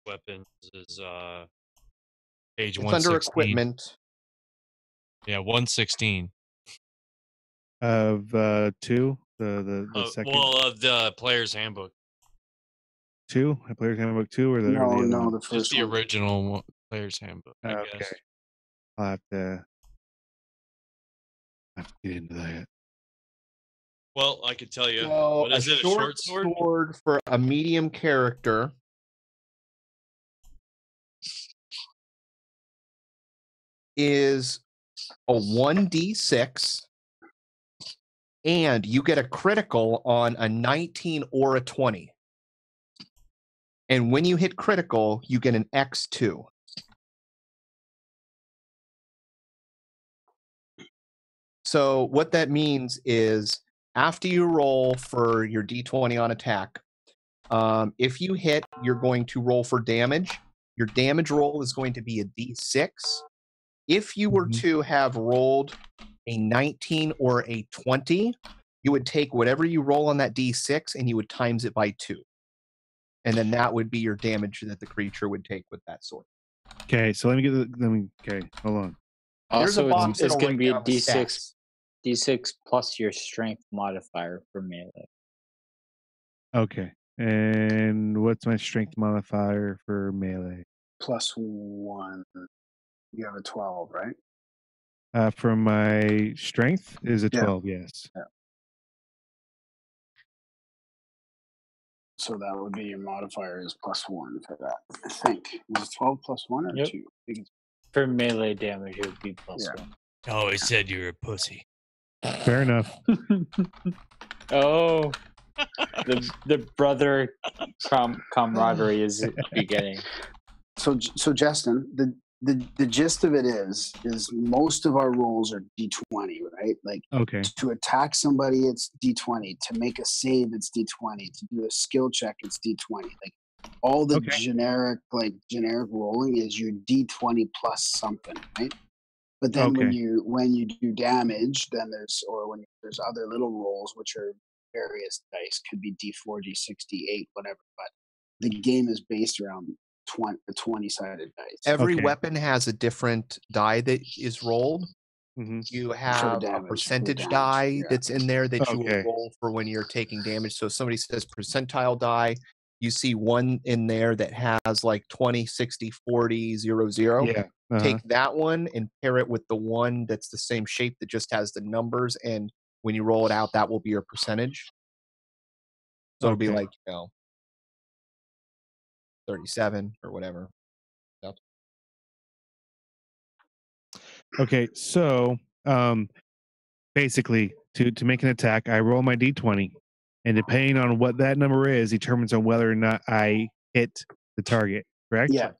Weapons is page It's 116. under equipment. Yeah, 116. Of 2, the second Well, of the player's handbook. 2, a player's handbook 2, or the No, or the other no, one? the Just first the one. original player's handbook, I Okay. guess. I'll have to get into that. Well, I could tell you. So What is it? A short sword? for a medium character is a 1d6, and you get a critical on a 19 or a 20. And when you hit critical, you get an X2. So what that means is after you roll for your d20 on attack, if you hit, you're going to roll for damage. Your damage roll is going to be a d6. If you were to have rolled a 19 or a 20, you would take whatever you roll on that d6 and you would times it by 2. And then that would be your damage that the creature would take with that sword. Okay, so okay, hold on. There's a Also, box it's that'll going to break be a down the stats. D6 plus your strength modifier for melee. Okay. And what's my strength modifier for melee? +1. You have a 12, right? For my strength is a 12, yes. Yeah. So that would be your modifier is +1 for that. I think. Is it 12 + 1 or 2? I think it's, For melee damage, it would be +1. I always said you were a pussy. Fair enough. Oh, the brother camaraderie is beginning. so Justin, the gist of it is most of our rolls are D20, right? Like Okay. to attack somebody, it's D20. To make a save, it's D20. To do a skill check, it's D20. Like all the generic rolling is your D20 plus something, right? But then when you do damage, then there's other little rolls which are various dice, could be D4, D6, D8, whatever. But the game is based around 20-sided dice. Every weapon has a different die that is rolled. Mm-hmm. You have a percentage die that's in there that you will roll for when you're taking damage. So if somebody says percentile die, you see one in there that has like 20, 60, 40, 0, 0. Yeah. Take that one and pair it with the one that's the same shape that just has the numbers. And when you roll it out, that will be your percentage. So it'll be like, 37 or whatever. Okay, so basically to make an attack, I roll my d20, and depending on what that number is, determines on whether or not I hit the target. Correct? Yeah.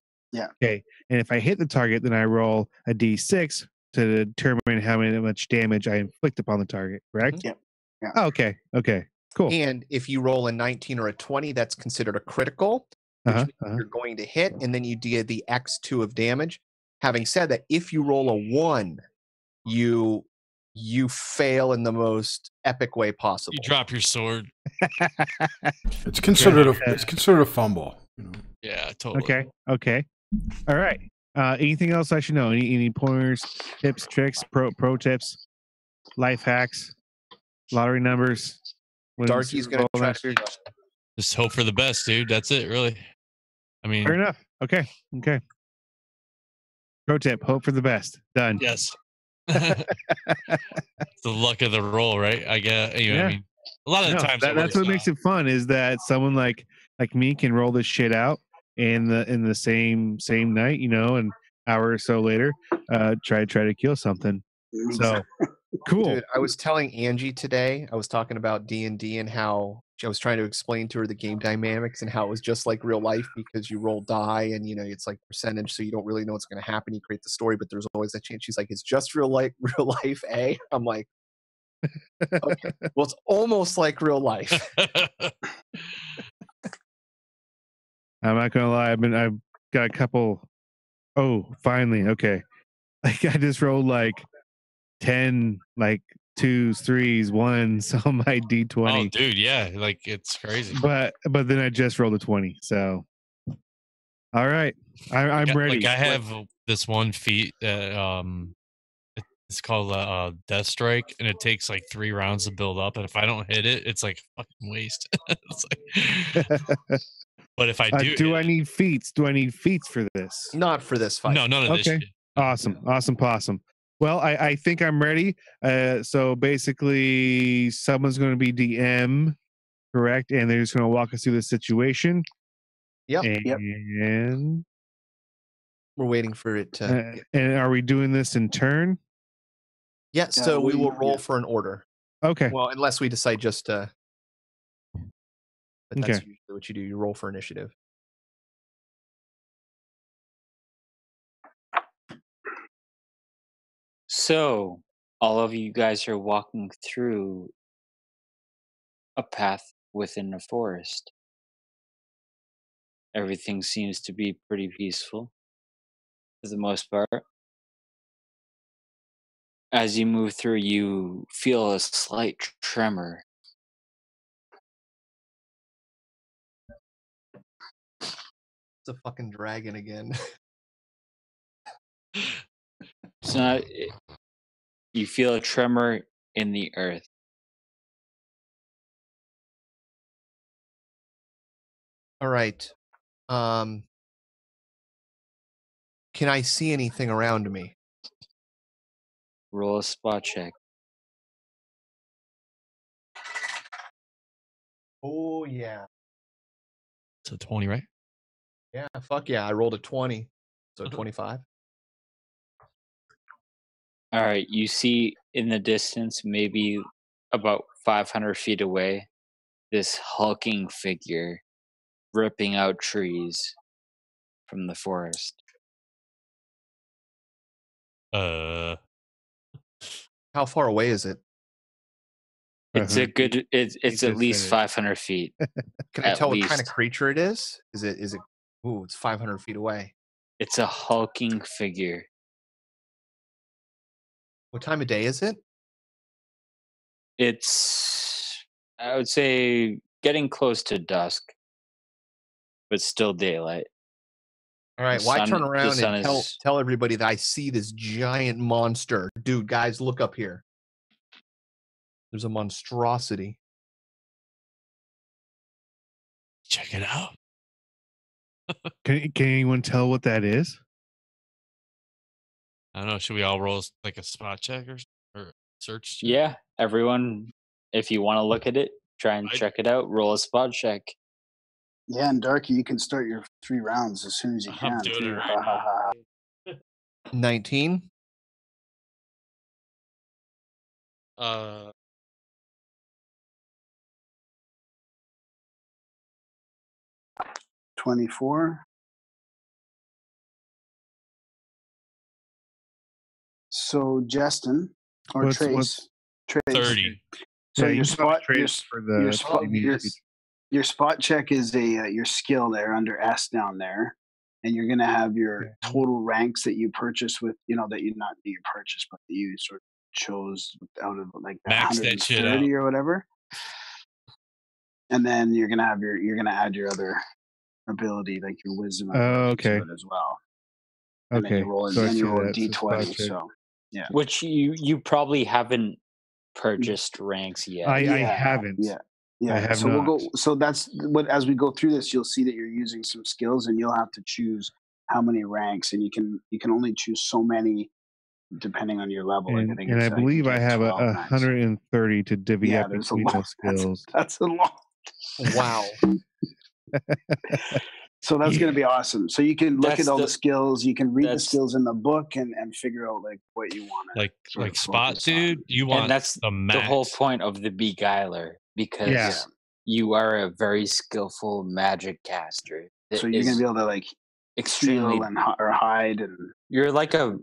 Okay, and if I hit the target, then I roll a d6 to determine how much damage I inflict upon the target. Correct? Yep. Yeah. Oh, okay. Okay. Cool. And if you roll a 19 or a 20, that's considered a critical, which means you're going to hit, and then you do the X2 of damage. Having said that, if you roll a 1, you fail in the most epic way possible. You drop your sword. It's considered a fumble. You know? Yeah, totally. Okay. All right. Anything else I should know? Any pointers, tips, tricks, pro tips, life hacks, lottery numbers? Darky's going to try to just hope for the best, dude. That's it, really. I mean, fair enough. Okay. Pro tip: hope for the best. Done. Yes. It's the luck of the roll, right? I guess. I mean, a lot of the times that's what makes it fun. Is that someone like me can roll this shit out in the same night, an hour or so later, try to kill something. So cool. Dude, I was telling Angie today, I was talking about D&D and how I was trying to explain to her the game dynamics and how it was just like real life because you roll die and it's like percentage, so you don't really know what's going to happen. You create the story, but there's always that chance. She's like, it's just real life, eh? I'm like, okay. Well, it's almost like real life. I'm not gonna lie. I've got a couple. Oh, finally, okay. Like I just rolled like 10, like 2s, 3s, 1s on my D20. Oh, dude, yeah, like it's crazy. But then I just rolled a 20. So, all right, I'm ready. Like I have this one feat that it's called Death Strike, and it takes like 3 rounds to build up, and if I don't hit it, it's like fucking waste. It's like, but if I do, I need feats? Do I need feats for this? Not for this fight. No, none of this. Okay, awesome, possum. Well, I think I'm ready. So basically, someone's going to be DM, correct? And they're just going to walk us through the situation. Yep. And we're waiting for it to. And are we doing this in turn? Yeah. So we will roll for an order. Okay. Well, unless we decide just to. But that's usually what you do. You roll for initiative. So, all of you guys are walking through a path within a forest. Everything seems to be pretty peaceful for the most part. As you move through, you feel a slight tremor. It's a fucking dragon again. It's not. You feel a tremor in the earth. All right. Can I see anything around me? Roll a spot check. Oh yeah. So 20, right? Yeah, fuck yeah. I rolled a 20. So 25. All right, you see in the distance, maybe about 500 feet away, this hulking figure ripping out trees from the forest. How far away is it? It's a good. It's at least 500 feet. Can I tell what kind of creature it is? Is it? Ooh, it's 500 feet away. It's a hulking figure. What time of day is it? It's, I would say, getting close to dusk, but still daylight. All right. Well, I turn around and tell everybody that I see this giant monster. Dude, guys, look up here. There's a monstrosity. Check it out. Can anyone tell what that is? I don't know. Should we all roll like a spot check or search check? Yeah, everyone, if you want to look at it, try and check it out. Roll a spot check. Yeah, and Darky, you can start your 3 rounds as soon as you can. I'm doing it right now. 19. 24. So Justin or Trace. 30. So Yeah, your you spot, Trace for the your spot check is your skill there under S down there, and you're gonna have your total ranks that you purchased with that you purchased, but that you sort of chose out of like that Max that shit out. 130 or whatever. And then you're gonna add your other ability, like your wisdom ability to it as well. And then you roll a D20. So yeah, which you probably haven't purchased ranks yet. I haven't. Yeah. I have so not. we'll go. So that's what as we go through this, you'll see that you're using some skills, and you'll have to choose how many ranks, and you can only choose so many depending on your level. And I believe I have 130 to divvy up between those skills. That's a lot. Wow. So that's going to be awesome. So you can look at all the skills. You can read the skills in the book and figure out like what you want. Like spot, dude. You want that's the max. The whole point of the Beguiler, because you are a very skillful magic caster. So you're going to be able to like extremely or hide, and you're like a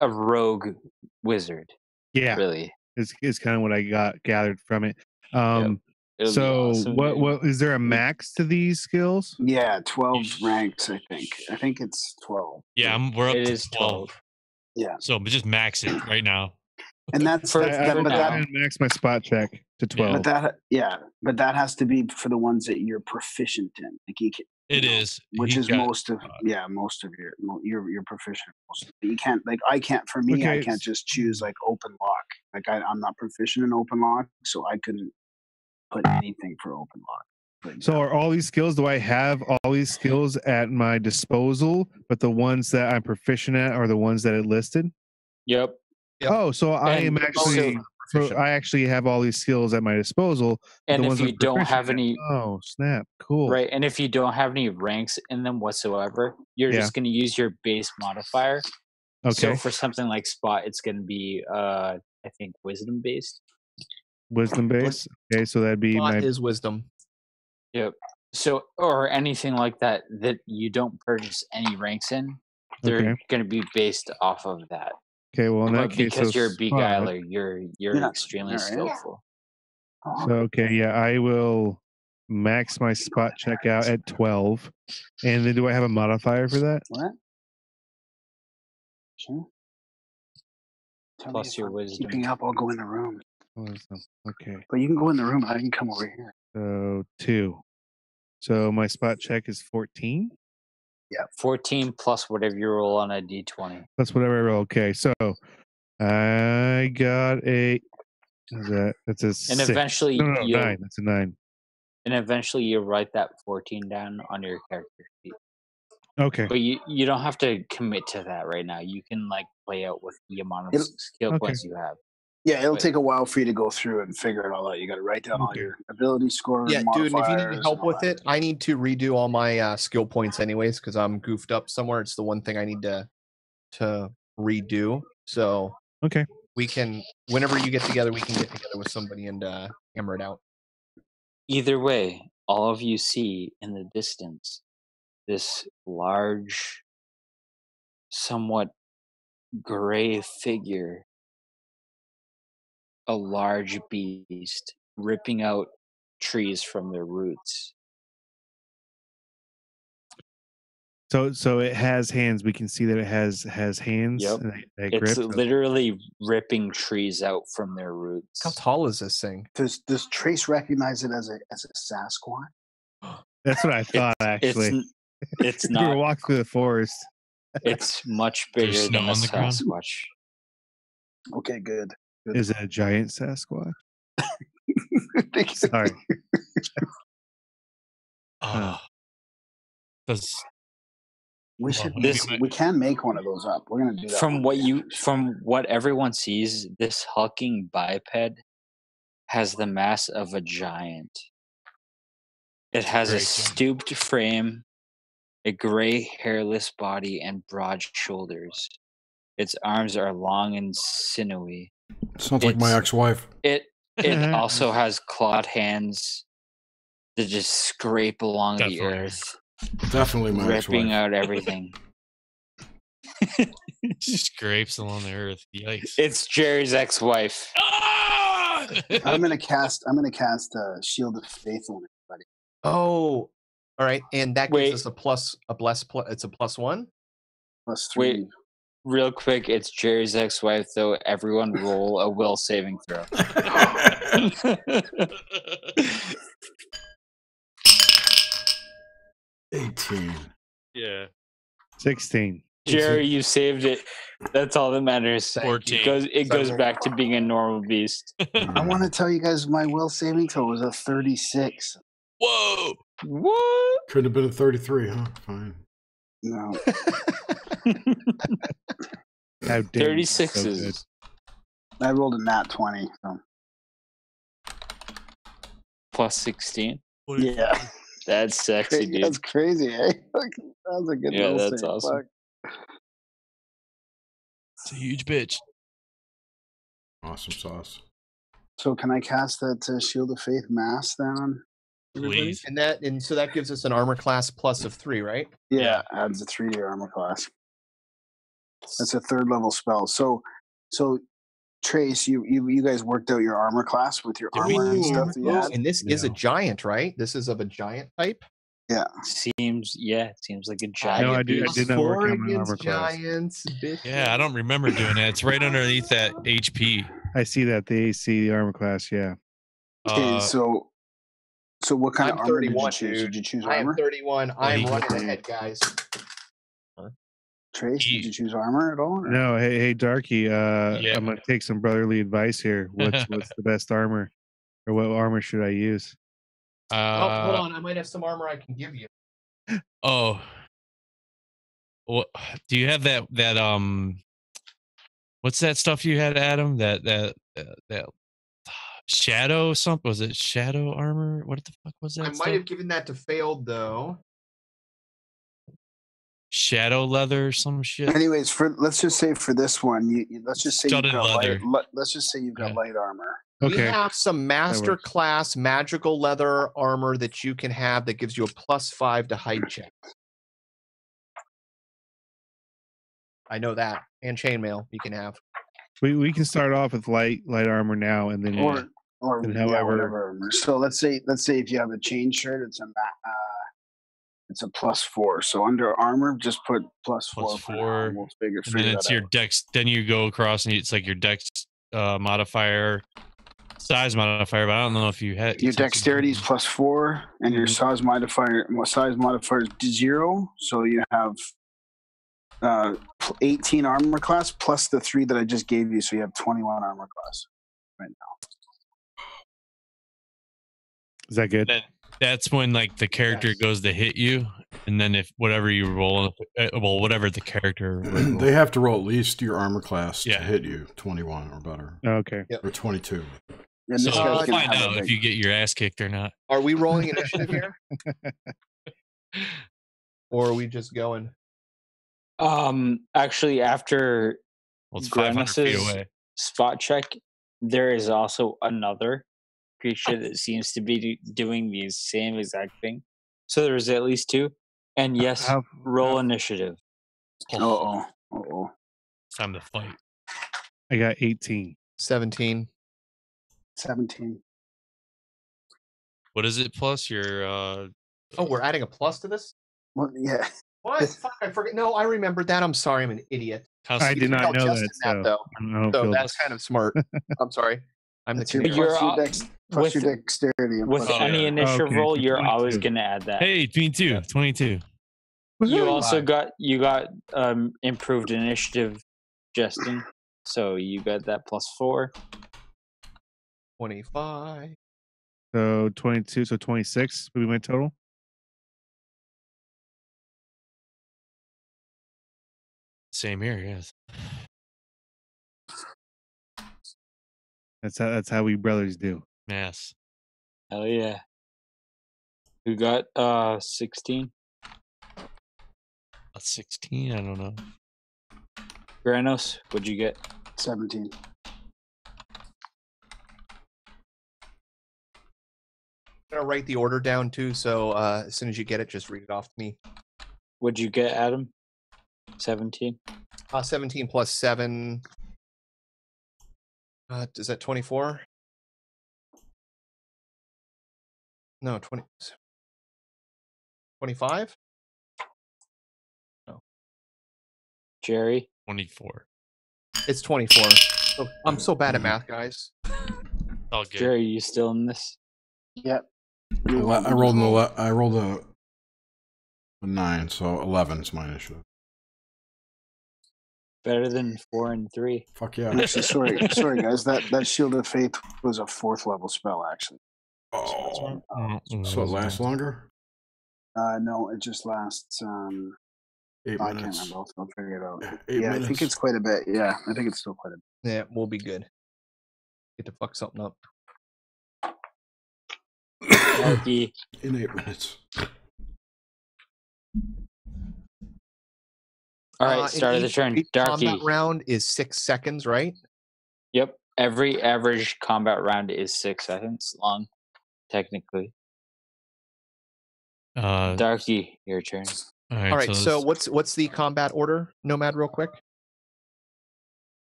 rogue wizard. Yeah, really. It's kind of what I gathered from it. So awesome, what is there a max to these skills? Yeah, 12 ranks. I think it's 12. Yeah, we're up to 12. Yeah. So just max it right now. And that's I max my spot check to 12. But that has to be for the ones that you're proficient in. Like you can, which is most of you're proficient. You can't I can't just choose like open lock. Like I'm not proficient in open lock, so I couldn't put anything for open lock. So are all these skills? Do I have all these skills at my disposal? But the ones that I'm proficient at are the ones that it listed. Yep. Oh, so I am actually. So I actually have all these skills at my disposal. And if you don't have any, snap, cool, right? And if you don't have any ranks in them whatsoever, you're just going to use your base modifier. Okay. So for something like spot, it's going to be, I think, wisdom based. Wisdom based. Okay, so that'd be my is wisdom. Yep. So or anything like that you don't purchase any ranks in, they're going to be based off of that. Okay, well in that case, because you're a beguiler, you're extremely skillful. So I will max my spot check out at 12, and then do I have a modifier for that? What? Sure. Plus your wisdom. Keeping up, I'll go in the room. Wisdom. Okay. But you can go in the room. I can come over here. So 2. So my spot check is 14. Yeah, 14 plus whatever you roll on a d20. Plus whatever I roll. Okay, so I got a. What is that? That's a 6. And eventually, 9. That's a 9. And eventually, you write that 14 down on your character sheet. Okay. But you don't have to commit to that right now. You can play out with the amount of skill points you have. Yeah, it'll take a while for you to go through and figure it all out. You got to write down all your ability scores. Yeah, dude, and if you need help with it, I need to redo all my skill points anyways because I'm goofed up somewhere. It's the one thing I need to redo. So we can, whenever you get together, we can get together with somebody and hammer it out. Either way, all of you see in the distance this large, somewhat gray figure. A large beast ripping out trees from their roots. So it has hands. We can see that it has hands. Yep. It's literally ripping trees out from their roots. How tall is this thing? Does Trace recognize it as a Sasquatch? That's what I thought. Actually, it's not. We were walking through the forest. It's much bigger than a Sasquatch. Okay, good. Is it a giant Sasquatch? Sorry. We can make one of those up. We're gonna do that. From what everyone sees, this hulking biped has the mass of a giant. It has a stooped frame, a gray hairless body, and broad shoulders. Its arms are long and sinewy. Sounds like my ex-wife. It also has clawed hands that just scrape along the earth. Definitely my ex-wife. Ripping out everything. Scrapes along the earth. Yikes. It's Jerry's ex-wife. Ah! I'm gonna cast Shield of Faith on everybody. Oh, all right, and that gives Wait. us it's a +1. +3. Wait. Real quick, it's Jerry's ex-wife, though. Everyone roll a will saving throw. 18. Yeah. 16. Jerry, you saved it. That's all that matters. 14. It goes back to being a normal beast. I want to tell you guys my will saving throw was a 36. Whoa. What? Could have been a 33, huh? Fine. No. How dare you, so 36s. good. I rolled a nat 20. So. Plus 16. Yeah. That's sexy, dude. That's crazy, eh? That was a good Yeah, will that's save. awesome. Fuck. It's a huge bitch. Awesome sauce. So can I cast that Shield of Faith mass then on everybody? Please. And so that gives us an armor class +3, right? Yeah, adds a 3 to your armor class. That's a 3rd level spell. So Trace, you guys worked out your armor class with your armor and stuff that you had? And this is a giant, right? This is of a giant type. Yeah. Seems like a giant. No, I did not work on my armor against class. giants. Bitch. Yeah, I don't remember doing that. It's right underneath that HP. I see that the AC, the armor class. Yeah. Okay, so what kind I'm of armor did you 31, choose? dude. Did you choose I am armor? 31. I'm running ahead, guys. Trace, did you choose armor at all? Or? No, hey, Darky. Yeah. I'm gonna take some brotherly advice here. What's the best armor, or what armor should I use? Oh, hold on. I might have some armor I can give you. Oh. What do you have that what's that stuff you had, Adam? That shadow something? Was it shadow armor? What the fuck was that? I might have given that to Failed though. Shadow leather or some shit. Anyways, let's just say for this one, let's just say you've Studded got leather. let's just say you've got light armor. We Okay. have some master class magical leather armor that you can have that gives you a +5 to hide check. I know that. And chainmail you can have. We can start off with light armor now, and then Or and yeah, however- whatever armor. So let's say if you have a chain shirt, it's a +4. So under armor, just put +4. Plus for now, 4. and we'll figure And then that it's your out. dex. Then you go across and it's like your dex modifier, size modifier. But I don't know if you had Your dexterity is +4, and your size modifier is 0. So you have 18 armor class plus the 3 that I just gave you. So you have 21 armor class right now. is that good? Then that's when like the character goes to hit you, and then if whatever you roll, whatever the character would roll. They have to roll at least your armor class Yeah. to hit you, 21 or better, Okay. or 22. And So this guy's we'll gonna find have a out if big- you get your ass kicked or not. Are we rolling initiative here? Or are we just going? Actually, after Well, it's 500 feet Granis's away. spot check, there is also another creature that seems to be doing the same exact thing. So there's at least 2. And yes, How- roll initiative. Uh-oh. It's time to fight. I got 18. 17. 17. What is it plus your? Oh, we're adding a plus to this? Well, yeah. What? Fuck, I forget. No, I remembered that. I'm sorry. I'm an idiot. I did not Tell know Justin that. though. I don't So feel that's kind of smart. I'm sorry. I'm the That's your, computer. You're plus your, all- plus your with- dexterity. And With plus Oh, any yeah. initiative Okay, roll, so you're always 22. going to add that. Hey, me too. 22. You also Five. got improved initiative, Justin. So you got that +4. 25. So 22, so 26 would be my total. Same here. Yes. That's how we brothers do. Yes. Hell yeah. Who got 16? 16. I don't know. Granos, what'd you get? 17. I'm gonna write the order down too, so as soon as you get it, just read it off to me. What'd you get, Adam? 17. 17 plus 7. Is that 24? No, 20. 25? No. Jerry? 24. It's 24. So I'm so bad at math, guys. All good. Jerry, you still in this? Yep. I rolled a 9, so 11 is my initiative. Better than 4 and 3. Fuck yeah. Actually, sorry, guys. That Shield of Faith was a 4th level spell, actually. Oh, so it lasts longer? No, it just lasts. 8 I minutes. can't remember. I'll figure it out. 8 minutes. I think it's quite a bit. Yeah, I think it's still quite a bit. Yeah, we'll be good. Get to fuck something up. Darky. In 8 minutes. All right, start of the turn. Darky. Combat round is 6 seconds, right? Yep. Every average combat round is 6 seconds long, technically. Darky, your turn. All right. So what's the combat order, Nomad? Real quick.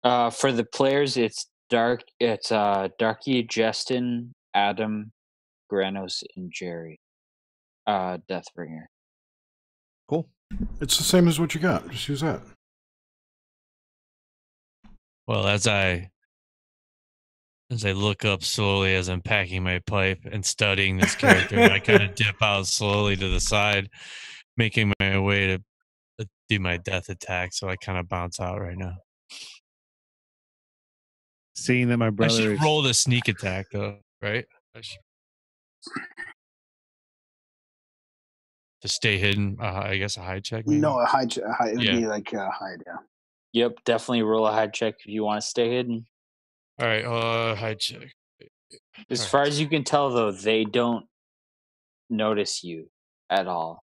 For the players, it's Darky, Justin, Adam, Granos, and Jerry. Deathbringer. Cool. It's the same as what you got. Just use that. Well, as I look up slowly as I'm packing my pipe and studying this character, I kind of dip out slowly to the side, making my way to do my death attack. So I kind of bounce out right now. Seeing that my brother I should is roll the sneak attack though, right? To stay hidden, I guess a hide check. Maybe? No, a hide. It would be like a hide. Yeah. Yep, definitely roll a hide check if you want to stay hidden. All right, hide check. As far as you can tell, though, they don't notice you at all.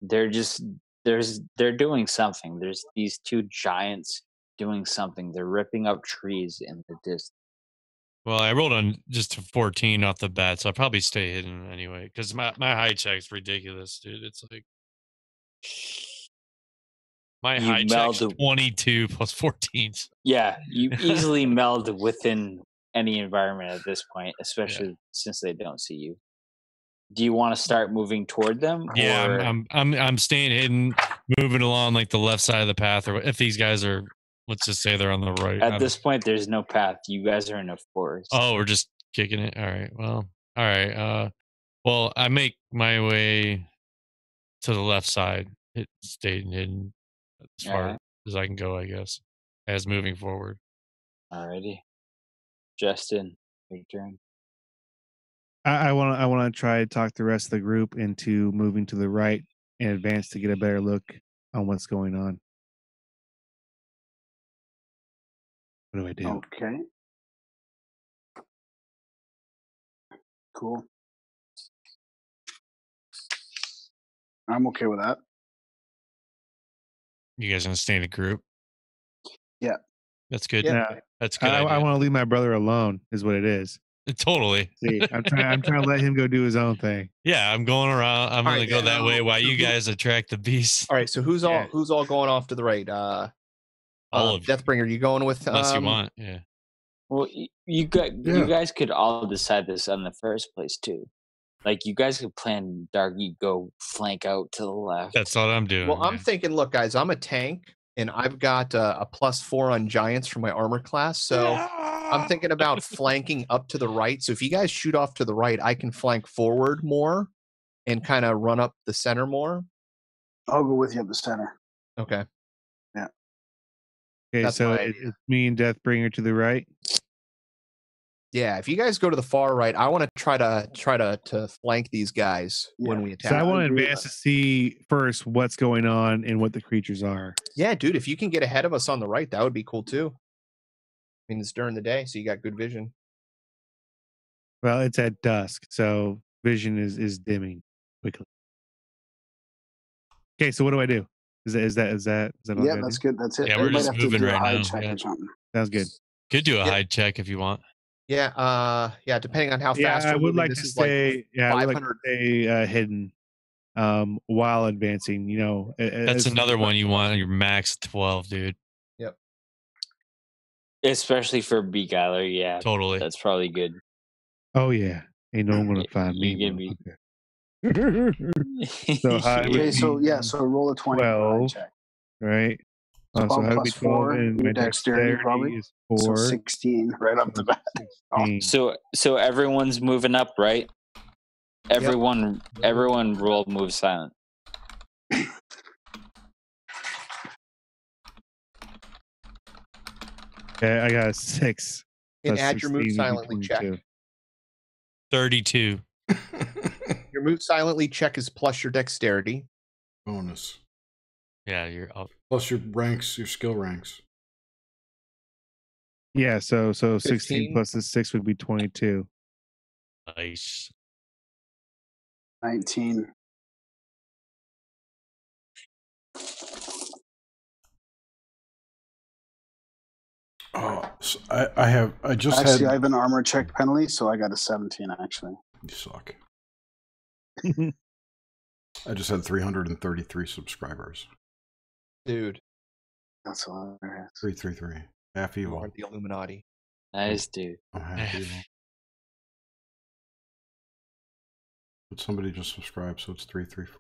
They're doing something. There's these two giants doing something. They're ripping up trees in the distance. Well, I rolled on just a 14 off the bat, so I'll probably stay hidden anyway. Because my high check's ridiculous, dude. It's like my high check's 22 plus 14. Yeah, you easily meld within any environment at this point, especially since they don't see you. Do you want to start moving toward them? Yeah, or? I'm staying hidden, moving along like the left side of the path, or if these guys are. Let's just say they're on the right. At this point, there's no path. You guys are in a forest. Oh, we're just kicking it. All right. Well, all right. Well, I make my way to the left side, staying hidden as far as I can go, I guess, as moving forward. Alrighty. Justin, your turn. I want to try to talk the rest of the group into moving to the right in advance to get a better look on what's going on. What do I do? Okay. Cool. I'm okay with that. You guys gonna stay in a group? Yeah. That's good. Yeah. That's good. I want to leave my brother alone, is what it is. Totally. See, I'm trying to let him go do his own thing. Yeah, I'm going around. I'm gonna go that way while you guys attract the beast. All right. So who's all going off to the right? All of Deathbringer, you going with? Unless you want. Yeah. Well, you guys could all decide this in the first place too. Like you guys could plan Darky go flank out to the left. That's what I'm doing. Well, I'm thinking, look, guys, I'm a tank and I've got a +4 on giants for my armor class. So I'm thinking about flanking up to the right. So if you guys shoot off to the right, I can flank forward more and kind of run up the center more. I'll go with you up the center. Okay. Yeah. Okay, That's so my it's idea. me and Deathbringer to the right. Yeah, if you guys go to the far right, I want to try to flank these guys when we attack. So I want to advance to see first what's going on and what the creatures are. Yeah, dude, if you can get ahead of us on the right, that would be cool too. I mean, it's during the day, so you got good vision. Well, it's at dusk, so vision is dimming quickly. Okay, so what do I do? Is that all? Yeah, that's good. That's it. Yeah, we're just moving right now. Check or something. Sounds good. Could do a hide check if you want. Yeah, depending on how fast. I we're would moving, like this to is like stay. Yeah, I would like to 500 stay hidden. while advancing. That's another one you want your max 12, dude. Yep. Especially for beguiler, yeah. Totally. That's probably good. Oh yeah, ain't no one gonna find me. You're gonna So high would Okay, be so roll a 20 for eye 12, check. right? So 12 how would be plus 12 4, and your my dexterity probably. is So 4. 16 right off the bat. 16. So everyone's moving up, right? Everyone roll move silent. Okay, I got a 6. And Plus add your 16 move would be silently check. 22. 32. Your move silently check is plus your dexterity. Bonus. Yeah, you're up. Plus your ranks, your skill ranks. Yeah, so 16 15. plus the 6 would be 22. Nice. 19. Oh, so I just Actually, I had. have an armor check penalty, so I got a 17 actually. You suck. I just had 333 subscribers. Dude, That's all there is. 333. Half you evil. are the Illuminati. Nice, dude. I'm half evil. But somebody just subscribed, so it's 334.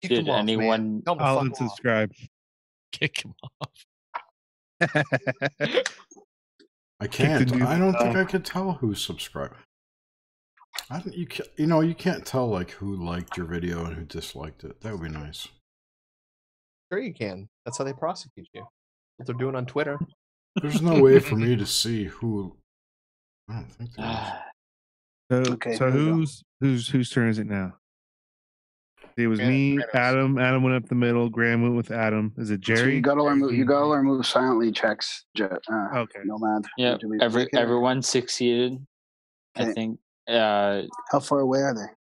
Kick Did them off, anyone- man. Tell them to I'll fuck off. unsubscribe. Kick him off. I can't. dude I don't think off. I could tell who subscribed. I don't, you can't tell like who liked your video and who disliked it. That would be nice. Sure you can. That's how they prosecute you. What they're doing on Twitter. There's no way for me to see who. I don't think there is. So, Okay, so here we go. whose turn is it now? It was Yeah, me, Kratos. Adam. Adam went up the middle. Graham went with Adam. Is it So Jerry? you got all our move silently checks. Okay. Nomad. Yeah, Did we make it? everyone succeeded. I Okay. think How far away are they?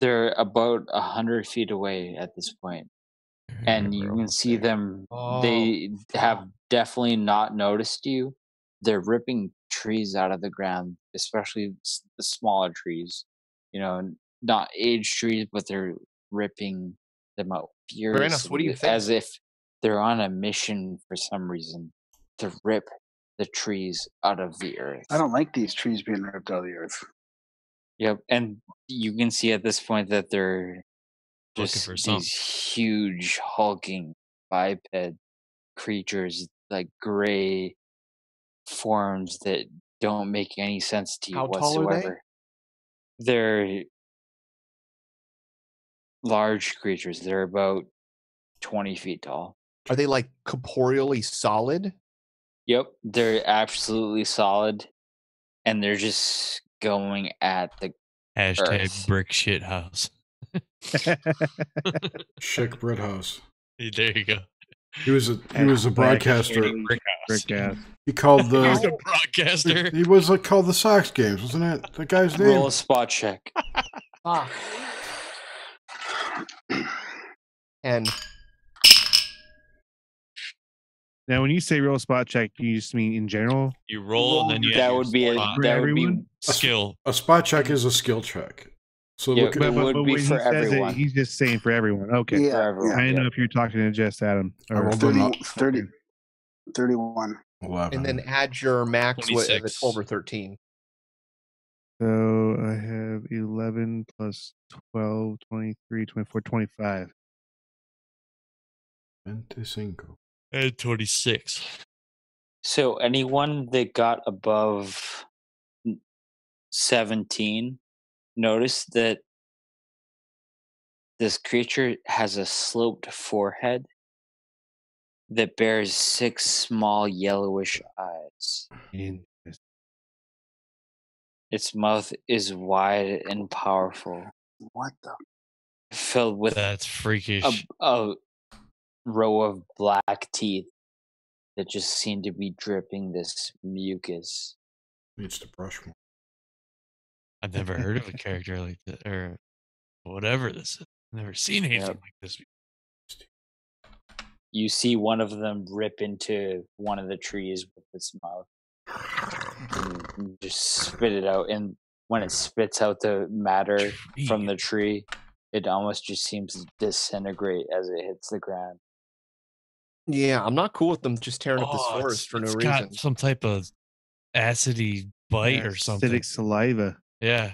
they're about 100 feet away at this point. And you can see them. They have definitely not noticed you. They're ripping trees out of the ground, especially the smaller trees. Not aged trees, but they're ripping them out furiously, what do you think? as if they're on a mission for some reason to rip the trees out of the earth. I don't like these trees being ripped out of the earth. Yep, and you can see at this point that they're Looking just for something. these huge hulking biped creatures, like gray forms that don't make any sense to you How tall are whatsoever. They're large creatures. They're about 20 feet tall. Are they like corporeally solid? Yep, they're absolutely solid, and they're just going at the Hashtag Earth. brick shit house. Schick Bread House. There you go. He was a broadcaster. Brick house. Brick ass. He called He's the. a broadcaster. He was called the Sox games, wasn't it? The guy's name. roll a spot check. Ah. And Now, when you say roll spot check, do you just mean in general? You roll and then you that add your would be a, spot. For that would be everyone? skill. A spot check is a skill check. So Yeah, look at It would be when for he says everyone. it, he's just saying for everyone. Okay. Yeah, for everyone. I didn't yeah. know if you're talking to just Adam. I Or rolled 30, them up. 31. 11. and then add your max with the 26. 12 or 13. So I have 11 plus 12, 23, 24, 25. 25. And 26. So anyone that got above 17, notice that this creature has a sloped forehead that bears 6 small yellowish eyes. Interesting. Its mouth is wide and powerful, What the? filled with That's freakish. a row of black teeth that just seem to be dripping this mucus. Needs to brush more. I've never heard of a character like that, or whatever this is. Never seen anything Yep. like this. You see one of them rip into one of the trees with its mouth and just spit it out. And when it spits out the matter from the tree, it almost just seems to disintegrate as it hits the ground. Yeah, I'm not cool with them just tearing up this forest for no reason. It's got some type of acidy bite or something. Acidic saliva. Yeah.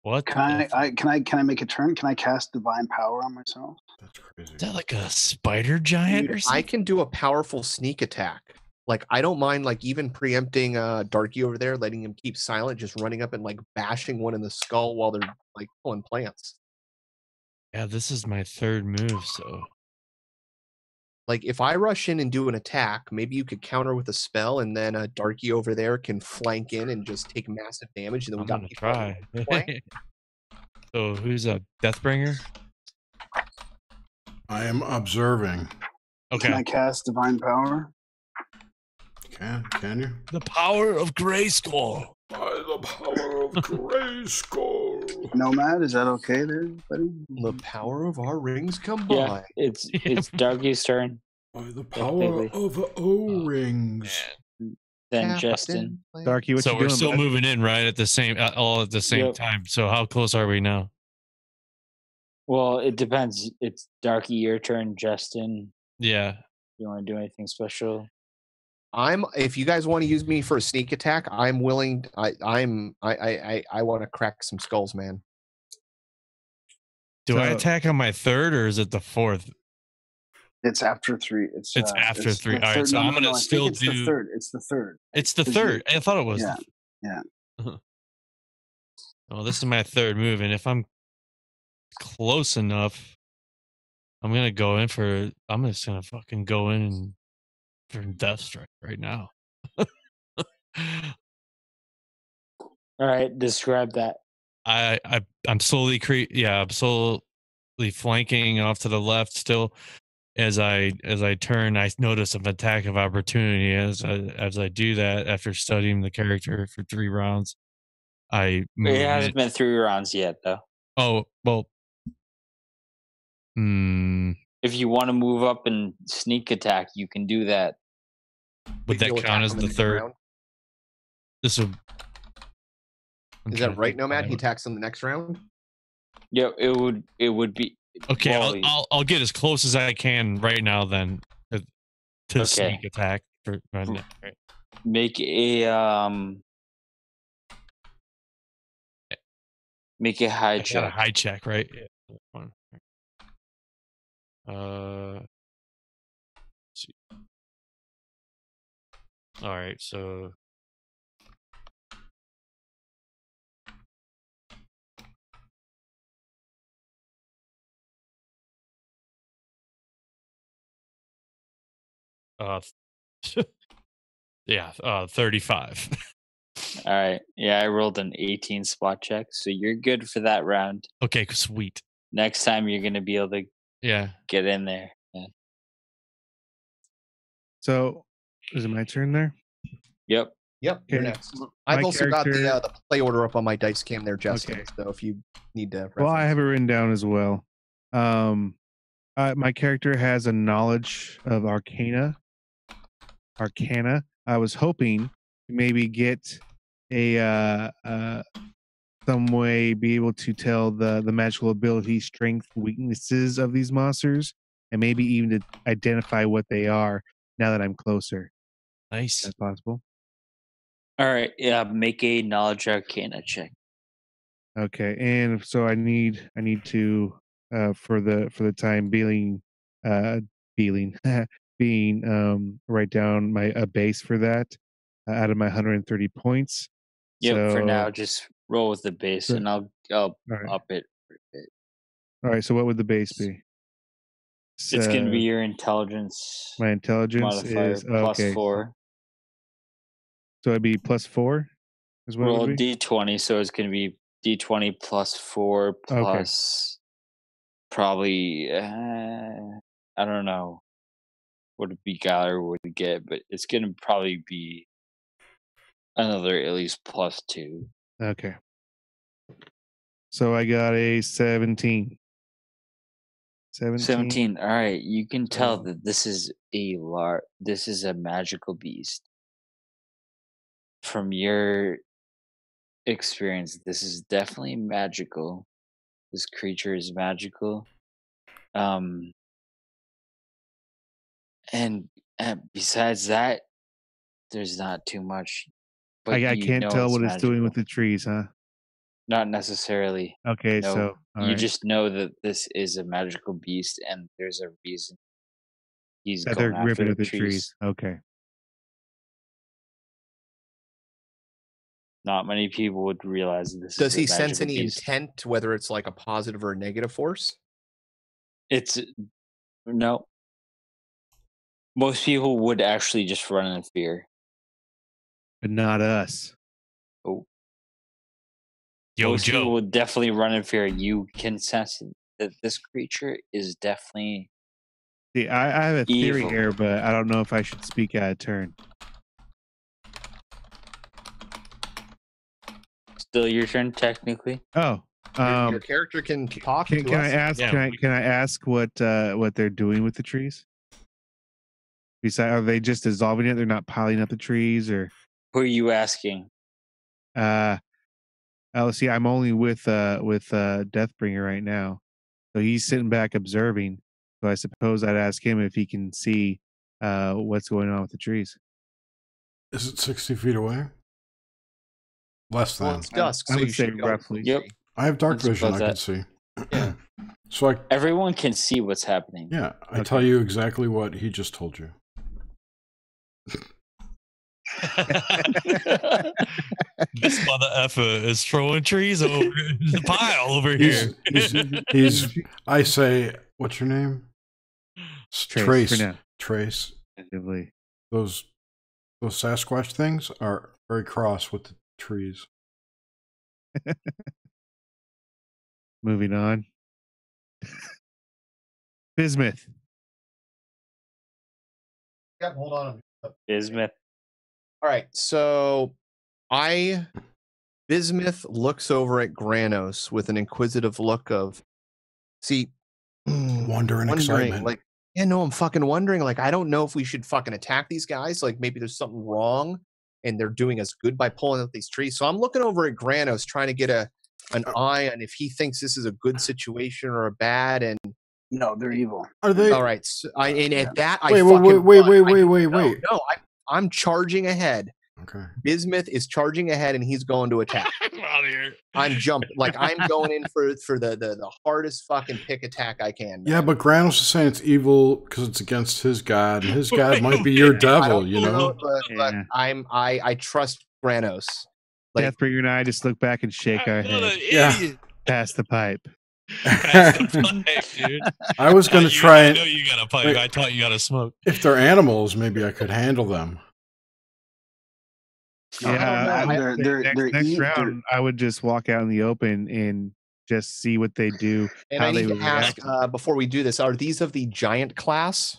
What? Can I make a turn? Can I cast divine power on myself? That's crazy. Is that like a spider giant or something? I can do a powerful sneak attack. Like, I don't mind, like, even preempting Darky over there, letting him keep silent, just running up and, like, bashing one in the skull while they're, like, pulling plants. Yeah, this is my third move, so... Like, if I rush in and do an attack, maybe you could counter with a spell, and then Darky over there can flank in and just take massive damage, and then we got I'm gonna try. So, who's a Deathbringer? I am observing. Okay. Can I cast divine power? Can you? The power of Grayskull. By the power of Grayskull. Nomad, is that okay there, buddy? The power of our rings combined. Yeah, it's Darky's turn. By the power of O-rings. Then Justin. Darky, what So you we're doing, still bud? moving in, right? At the same, all at the same time. So how close are we now? Well, it depends. It's Darky, your turn. Justin, Yeah. you want to do anything special? If you guys want to use me for a sneak attack, I'm willing. I want to crack some skulls, man. Do I attack on my third or is it the fourth? It's after 3. It's after 3. All right, third. so I'm gonna I still think it's do. the third. It's the third. It's the third. I thought it was. Yeah. Yeah. Well, this is my third move, and if I'm close enough, I'm gonna go in for. I'm just gonna fucking go in and for Death Strike right now. All right, describe that. I'm slowly I'm slowly flanking off to the left still. As I turn, I notice an attack of opportunity. As I do that, after studying the character for 3 rounds, I move. It hasn't been 3 rounds yet, though. Oh well. If you want to move up and sneak attack, you can do that. Would that count as the third? Round? This would. Is that right, Nomad? He attacks in the next round. Yeah, it would be. Okay, well, I'll get as close as I can right now then to sneak attack for right. Make a high check. A high check, right? Yeah. Let's see. All right, so 35. All right. Yeah, I rolled an 18 spot check, so you're good for that round. Okay, sweet. Next time you're gonna be able to get in there. Yeah. So, is it my turn there? Yep. You're next. I've also got the play order up on my dice cam there, Justin. Okay. So if you need to Well, I have it written down as well. My character has a knowledge of arcana. I was hoping to maybe get a some way be able to tell the magical ability, strength, weaknesses of these monsters, and maybe even to identify what they are now that I'm closer. Nice. Is that possible? All right. Yeah. Make a knowledge arcana check. Okay, and so I need to for the time being write down a base for that out of my 130 points. Yep. So, for now, just roll with the base, and I'll up it for a bit. All right. So what would the base be? It's gonna be your intelligence. My intelligence modifier is plus okay. 4. So it'd be +4. Is what Roll it would be? d20, so it's gonna be d20 plus 4 plus probably I don't know what a beguiler would get, but it's gonna probably be another at least plus 2. Okay. So I got a 17. 17. All right, you can tell that this is a magical beast. From your experience, this is definitely magical. This creature is magical. And besides that, there's not too much. But I can't tell what it's doing with magical. the trees, huh? Not necessarily. Okay, No, so all you right. just know that this is a magical beast, and there's a reason he's That going they're after ripping the at the trees. trees. Okay. Not many people would realize this. Does is a he sense magical any beast. intent, whether it's like a positive or a negative force? It's no. Most people would actually just run in fear. But not us. Oh. Yo, Most people Joe. would definitely run in fear. You can sense that this creature is definitely See, I have a theory evil. here, but I don't know if I should speak out of turn. Still your turn, technically. Oh, Your character can talk to can I us. ask? Yeah, Can I ask what they're doing with the trees? Besides, are they just dissolving it? They're not piling up the trees, or Who are you asking? oh, see, I'm only with Deathbringer right now, so he's sitting back observing. So I suppose I'd ask him if he can see what's going on with the trees. Is it 60 feet away? Less Well, than. it's dusk, I so would you say should be able to roughly. see. Yep. I have dark It's vision. about I can that. see. Yeah. So Everyone can see what's happening. I tell you exactly what he just told you. This mother effer is throwing trees over the pile over here. He's I say, what's your name? Trace, for now. Trace. Effectively. Those Sasquatch things are very cross with the trees. Moving on. Bismuth. Yeah, hold on. Bismuth. All right, so Bismuth looks over at Granos with an inquisitive look of, Wonder and excitement. Like, yeah, no, I'm fucking wondering. Like, I don't know if we should fucking attack these guys. Like, maybe there's something wrong, and they're doing us good by pulling out these trees. So I'm looking over at Granos, trying to get an eye on if he thinks this is a good situation or a bad. And No, they're evil. Are they? all right, so at that, Wait, wait. No, I'm charging ahead. Okay. Bismuth is charging ahead, and he's going to attack. Out of here. I'm jumping, like I'm going in for the hardest fucking pick attack I can. Man. Yeah, but Granos is saying it's evil because it's against his god, and his god might be your devil. You know. But I trust Granos. Like, Deathbringer and I just look back and shake our head. Yeah. Pass the pipe. Pass the pipe, dude. I was going to try I and know you got a pipe. Wait. I taught you got to smoke. if they're animals, maybe I could handle them. Yeah, They're next round, I would just walk out in the open and just see what they do. and how I they need to would ask react. before we do this: are these of the giant class?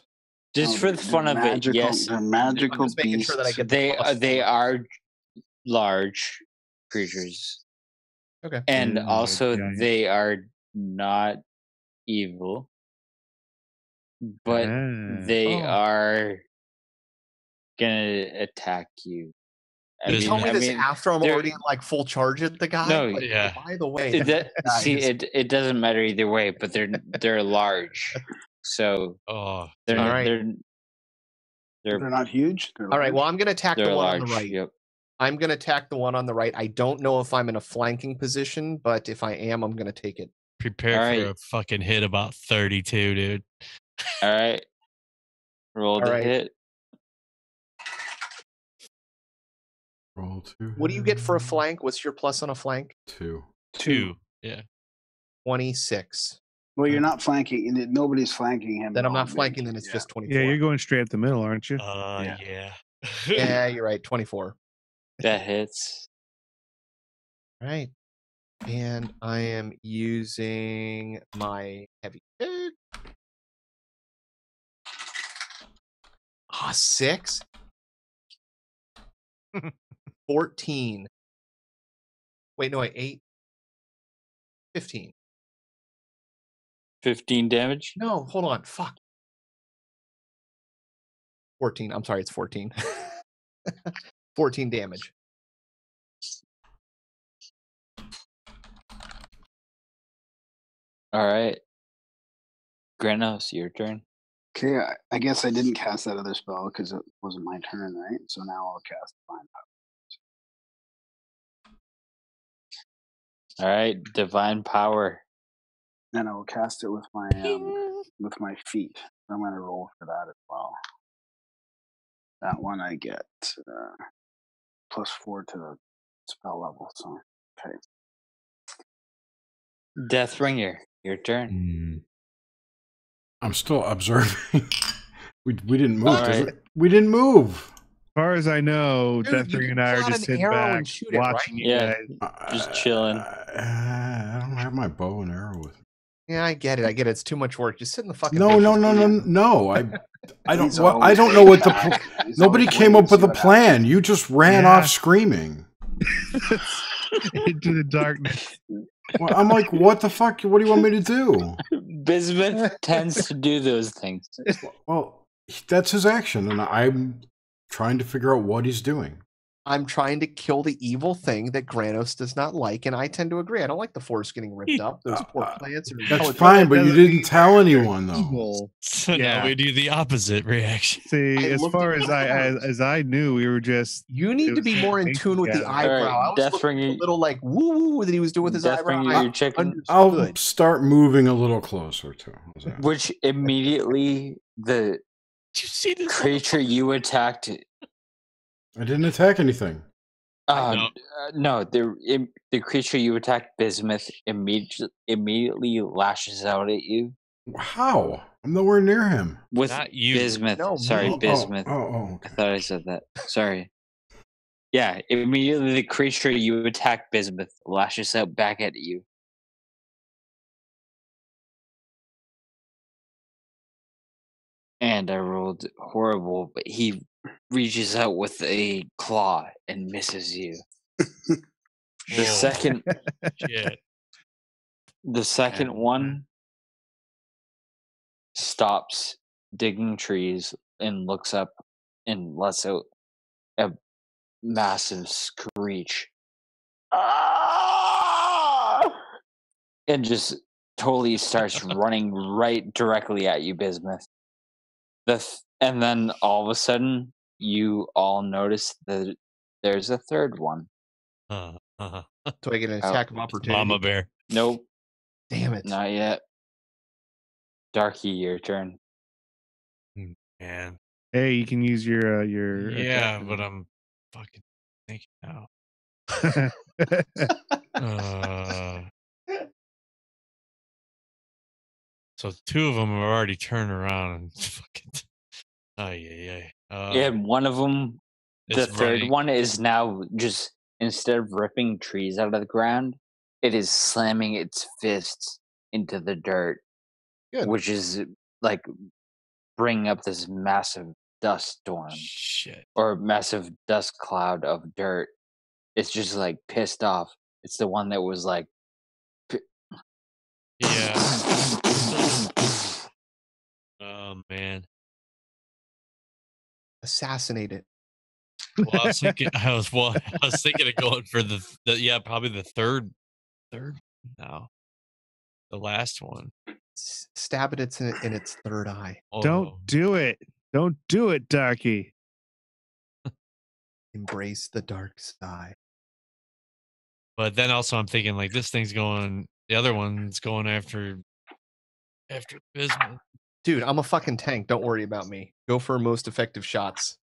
Just for the fun of it, yes. They're magical I'm just making sure that I beasts. get the plus They four. are large creatures. Okay. And Mm, also giant. they are not evil. But they Oh. are gonna attack you. You tell me this after I'm they're- already in like full charge at the guy. No, Like, yeah. By the way, it doesn't matter either way, but they're large, so Oh, they're all right. They're not huge. They're All right. large. Well, I'm going to attack they're the one large. on the right. Yep. I'm going to attack the one on the right. I don't know if I'm in a flanking position, but if I am, I'm going to take it. prepare All for right. a fucking hit about 32, dude. All right. Roll the right. hit. Roll 2. What do you get for a flank? What's your plus on a flank? 2. 2. Yeah. 26. Well, you're not flanking. Nobody's flanking him. Then at I'm all, not flanking. dude. Then it's Yeah. just 24. Yeah, you're going straight up the middle, aren't you? Yeah. Yeah, you're right. 24. That hits. All right. And I am using my heavy pick. 6. 14. Wait, no, 8. 15. 15 damage. No, hold on. Fuck. 14. I'm sorry, it's 14. 14 damage. All right. Granos, your turn. Okay, I guess I didn't cast that other spell because it wasn't my turn, right? So now I'll cast Divine Power. All right, Divine Power. And I will cast it with my feet. I'm going to roll for that as well. That one I get +4 to the spell level. So okay. Deathbringer, your turn. I'm still observing. we didn't move. Right. We didn't move. As far as I know, Dude, you Deathbringer and can I pull are out just an sitting arrow back and shoot it, watching you Yeah. guys. Just chilling. I don't have my bow and arrow with me. Yeah, I get it. It's too much work. Just sit in the fucking. No. I don't. Well, I don't know what the. Nobody came up with a plan. You just ran off screaming into the darkness. Well, I'm like, what the fuck? What do you want me to do? Bismuth tends to do those things. Well, that's his action, and I'm trying to figure out what he's doing. I'm trying to kill the evil thing that Granos does not like, and I tend to agree. I don't like the forest getting ripped up. Those poor plants are. That's fine, but you didn't tell anyone, though. Evil. So now we do the opposite reaction. See, as far as I knew, we were just. You need to be more in tune with the eyebrow. Right, I was looking at a little like woo woo that he was doing with his eyebrow. I'll start moving a little closer to him. Which immediately the creature you attacked. I didn't attack anything. No, the creature you attacked, Bismuth, immediately lashes out at you. How? I'm nowhere near him. With Not you. Bismuth. No, Sorry, me. Bismuth. Okay. I thought I said that. Sorry. Yeah, immediately the creature you attacked, Bismuth, lashes out back at you. And I rolled horrible, but he reaches out with a claw and misses you. The second Shit. The second one stops digging trees and looks up and lets out a massive screech. And just totally starts running right directly at you, Bismuth. And then all of a sudden, you all notice that there's a third one. So I get an attack of opportunity. Mama bear. Nope. Damn it. Not yet. Darky, your turn. Man. Hey, you can use your Yeah, attack. but I'm fucking thinking now. So two of them have already turned around and fucking. And one of them, the third one, is now just, instead of ripping trees out of the ground, it is slamming its fists into the dirt. Good. Which is like bringing up this massive dust storm. Shit. Or massive dust cloud of dirt. It's just like pissed off. It's the one that was like. Yeah. Oh man. Assassinate it. Well, I was thinking of going for the probably the third now. The last one. Stab it in its third eye. Don't do it. Don't do it, Darky. Embrace the dark side. But then also I'm thinking like this thing's going, the other one's going after Bismuth. Dude, I'm a fucking tank. Don't worry about me. Go for most effective shots.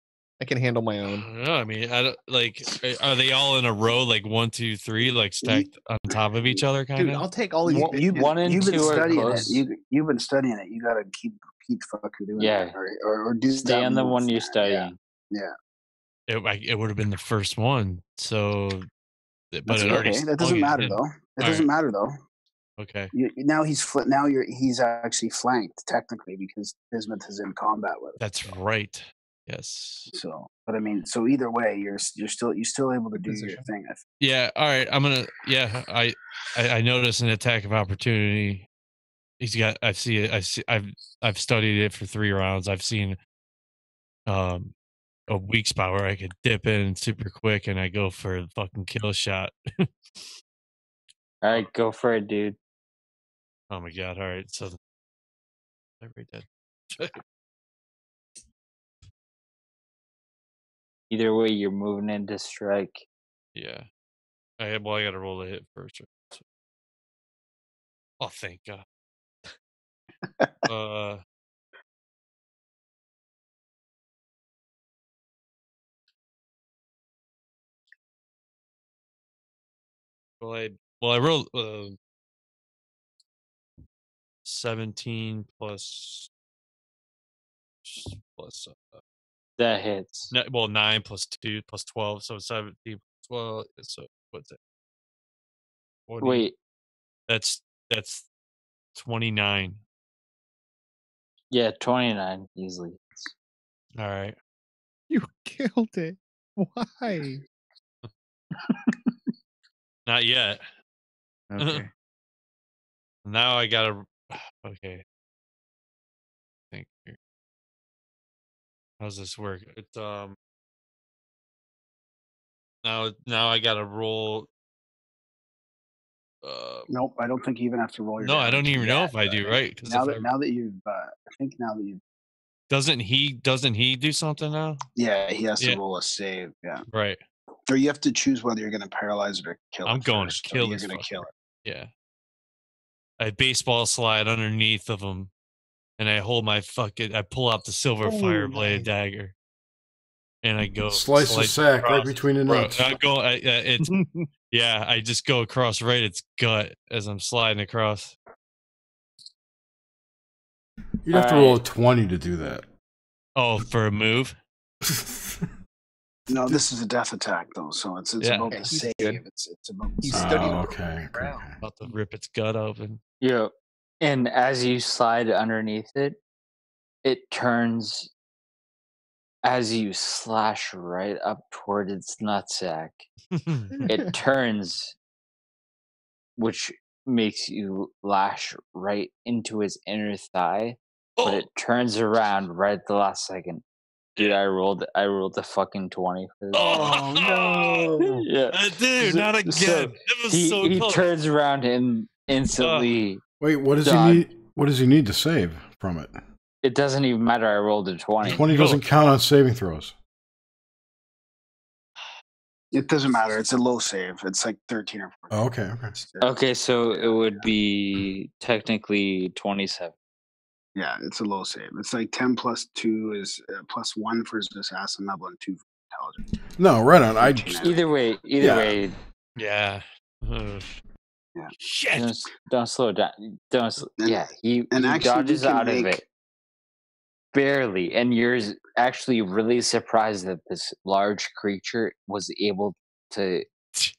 I can handle my own. No, I mean, I don't like. Are they all in a row, like 1, 2, 3, like stacked on top of each other, kind of? Dude, I'll take all these. You've been studying it. You've been studying it. You gotta keep fucking doing it. Or do stay on the one you're studying. Yeah. It would have been the first one. So, but That's it already. okay. That doesn't matter though. It doesn't matter though. Okay. Now he's actually flanked technically because Bismuth is in combat with him. That's right. Yes. So, but I mean, so either way, you're still able to do your thing. Yeah. All right. I'm gonna. Yeah. I noticed an attack of opportunity. He's got. I've studied it for 3 rounds. I've seen a weak spot where I could dip in super quick and I go for a fucking kill shot. All right, go for it, dude. Oh my god! All right, so every dead. Either way, you're moving into strike. Yeah. I got to roll the hit first. So. Oh, thank God. I rolled 17 plus That hits. 9 plus 2 plus 12, so 17 plus 12. So what's it? 40. Wait. That's 29. Yeah, 29 easily. All right. You killed it. Why? Not yet. Okay. Now I gotta. Okay. Thank you. How's this work? It's Now I gotta roll. Nope, I don't think you even have to roll your. No, I don't even know yet, if I do, right? Because now that you've, I think now that you've. Doesn't he do something now? Yeah, he has to roll a save. Yeah. Right. Or you have to choose whether you're going to paralyze it or kill it. I'm going first, to kill You're this going to kill it. Yeah. I baseball slide underneath of him, and I hold my I pull out the silver fire blade dagger, and I go slice the sack right between the nuts. I go. It's yeah. I just go across right its gut as I'm sliding across. You'd have to roll a 20 to do that. Oh, for a move? No, this is a death attack though, so it's about the save. It's about the save. Okay. About to rip its gut open. Yeah, and as you slide underneath it, it turns. As you slash right up toward its nutsack, it turns, which makes you lash right into his inner thigh, but it turns around right at the last second. Dude, I rolled the fucking 20 for this. Oh no! Yeah, dude, not again. So it was so he close. turns around and instantly. Wait, what does he need? What does he need to save from it? It doesn't even matter. I rolled a 20. 20 doesn't count on saving throws. It doesn't matter. It's a low save. It's like 13 or 14. Oh, okay. Okay, so it would be technically 27. Yeah, it's a low save. It's like 10 plus 2 is plus 1 for his assassin level and 2 for intelligence. No, right on. Either way. Yeah. Yeah. Shit. Don't slow down. He dodges out of it. Barely. And you're actually really surprised that this large creature was able to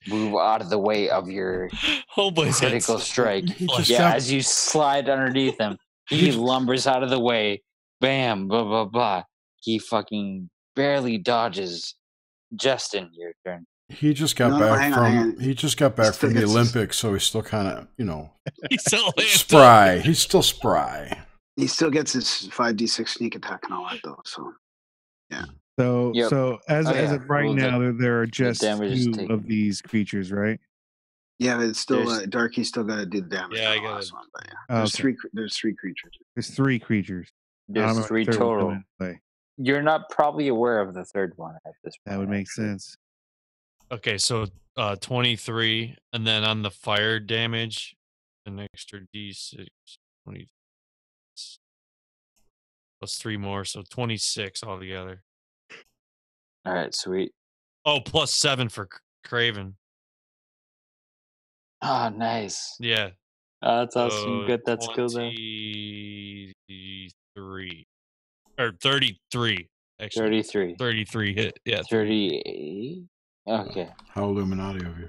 move out of the way of your critical strike. As you slide underneath him, he lumbers out of the way. Bam, blah, blah, blah. He fucking barely dodges. Justin, your turn. He just got back from the Olympics, so he's still kind of, he's still spry. He's still spry. He still gets his 5d6 sneak attack and all that though. So yeah. So as of right now, there are just 2 of these creatures, right? Yeah, but it's still Darky's still got to do the damage. Yeah, I got last one. But yeah, there's 3 creatures. There's 3 creatures. There's 3 total. You're not probably aware of the third one at this point. That would make sense. Okay, so 23, and then on the fire damage, an extra d6, 20 plus 3 more, so 26 altogether. All right, sweet. Oh, plus 7 for Craven. Oh, nice. Yeah. That's awesome. Get that skill there. 33. Or 33. Actually. 33. 33 hit. Yeah. 38. Okay. How Illuminati of you.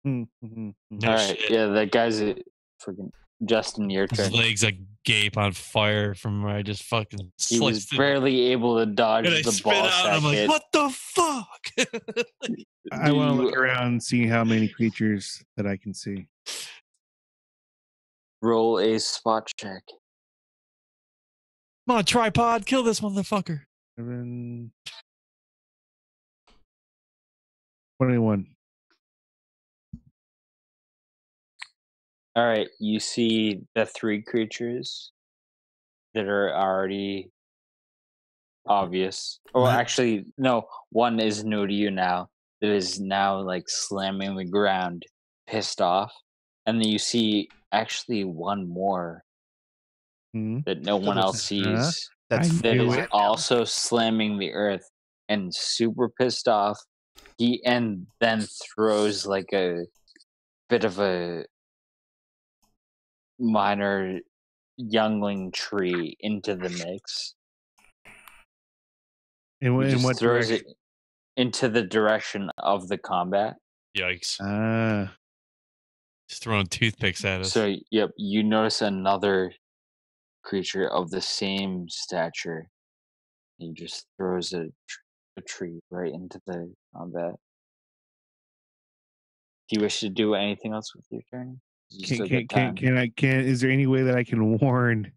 All right. Yeah, that guy's freaking Justin, your turn. His legs like gape on fire from where I just fucking He was barely able to dodge the ball sack I'm like, hit. what the fuck? I want to look around, see how many creatures that I can see. Roll a spot check. Come on, tripod, kill this motherfucker. 7, 21. All right, you see the 3 creatures that are already obvious. Well, actually, no. One is new to you now. That is now like slamming the ground, pissed off, and then you see actually one more that no one else sees. That's That is 5 now. also slamming the earth and super pissed off. And then throws like a bit of a minor youngling tree into the mix. In what throws direction? it into the direction of the combat. Yikes. Ah. Just throwing toothpicks at us. So, yep, you notice another creature of the same stature. He just throws a tree right into the combat. Do you wish to do anything else with your turn? Is there any way that I can warn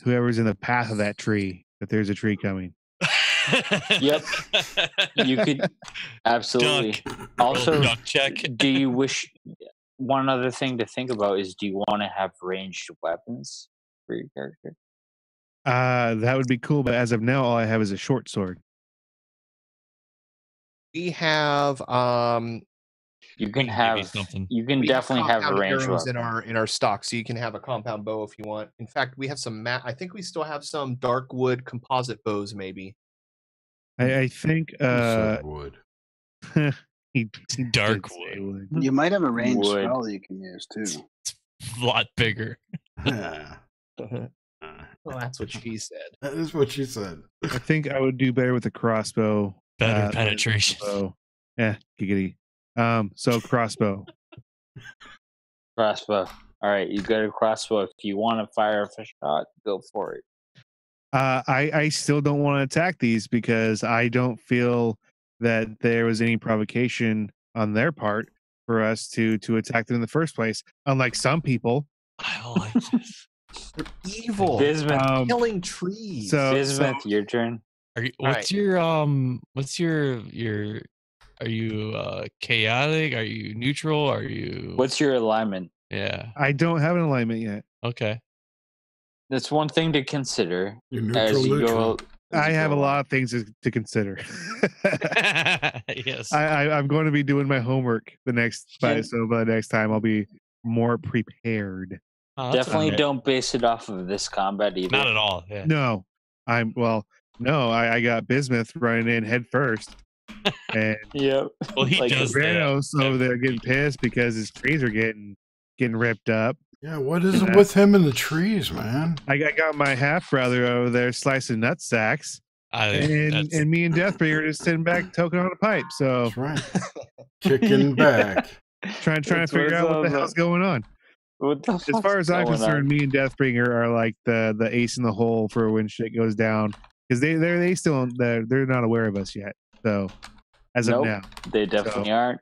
whoever's in the path of that tree that there's a tree coming? Yep. You could absolutely. Duck. Also, Duck check. Do you wish? One other thing to think about is: do you want to have ranged weapons for your character? That would be cool, but as of now, all I have is a short sword. We have You can have something. You can definitely have a compound ranged arrows weapon. in our stock, so you can have a compound bow if you want. In fact, we have some I think we still have some dark wood composite bows, maybe. I think wood. he Dark did say wood. You might have a ranged Wood. spell that you can use too. A lot bigger. Yeah. Well, that's what she said. That is what she said. I think I would do better with a crossbow. Better penetration. Bow. Yeah, giggity. So crossbow. Crossbow. All right, you got a crossbow. If you want to fire a shot, go for it. I still don't want to attack these because I don't feel that there was any provocation on their part for us to attack them in the first place. Unlike some people. I don't like this. They're evil. Bismuth. Killing trees. Bismuth, your turn. Are you, Right. what's your are you chaotic? Are you neutral? Are you What's your alignment? Yeah. I don't have an alignment yet. Okay. That's one thing to consider You're as you go. I have a lot of things to consider. Yes. I'm going to be doing my homework by the next time I'll be more prepared. Oh, that's Definitely okay. don't base it off of this combat either. Not at all. Yeah. No, I got Bismuth running in head first. And Yep. Well, he Like does Vanos that. over there getting pissed because his trees are getting ripped up. Yeah, what is it with him and the trees, man? I got my half brother over there slicing nut sacks, That's- and me and Deathbringer just sitting back toking on a pipe. So That's right. Kicking back. trying to That's figure what's out what the up, hell's going on. What the As fuck's far as I'm going concerned, on? me and Deathbringer are like the ace in the hole for when shit goes down because they still they're not aware of us yet. So as Nope, of now, they definitely aren't.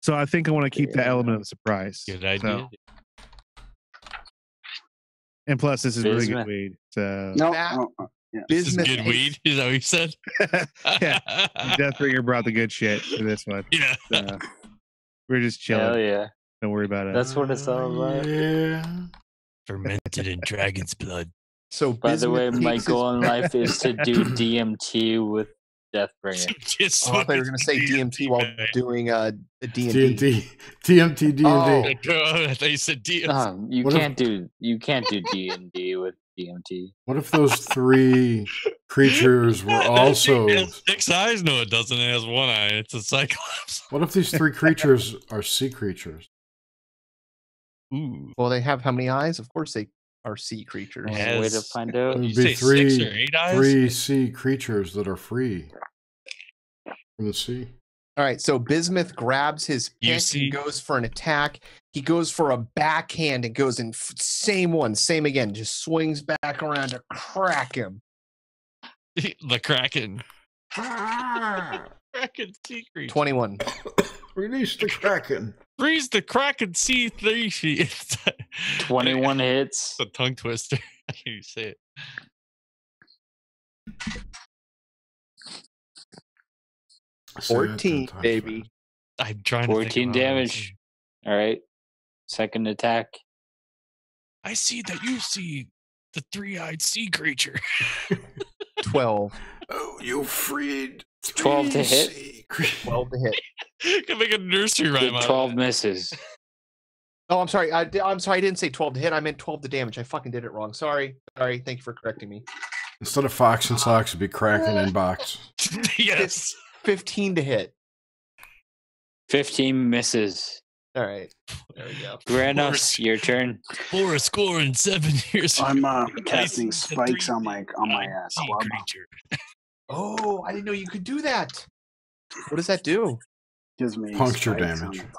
so I think I want to keep that element of the surprise. Good idea. So, and plus, this is really good Bismuth. weed. So No, That- yeah. This is Bismuth good weed. Is that what you said? yeah, Deathbringer brought the good shit for this one. Yeah. So, we're just chilling. Hell yeah. Don't worry about it. That's what it's all about. Yeah. Fermented in dragon's blood. So By the way, Bismuth my takes goal in his- life is to do DMT with Deathbringer. Just Oh, I thought you were going to say DMT while doing a D&D. D&D. TMT D&D. Oh. I thought you said DMT. You What if- can't do D&D with DMT. What if those 3 creatures were also... It has 6 eyes? No, it doesn't. It has 1 eye. It's a cyclops. What if these 3 creatures are sea creatures? Ooh. Well, they have how many eyes? Of course they are sea creatures. Yeah. Way to Yes. find It out. You would be say 6 or 8 eyes? 3 sea creatures that are free from the sea. All right, so Bismuth grabs his You pick see- and goes for an attack. He goes for a backhand and goes in same again, just swings back around to crack him. The Kraken. Kraken sea creature. 21. Release the Kraken. Freeze the Kraken sea 3 feet. 21 hits. It's a tongue twister. I can't even say it. Say that 10 14, times baby. fast. I'm trying to 14 think about damage. All right. second attack. I see that you see the three-eyed sea creature. 12. Oh, you freed 12 to hit? 12 to hit. Can make a nursery rhyme out of 12 that. misses. Oh, I'm sorry. I'm sorry. I didn't say 12 to hit. I meant 12 to damage. I fucking did it wrong. Sorry. Thank you for correcting me. Instead of Fox and Socks, it'd be Kraken and Box. Yes. 15 to hit. 15 misses. All right. There we go. Granos, your turn. For a score in 7 years. I'm I casting see the spikes on my sea club. creature. Oh, I didn't know you could do that. What does that do? Gives me Puncture spikes damage. on the-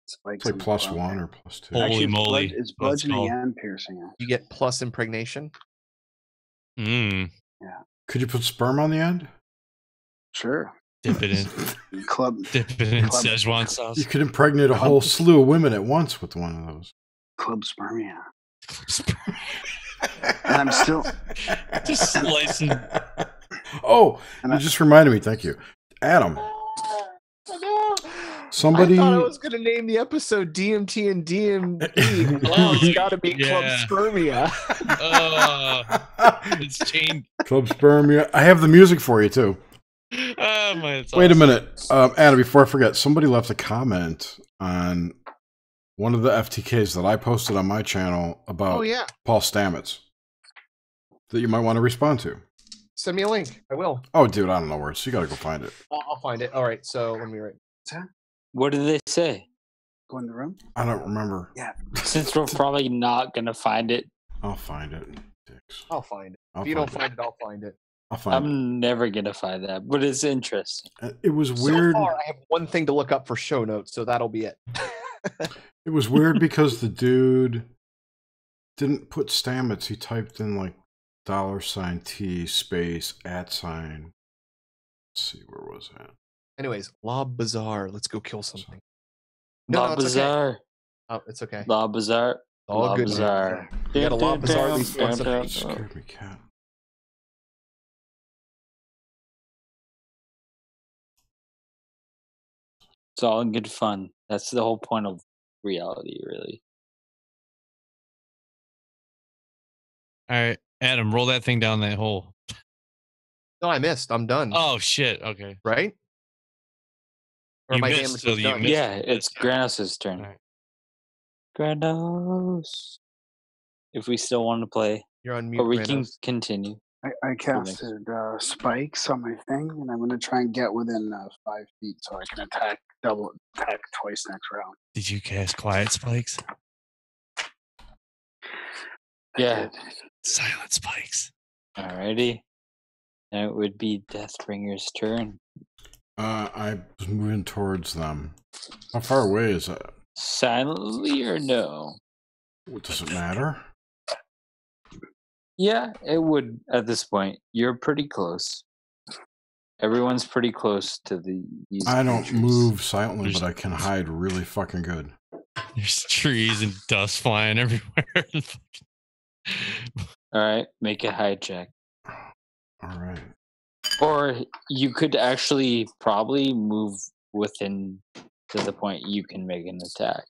Spikes It's like on the plus club. 1 or plus 2. Holy Actually, moly. It's Let's bludgeoning go. and piercing. You get plus impregnation. Mm, Could you put sperm on the end? Sure. dip it in. Club. Dip it in Club. Szechuan sauce. You could impregnate a whole slew of women at once with one of those. Club spermia. And I'm still. Just slicing. Oh, And you just reminded me. Thank you, Adam. Somebody. I thought I was going to name the episode DMT and DME. Oh, It's got to be Club yeah. Spermia. It's chained. Club spermia. I have the music for you too. Oh, my, it's Wait a awesome. minute, Adam. Before I forget, somebody left a comment on one of the FTKs that I posted on my channel about Oh, yeah. Paul Stamets that you might want to respond to. Send me a link. I will. Oh, dude, I don't know where it's. You got to go find it. I'll find it. All right. So let me write. What did they say? Go in the room. I don't remember. Yeah. Since we're probably not going to find it, I'll find it. Dicks. I'll find it. I'll If you don't find find it, I'll find it. I'll find I'm never going to find that. But it's interesting. it. It was weird. So far, I have one thing to look up for show notes, so that'll be it. It was weird because the dude didn't put Stamets. He typed in like $T space @ Let's see, where was that? Anyways, Lob Bazaar. Let's go kill something. La it's okay. Bazaar. Oh, it's okay. La Bazaar. All La good. Bazaar. You gotta La Bazaar these once a It week. scared me, cat. It's all in good fun. That's the whole point of reality, really. All right, Adam, roll that thing down that hole. No, I missed. I'm done. Oh, shit. Okay. Right? Or You my missed, damage so was you done. missed. Yeah, it's Granos' turn. All right. Granos. If we still want to play, You're on mute. or we can Granos. continue. I casted spikes on my thing, and I'm going to try and get within 5 feet so I can double attack twice next round. Did you cast quiet spikes? Yeah. Silent spikes. Alrighty. Now it would be Deathbringer's turn. I was moving towards them. How far away is that? Silently or no? Does it matter? Yeah, it would at this point. You're pretty close. Everyone's pretty close to these I don't creatures. move silently, but I can hide really fucking good. There's trees and dust flying everywhere. Alright, make a hide check. All right. Or you could actually probably move within to the point you can make an attack.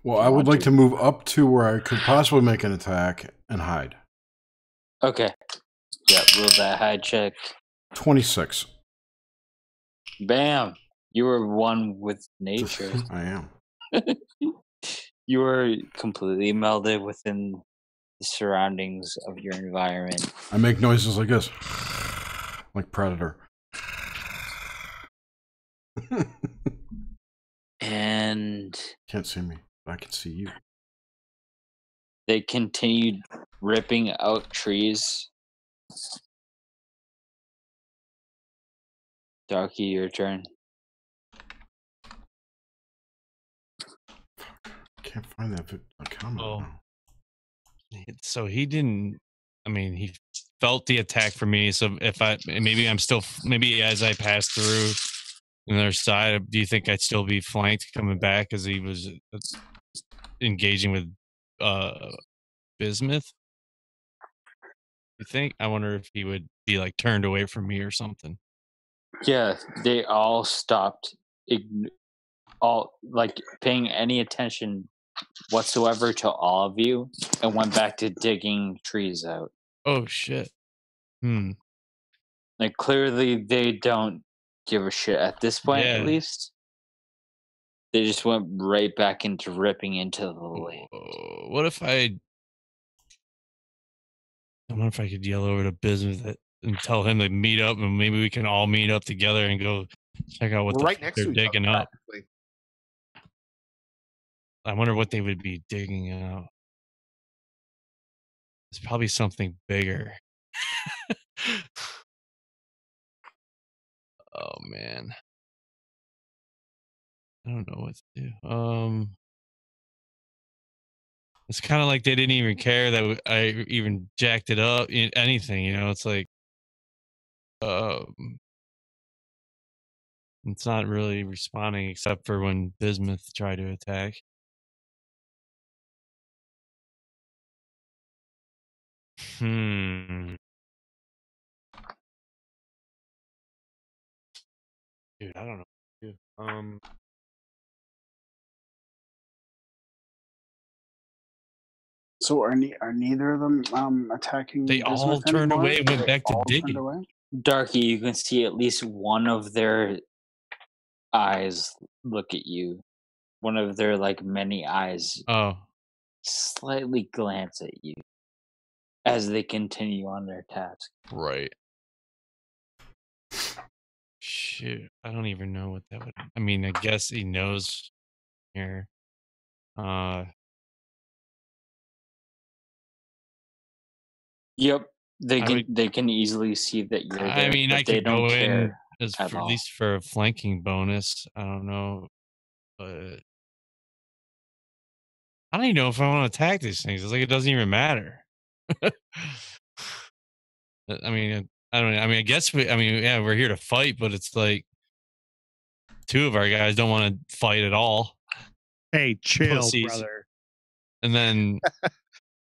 Well, I would like to move up to where I could possibly make an attack and hide. Okay. Yeah, roll that hide check. 26. Bam! You were one with nature. I am. You were completely melded within the surroundings of your environment. I make noises like this. Like Predator. And Can't see me, but I can see you. they continued ripping out trees. Darky, your turn. Can't find that comment. Oh. now. So he didn't. I mean, he felt the attack from me. So if maybe as I pass through on the other side, do you think I'd still be flanked coming back as he was engaging with Bismuth? You think? I wonder if he would be like turned away from me or something. Yeah, they all stopped, all like paying any attention whatsoever to all of you and went back to digging trees out. Oh shit. Like clearly they don't give a shit at this point, at Yeah. least. They just went right back into ripping into the land. What if I wonder if I could yell over to Bismuth and tell him to meet up, and maybe we can all meet up together and go check out what We're the right fuck next they're to each other, digging up. practically. I wonder what they would be digging out. It's probably something bigger. Oh man. I don't know what to do. It's kind of like they didn't even care that I even jacked it up, anything, you know. It's like it's not really responding except for when Bismuth tried to attack. Dude, I don't know. Dude, So are neither of them attacking? they all Bismuth turned anymore? away and went They back to all turned digging. away? Darky, you can see at least one of their eyes look at you. One of their like many eyes slightly glance at you as they continue on their task. Right. Shoot, I don't even know what that would. I mean, I guess he knows here. Yep, they can easily see that you're there. I mean, but I they could don't go in care at least for a flanking bonus. I don't know, but I don't even know if I want to attack these things. It's like it doesn't even matter. I mean, I don't know. I mean, I guess yeah, we're here to fight, but it's like two of our guys don't want to fight at all. Hey, chill, Pussies. brother. And then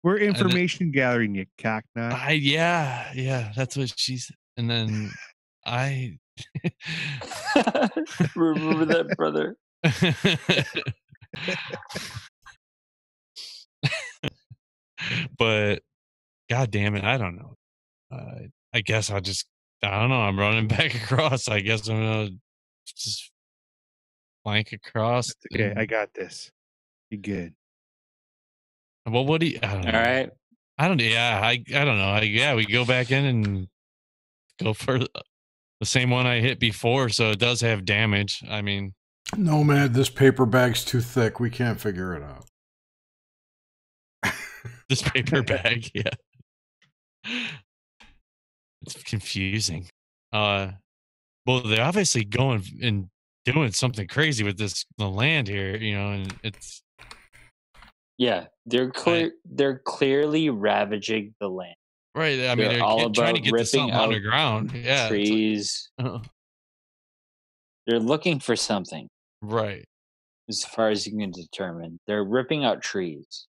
we're information gathering, you cocknut. Yeah, that's what she said. And then I remember that, brother. But god damn it, I don't know. I guess I don't know. I'm running back across. I guess I'm gonna just flank across. Okay, I got this. You good? Well, what do you? I don't know. All right. I don't. Yeah, I don't know. Yeah, we go back in and go for the same one I hit before, so it does have damage. I mean, Nomad, this paper bag's too thick. We can't figure it out. This paper bag, yeah. It's confusing. Well, they're obviously going and doing something crazy with the land here, you know, and it's they're clearly ravaging the land. Right. I mean, they're trying to get to something underground. Yeah. Trees. They're looking for something. Right. As far as you can determine. They're ripping out trees.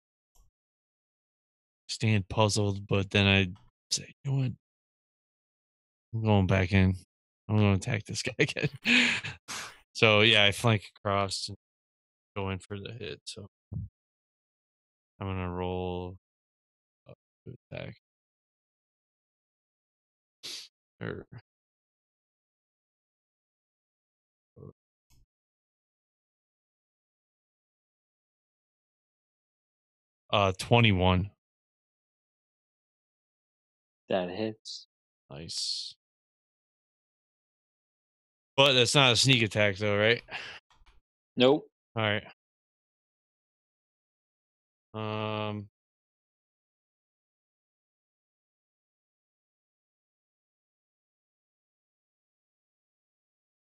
Stand puzzled, but then I say, you know what? I'm going back in. I'm going to attack this guy again. So, yeah, I flank across and go in for the hit. So, I'm going to roll up to attack. 21. That hits. Nice. But that's not a sneak attack, though, right? Nope. All right.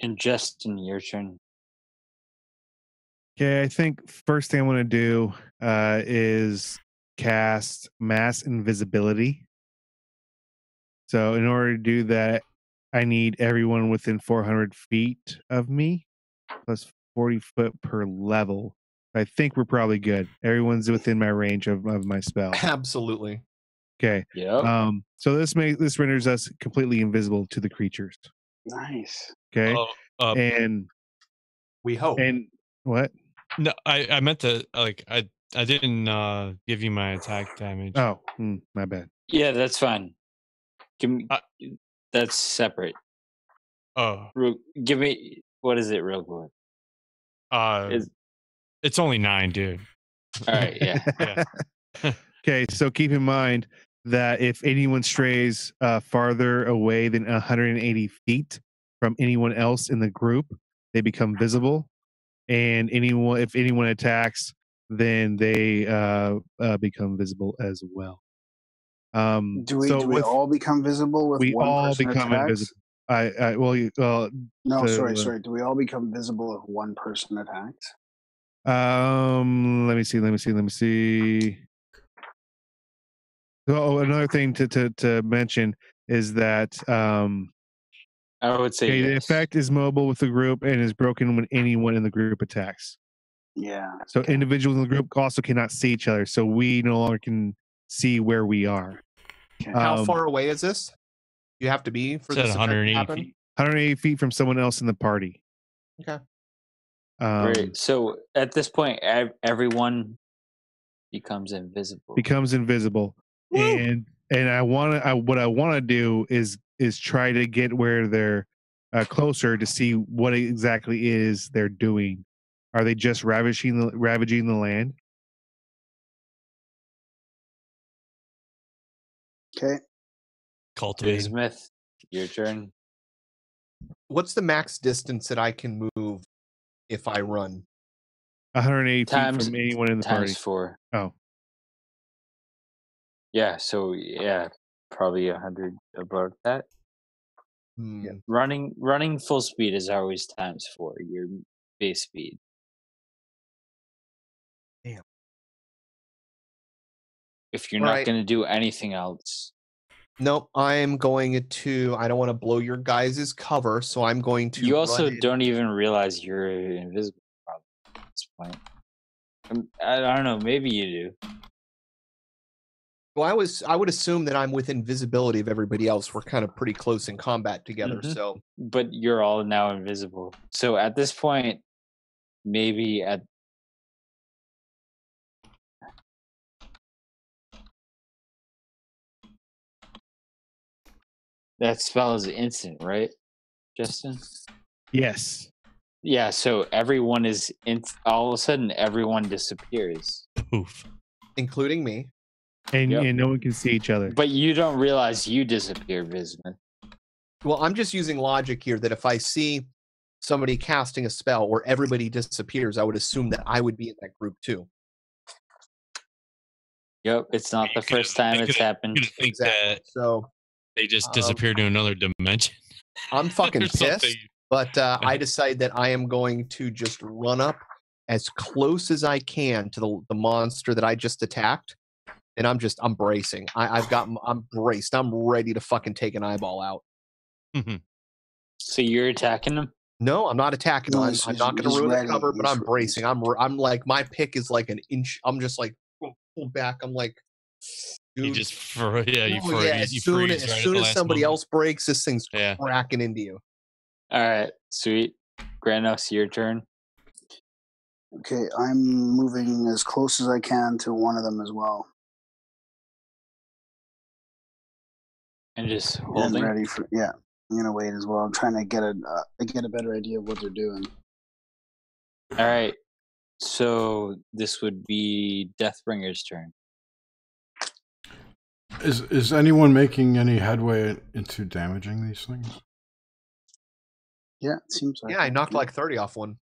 And Justin, your turn. Okay, I think first thing I want to do is cast mass invisibility. So in order to do that, I need everyone within 400 feet of me, plus 40 foot per level. I think we're probably good. Everyone's within my range of my spell. Absolutely. Okay. Yeah. So this renders us completely invisible to the creatures. Nice. Okay. And we hope. And what? No, I meant to like I didn't give you my attack damage. Oh, my bad. Yeah, that's fine. Give me. Uh, That's separate. Oh, Give me. What is it, real quick? it's only 9, dude. All right. Yeah. Yeah. Okay, so keep in mind that if anyone strays farther away than 180 feet from anyone else in the group, they become visible. And if anyone attacks, then they become visible as well. Do we all become visible with we one all person become attacks? invisible? No, sorry. Do we all become visible if one person attacks? Let me see. Oh, another thing to mention is that I would say the yes. effect is mobile with the group and is broken when anyone in the group attacks. Yeah. So individuals in the group also cannot see each other, so we no longer can see where we are. How far away is this? You have to be for this event to 180 happen? feet. 180 feet from someone else in the party. Okay. Great. So at this point, everyone becomes invisible. And what I want to do is try to get where they're closer to see what exactly is they're doing. Are they just ravaging the land? Okay. Cultivating. Smith, your turn. What's the max distance that I can move if I run? 180 feet from anyone in the party. Times 4. Oh. Yeah, so yeah, probably 100 about that. Yeah. Running full speed is always times 4, your base speed. Damn. If you're not going to do anything else. Nope, I'm going to. I don't want to blow your guys' cover, so I'm going to. You also don't even realize you're invisible at this point. I don't know. Maybe you do. Well, I would assume that I'm within visibility of everybody else. We're kind of pretty close in combat together, so. But you're all now invisible. So at this point, maybe at. That spell is instant, right, Justin? Yes. Yeah, so everyone is all of a sudden everyone disappears. Poof. Including me. And no one can see each other. But you don't realize you disappear, Bismuth. Well, I'm just using logic here that if I see somebody casting a spell or everybody disappears, I would assume that I would be in that group too. Yep, it's not the first time it's happened. Exactly. So they just disappeared to another dimension. I'm fucking pissed, but I decide that I am going to just run up as close as I can to the monster that I just attacked, and I'm bracing. I'm braced. I'm ready to fucking take an eyeball out. So you're attacking him? No, I'm not attacking him. I'm not going to ruin the cover, but I'm bracing. I'm like, my pick is like an inch. I'm just like pull back. I'm like, dude. You just freeze. As soon as somebody else breaks, this thing's cracking into you. All right, sweet. Granos, your turn. Okay, I'm moving as close as I can to one of them as well. And just holding. And ready for I'm gonna wait as well. I'm trying to get a better idea of what they're doing. All right, so this would be Deathbringer's turn. Is anyone making any headway into damaging these things? Yeah, it seems like. Yeah, I knocked like 30 off one.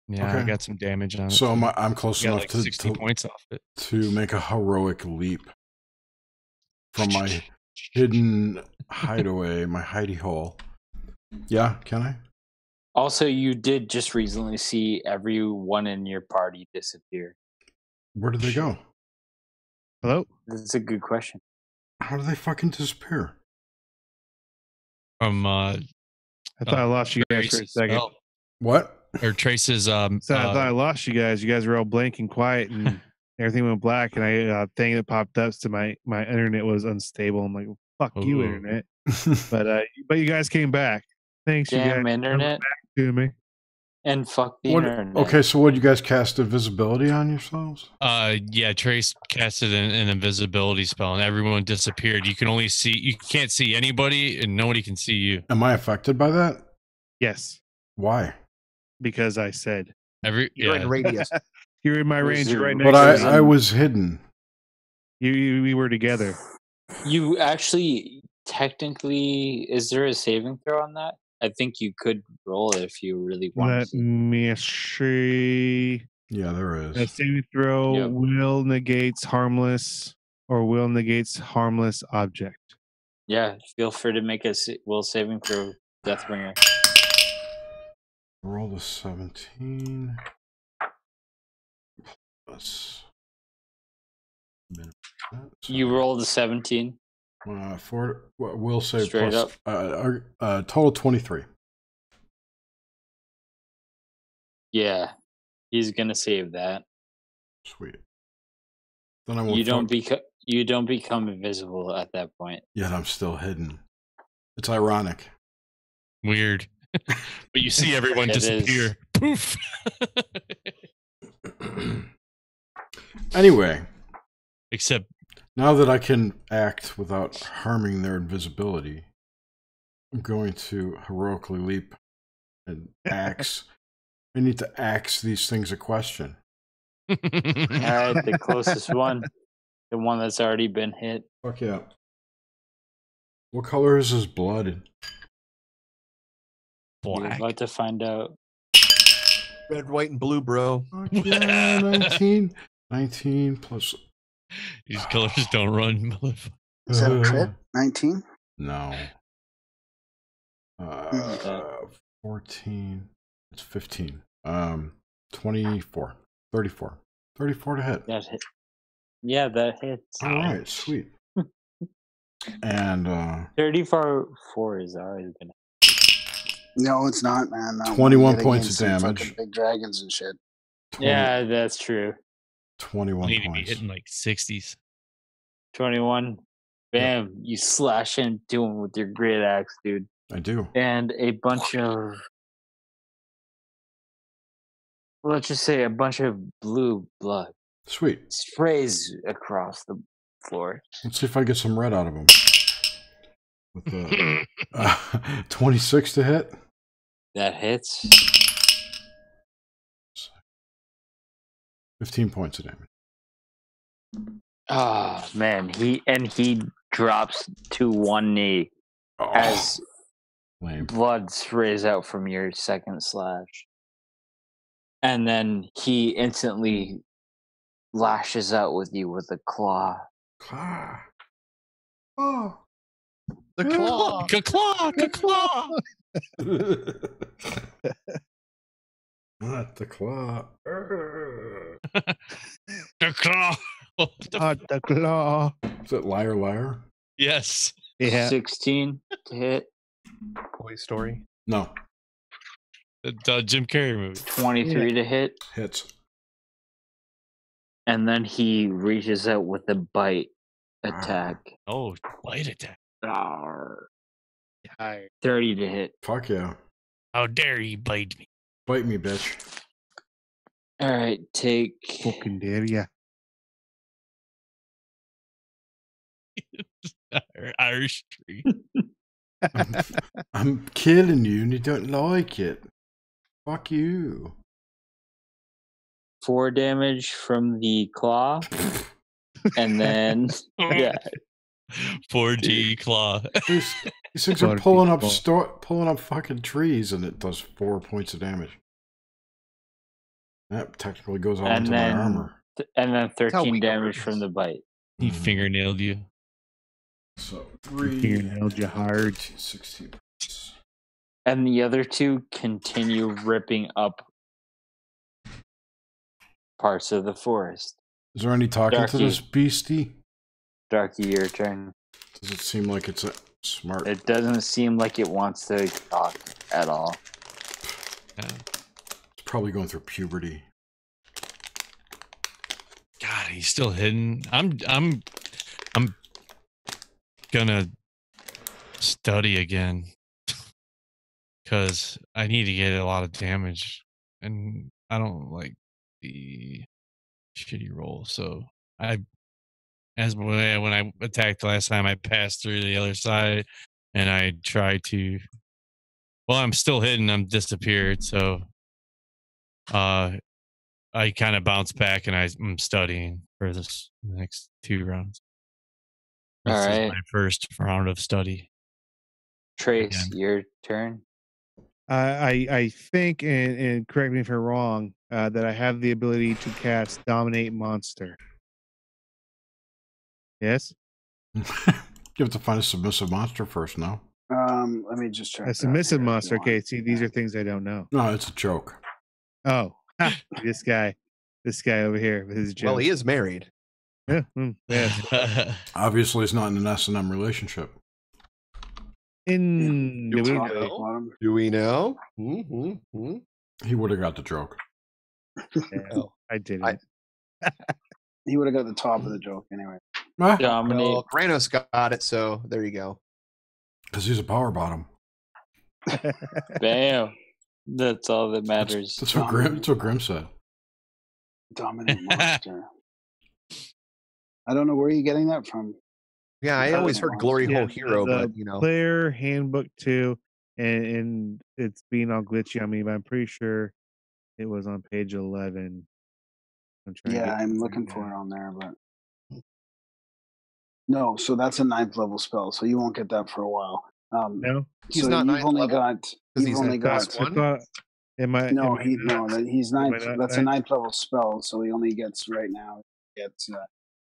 Yeah, I got some damage on it. So I'm close enough like to 60 points off it to make a heroic leap from my hidden hideaway, my hidey hole. Yeah, can I? Also, you did just recently see everyone in your party disappear. Where did they go? Hello? That's a good question. How did they fucking disappear? From I thought I lost you guys for a second. What? Or Trace's So I thought I lost you guys. You guys were all blank and quiet, and everything went black. And I thing that popped up to my internet was unstable. I'm like, well, fuck you, internet. But you guys came back. Thanks, Damn you guys. internet. Back to me. And fuck the What? internet. Okay, so what? You guys cast invisibility on yourselves? Yeah, Trace casted an invisibility spell and everyone disappeared. You can't see anybody and nobody can see you. Am I affected by that? Yes, Why? because I said You're in radius. you're in my range. You're right But next to me. I was hidden. We were together. You actually, technically, is there a saving throw on that? I think you could roll it if you really wanted Let to. me see. Yeah, there A is. saving throw Yep. will negates harmless or will negates harmless object. Yeah, feel free to make a will saving throw, Deathbringer. Roll the 17. Plus. You rolled a 17. Will save Straight plus, total 23. Yeah, he's gonna save that. Sweet. Then I won't. You don't become invisible at that point. Yet I'm still hidden. It's ironic. Weird. But you see everyone It disappear. Poof. Anyway, Except now that I can act without harming their invisibility, I'm going to heroically leap and axe. I need to axe these things a question. All right, the closest one, the one that's already been hit. Fuck yeah. What color is his blood? You're black. about to find out. Red, white, and blue, bro. Fuck yeah, 19. 19 plus. These colors don't run. Is that a crit? 19? No. 14. It's 15. 24. 34. 34 to hit. That hit. Yeah, that hits. All right, sweet. And 34 is always gonna. No, it's not, man. Not 21 when you get points against of some damage. fucking big dragons and shit. 20, Yeah, that's true. 21 Need to be points. hitting like 60s. 21. Bam! You slash into him with your great axe, dude, I do. and a bunch of. Let's just say a bunch of blue blood Sweet. sprays across the floor. Let's see if I get some red out of him. With the 26 to hit. That hits. 15 points of damage. Oh man, he drops to one knee Oh, as lame. blood sprays out from your second slash. And then he instantly lashes out with you with a claw. Claw. Oh. The claw. Ka-claw, ka-claw. Not the claw. The claw. The claw. Is it liar, liar? Yes. Yeah. 16 to hit. Toy Story. No. The Jim Carrey movie. 23 to hit. Hits. And then he reaches out with a bite attack. Oh, bite attack. Arr. Hi. 30 to hit. Fuck yeah. How dare you bite me? Bite me, bitch. All right, take Fucking dare ya. Irish tree. I'm killing you and you don't like it. Fuck you. 4 damage from the claw. And then, yeah, 4G claw. These things are pulling up fucking trees and it does 4 points of damage. That technically goes all and into then, my armor. and then how 13 weak damage armor from is. the bite. He fingernailed you. So 3, Fingernailed you hard. 16 points. And the other two continue ripping up parts of the forest. Is there any talking to Darky. this beastie? Darky, your turn. Does it seem like it's a smart? It doesn't seem like it wants to talk at all. It's probably going through puberty. God, he's still hidden. I'm gonna study again because I need to get a lot of damage. and I don't like the shitty roll. So when I attacked last time, I passed through the other side, and I tried to. Well, I'm still hidden. I'm disappeared. So, I kind of bounced back, and I'm studying for the next 2 rounds. This All is right. my first round of study. Trace, Again. your turn. I think, and correct me if I'm wrong, that I have the ability to cast Dominate Monster. Yes? You have to find a submissive monster first, no? Let me just check. A submissive monster. Okay, see, these are things I don't know. No, it's a joke. Oh, this guy over here with his joke. Well, he is married. Yeah, yes. Obviously, it's not in an S&M relationship. Do we know? Do we know? Mm-hmm. He would have got the joke. No, I didn't. He would have got the top of the joke anyway. Dominate. Well, Kranos got it, so there you go. Because he's a power bottom. Bam. That's all that matters. That's what Grim said. Dominate monster. I don't know where you're getting that from. Yeah, I always heard Glory Hole Hero, the but you know. Player Handbook 2, and it's being all glitchy on me, but I'm pretty sure it was on page 11. I'm looking for it on there, but no. So that's a 9th level spell, so you won't get that for a while. No, he's so not you've only got. You've only got. He's 9th. That's a 9th level spell, so he only gets right now.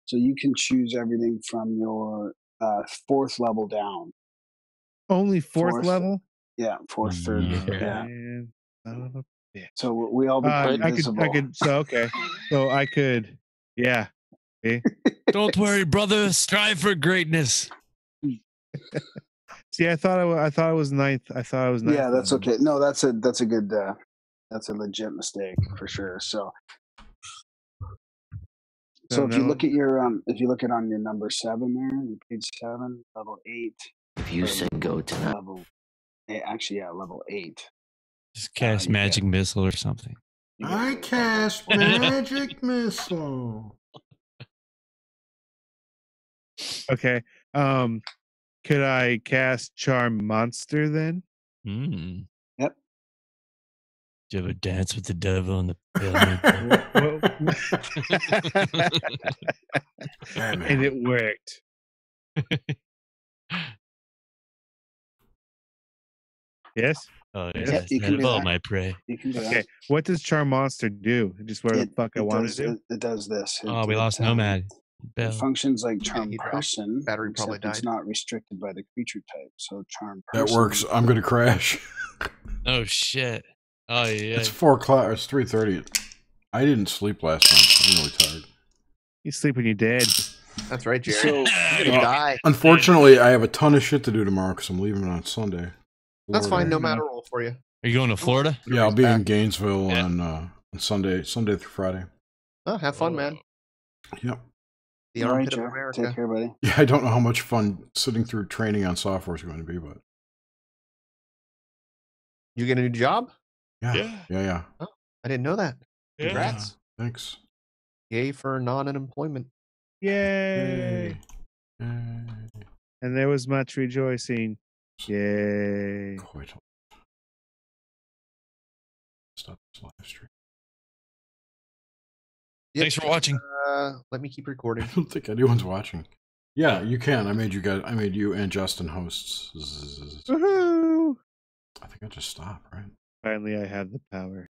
So you can choose everything from your 4th level down. Only 4th level? Yeah, 4th, 3rd. Yeah. Man. So we all become invisible. So I could, yeah. Okay. Don't worry, brother. Strive for greatness. See, I thought it was 9th. I thought it was 9th. Yeah, that's okay. No, that's a good. That's a legit mistake for sure. So if you look at your on your number 7 there, page 7, level 8. If you say go to that level, level 8. Just cast magic missile or something. I cast magic missile. Okay. Could I cast Charm Monster then? Yep. Do you ever dance with the devil in the and it worked. Yes? Oh, yeah. yes. You can do that. My prey. You can do Okay. that. What does Charm Monster do? Just where the fuck I want to do? It does this. We lost Nomad. It functions like Charm Person. Battery probably died. It's not restricted by the creature type. So Charm Person. That works. I'm going to crash. Oh, shit. Oh, yeah. It's 4 o'clock. It's 3:30. I didn't sleep last night. I'm really tired. You sleep when you're dead. That's right, Jerry. So, you're going to die. Unfortunately, I have a ton of shit to do tomorrow because I'm leaving on Sunday. That's fine. No matter roll for you. Are you going to Florida? Yeah, I'll be in Gainesville on Sunday through Friday. Oh, have fun, man. Yep. The armpit of America. Take care, buddy. Yeah, I don't know how much fun sitting through training on software is going to be, but You get a new job? Yeah. Oh, I didn't know that. Congrats. Yeah, thanks. Yay for non-unemployment. Yay. And there was much rejoicing. Yay. Quite a lot. Stop this live stream. Thanks for watching. Let me keep recording. I don't think anyone's watching. Yeah, you can. I made you and Justin hosts. Woohoo! I think I just stopped, right? Finally, I have the power.